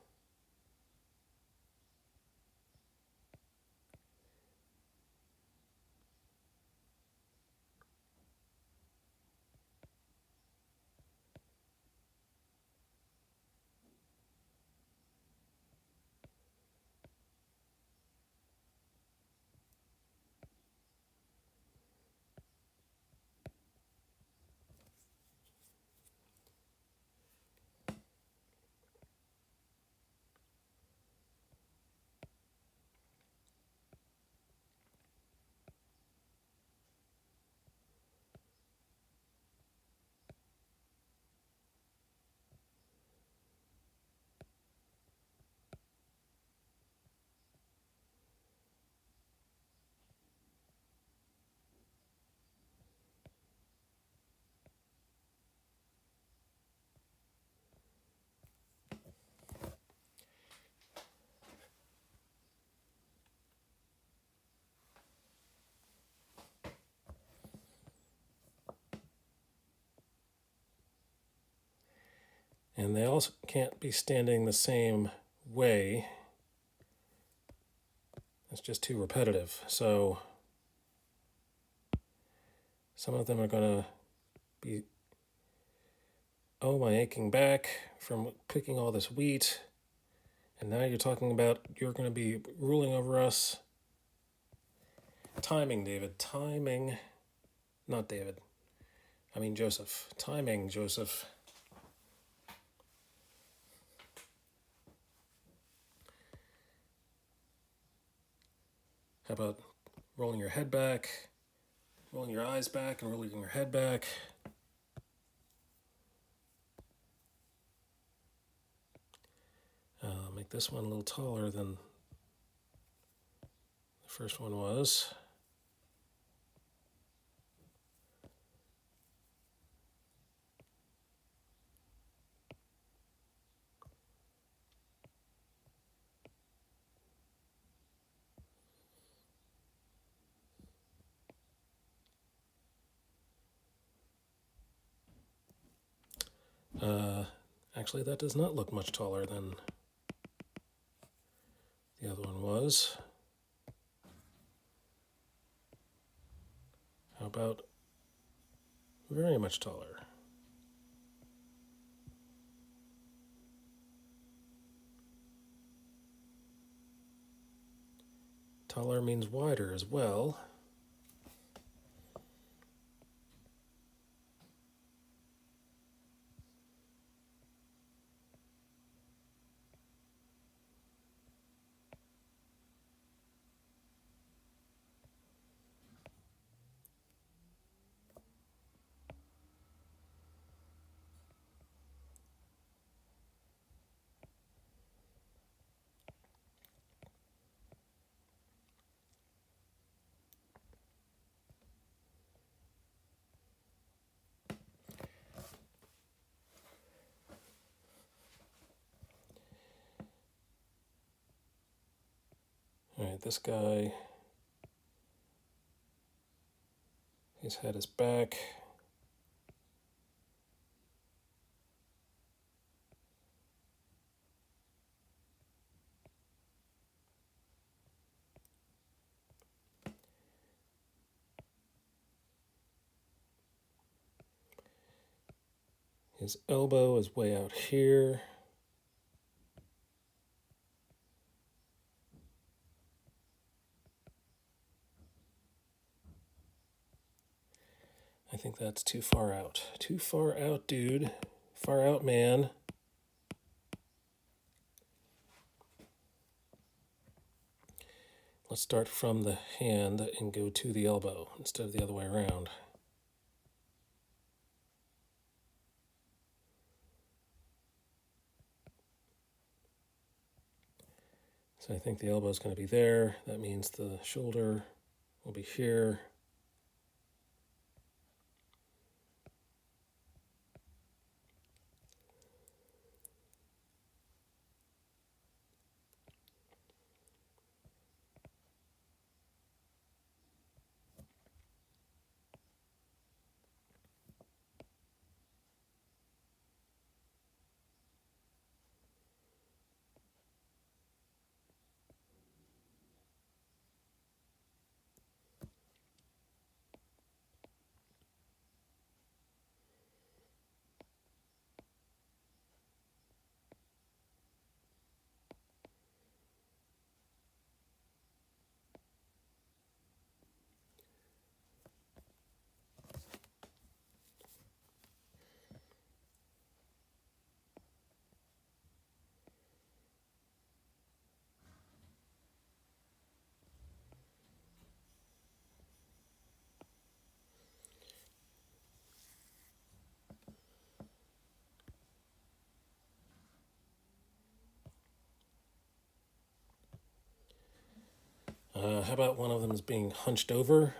And they also can't be standing the same way. It's just too repetitive. So some of them are going to be, oh, my aching back from picking all this wheat. And now you're talking about you're going to be ruling over us. Timing, David. Timing. Not David. I mean Joseph. Timing, Joseph. How about rolling your head back, rolling your eyes back, and rolling your head back? Make this one a little taller than the first one was. Actually, that does not look much taller than the other one was. How about very much taller? Taller means wider as well. All right, this guy, his head is back. His elbow is way out here. think that's too far out. Too far out, dude. Far out, man. Let's start from the hand and go to the elbow instead of the other way around. So I think the elbow is going to be there. That means the shoulder will be here. How about one of them is being hunched over?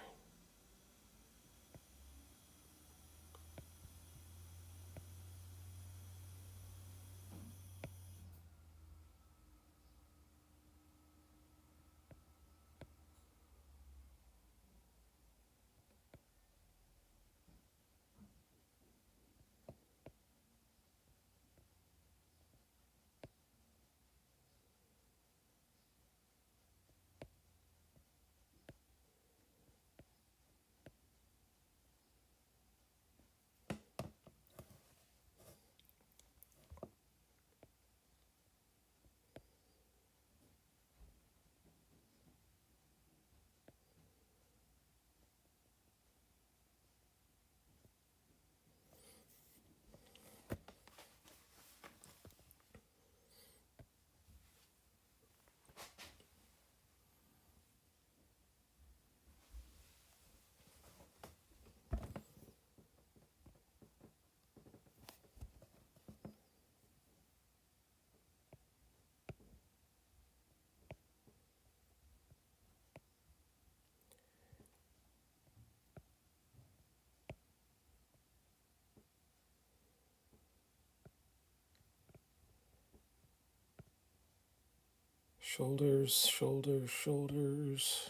Shoulders, shoulders, shoulders.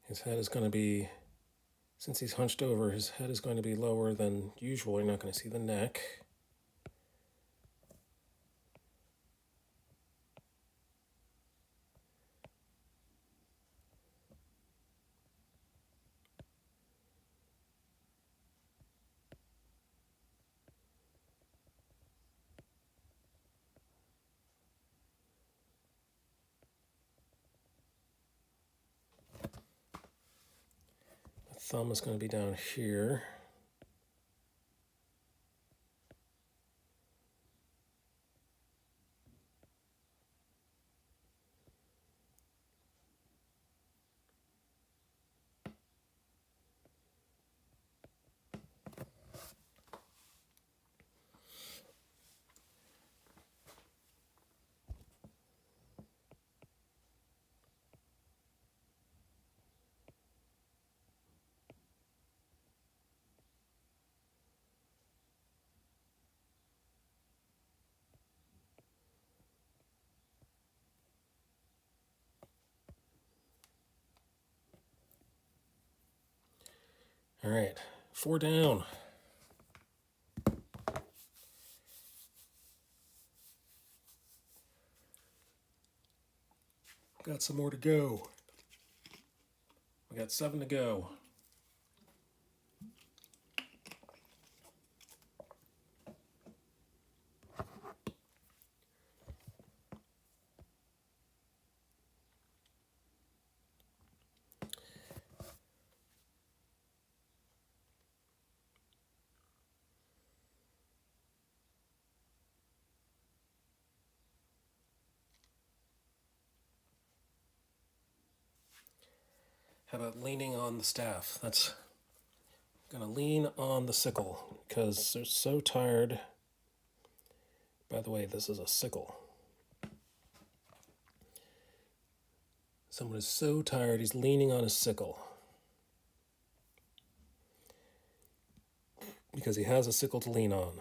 His head is going to be, since he's hunched over, his head is going to be lower than usual. You're not going to see the neck. Thumb is going to be down here. All right, 4 down. Got some more to go. We got 7 to go. How about leaning on the staff? That's gonna lean on the sickle because they're so tired. By the way, this is a sickle. Someone is so tired he's leaning on a sickle because he has a sickle to lean on.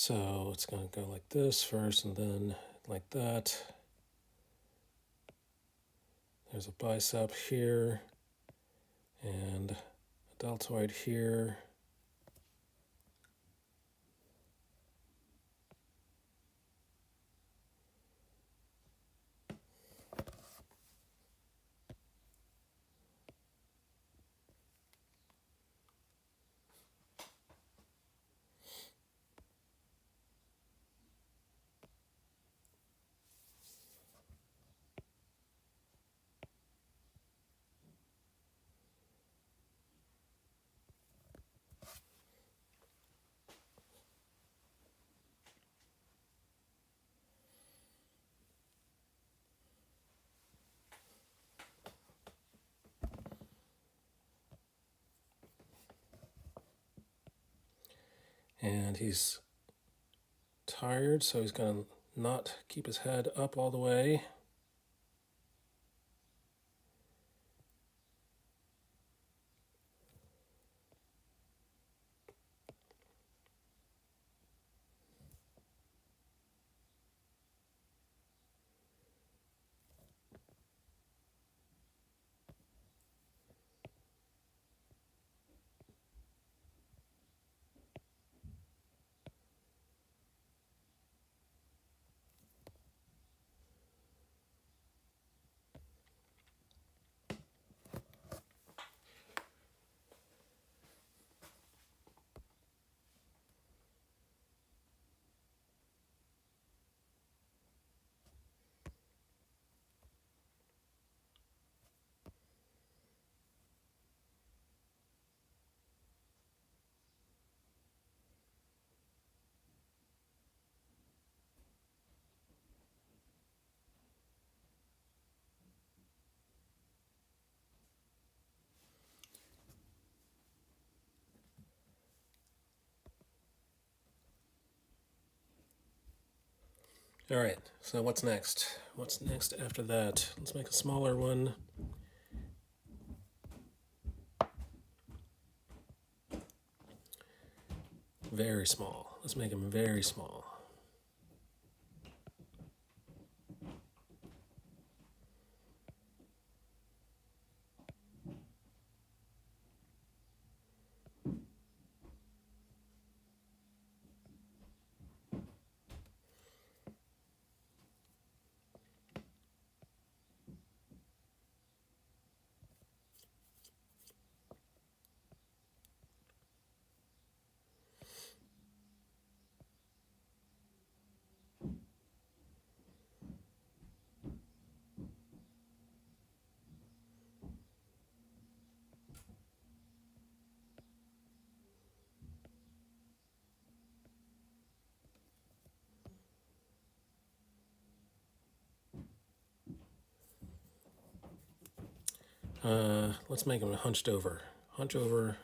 So it's going to go like this first and then like that. There's a bicep here and a deltoid here. And he's tired, so he's going to not keep his head up all the way. All right, so what's next? What's next after that? Let's make a smaller one. Very small. Let's make him very small. Let's make him hunched over. Hunch over.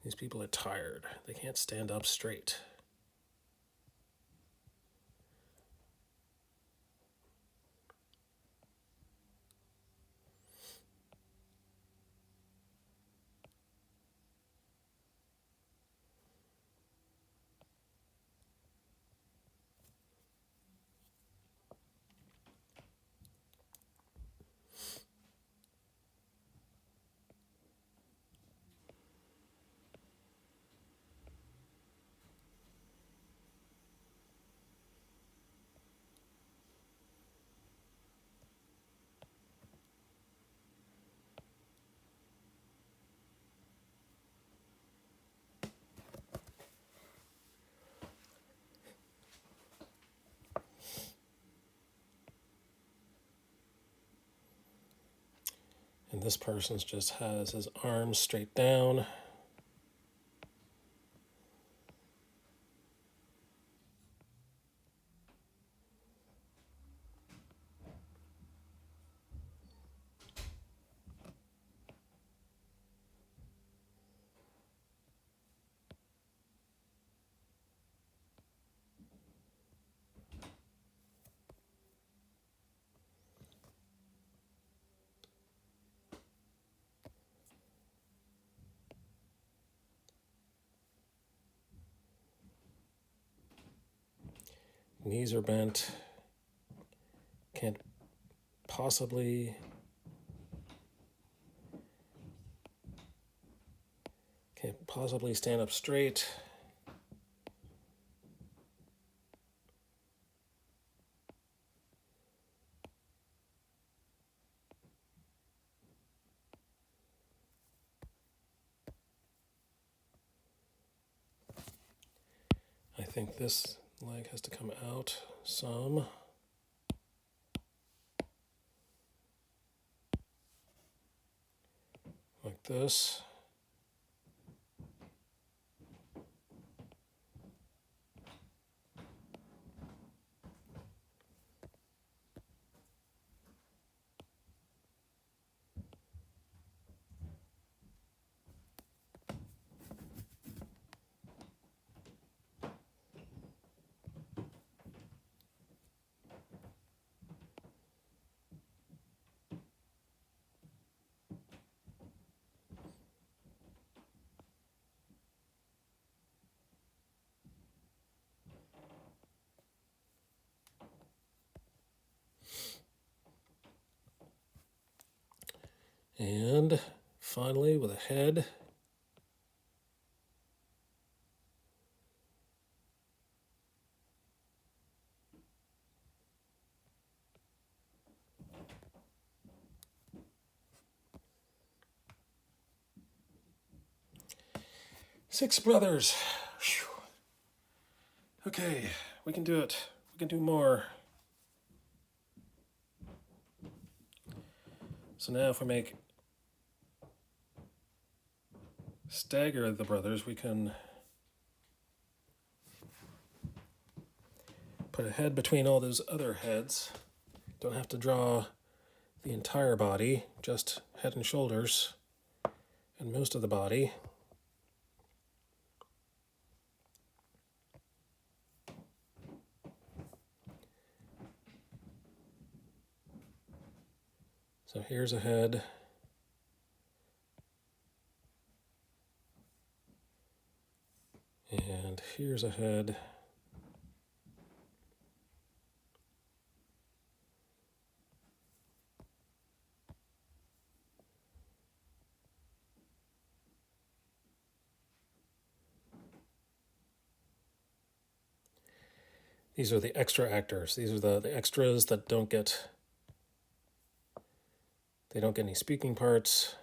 These people are tired. They can't stand up straight. And this person just has his arms straight down. Knees are bent. Can't possibly stand up straight. I think this leg has to come out some. Like this. And finally, with a head. Six brothers. Whew. Okay, we can do it. We can do more. So now if we stagger the brothers, we can put a head between all those other heads. Don't have to draw the entire body, just head and shoulders and most of the body. So here's a head. And here's a head. These are the extra actors. These are the extras that don't get any speaking parts.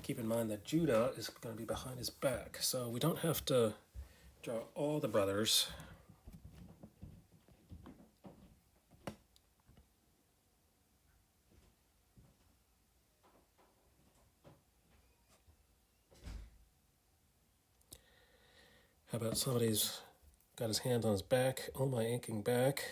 Keep in mind that Judah is going to be behind his back, so we don't have to draw all the brothers. How about somebody's got his hand on his back? Oh, my aching back.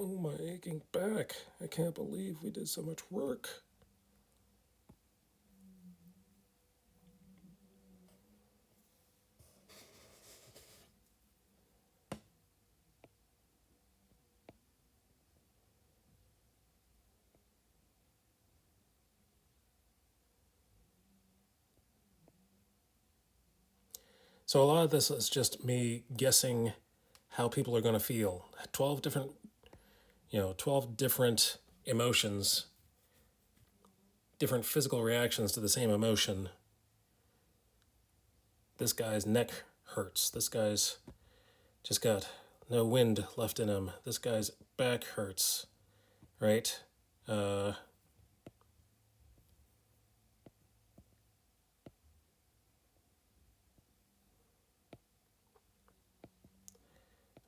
Oh, my aching back. I can't believe we did so much work. So a lot of this is just me guessing how people are going to feel. 12 different, 12 different emotions, different physical reactions to the same emotion. This guy's neck hurts. This guy's just got no wind left in him. This guy's back hurts, right?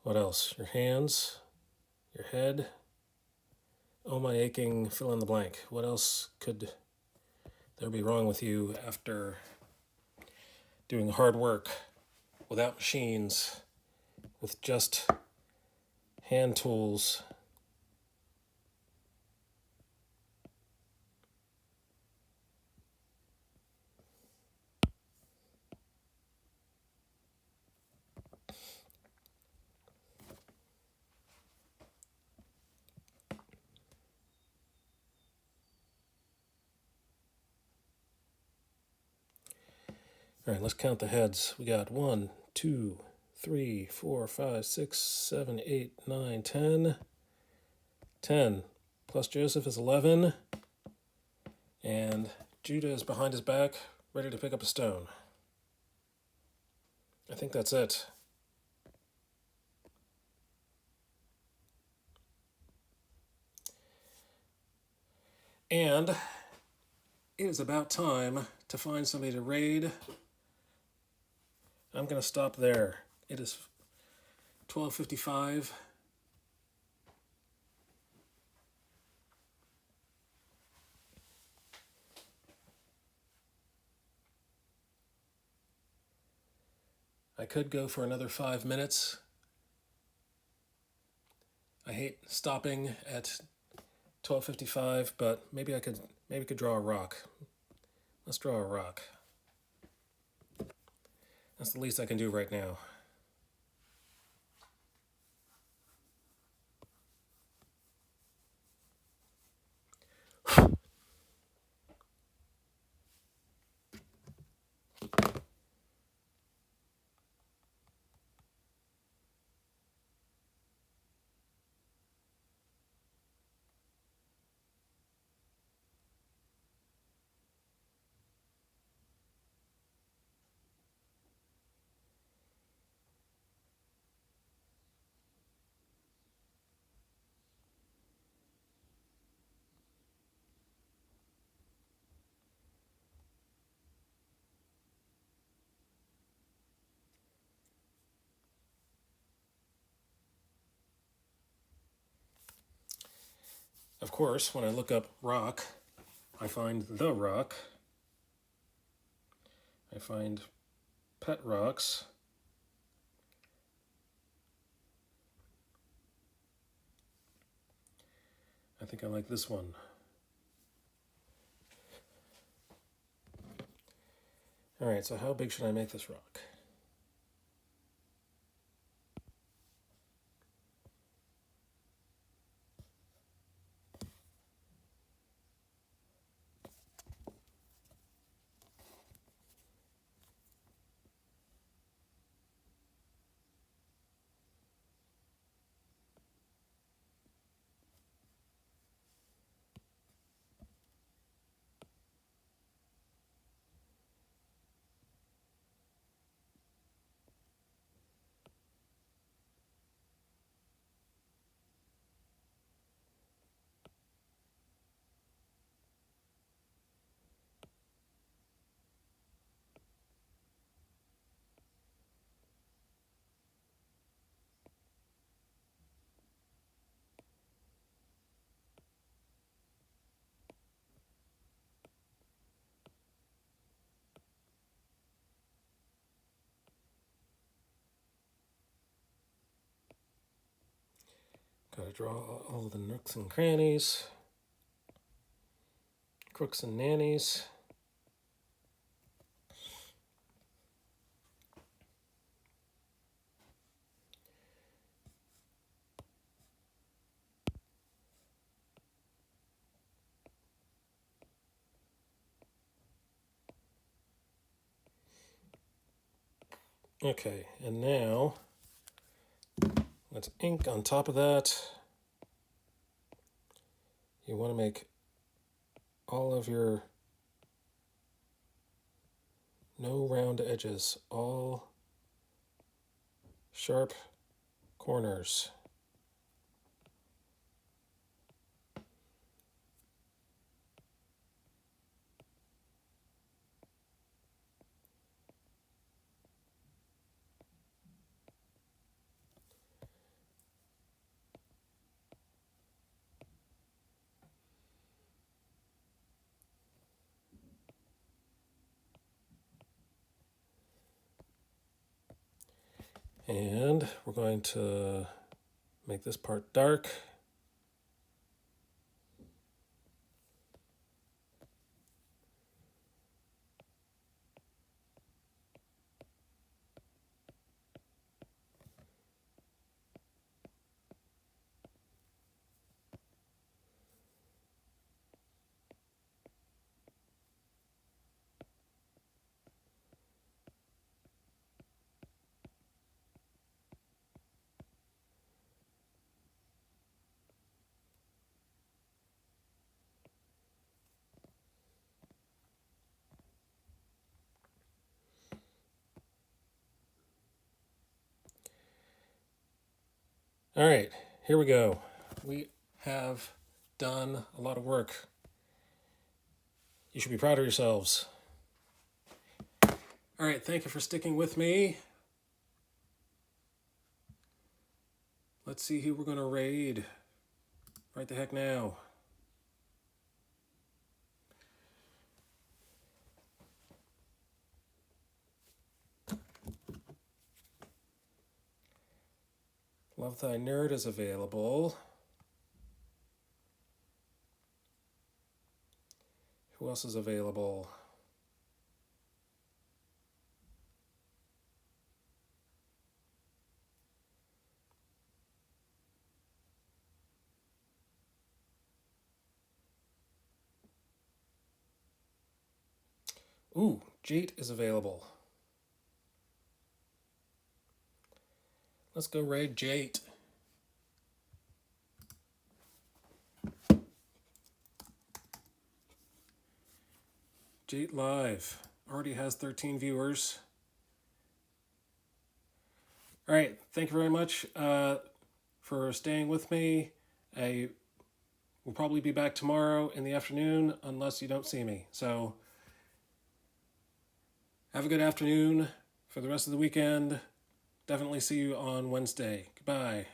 What else? Your hands, your head. Oh, my aching, fill in the blank. What else could there be wrong with you after doing hard work without machines, with just hand tools? All right, let's count the heads. We got 1, 2, 3, 4, 5, 6, 7, 8, 9, 10. 10. Plus Joseph is 11. And Judah is behind his back, ready to pick up a stone. I think that's it. And it is about time to find somebody to raid. I'm going to stop there. It is 12:55. I could go for another 5 minutes. I hate stopping at 12:55, but maybe I could draw a rock. Let's draw a rock. That's the least I can do right now. Of course, when I look up rock, I find the rock. I find pet rocks. I think I like this one. Alright, so how big should I make this rock? Gotta draw all the nooks and crannies, crooks and nannies. Okay, and now let's ink on top of that. You want to make all of your no round edges, all sharp corners. And we're going to make this part dark. All right, here we go. We have done a lot of work. You should be proud of yourselves. All right, thank you for sticking with me. Let's see who we're going to raid right the heck now. Love Thy Nerd is available. Who else is available? Ooh, Jate is available. Let's go raid Jate. Jate Live already has 13 viewers. All right, thank you very much for staying with me. I will probably be back tomorrow in the afternoon unless you don't see me. So have a good afternoon for the rest of the weekend. Definitely see you on Wednesday. Goodbye.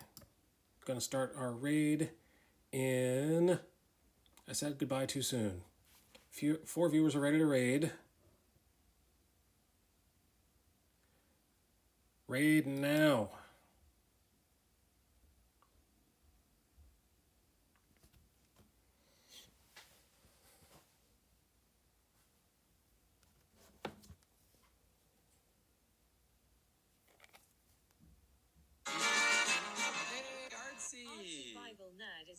Gonna start our raid in... I said goodbye too soon. 4 viewers are ready to raid. Raid now.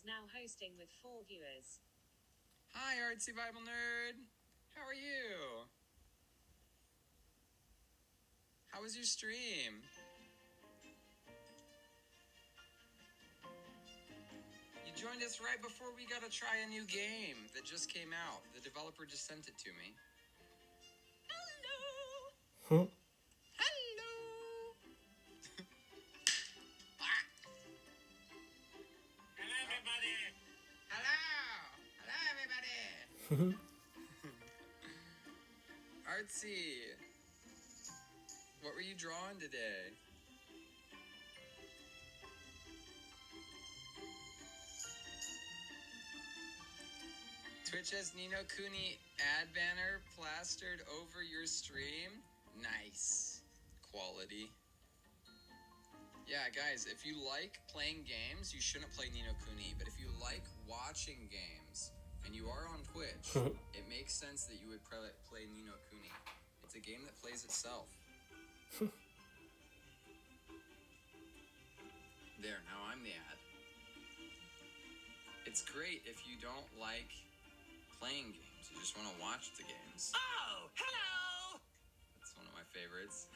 now hosting with 4 viewers. Hi, Artsy Bible Nerd. How are you? How was your stream? You joined us right before we got to try a new game that just came out. The developer just sent it to me. Hello. Hello. Hello, everybody. Hello. Hello, everybody. Artsy, what were you drawing today? Twitch has Nino Kuni ad banner plastered over your stream. Nice. Quality. Yeah, guys, if you like playing games, you shouldn't play Nino Kuni. But if you like watching games and you are on Twitch, it makes sense that you would play Nino Kuni. It's a game that plays itself. There, now I'm the ad. It's great if you don't like playing games. You just want to watch the games. Oh, hello! That's one of my favorites.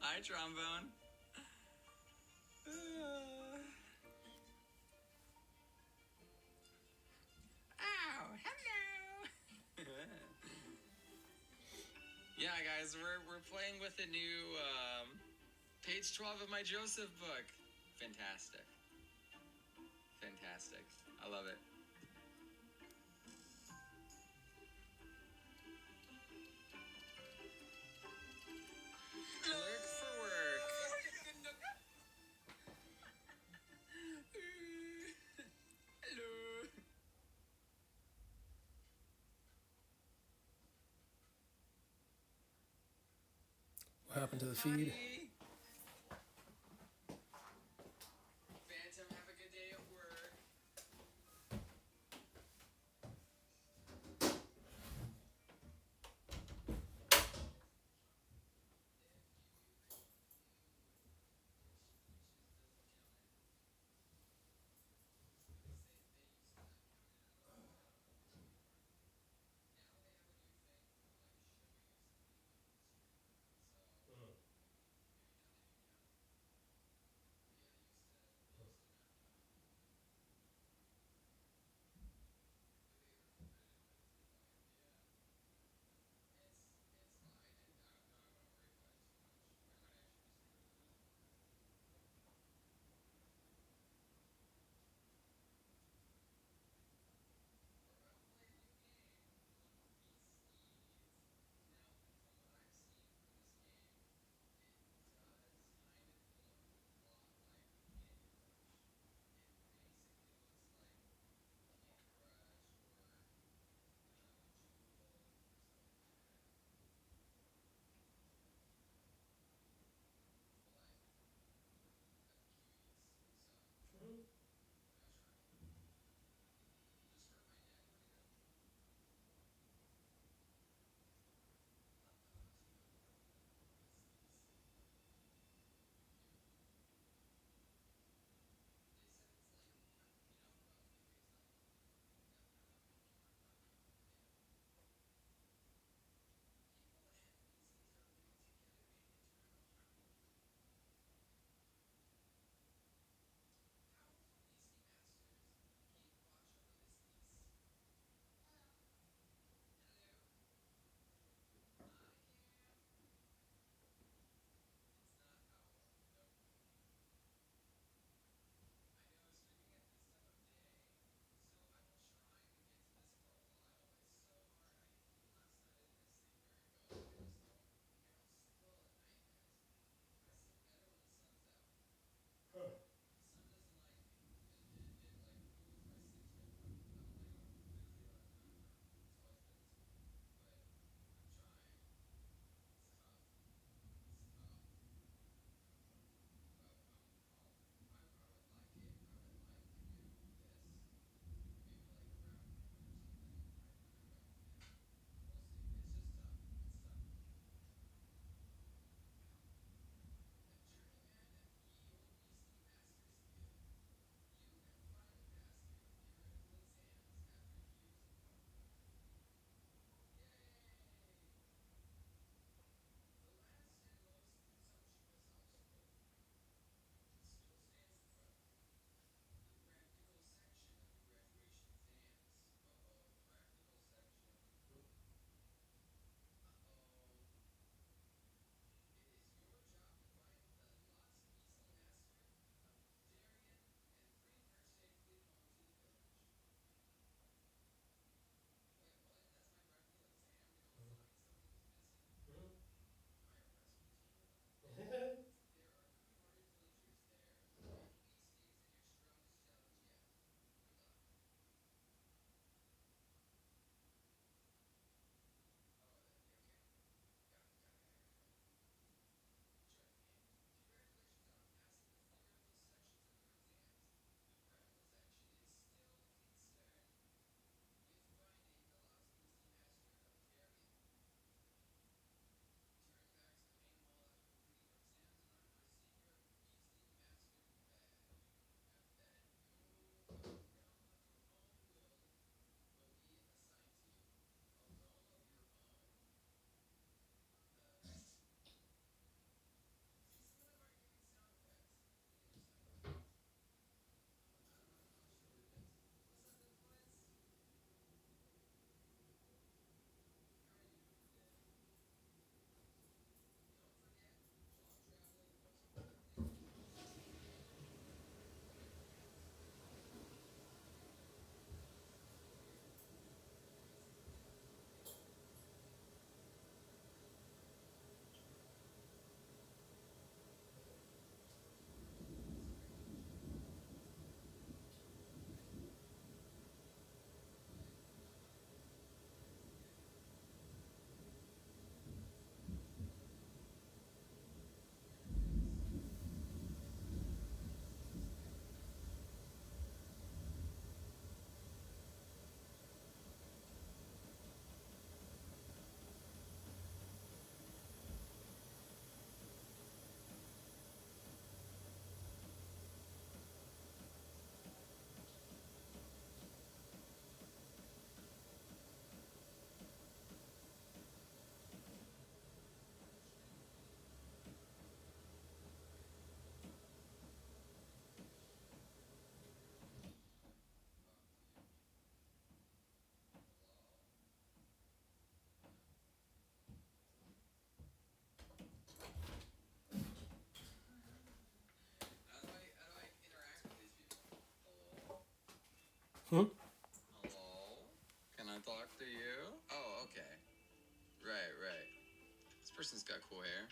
Hi, Trombone. Oh, hello! Yeah, guys, we're playing with a new page 12 of my Joseph book. Fantastic. Fantastic. I love it. Clerk for work. Hello. What happened to the feed? Phantom, have a good day at work. after you? Oh, okay. Right. This person's got cool hair.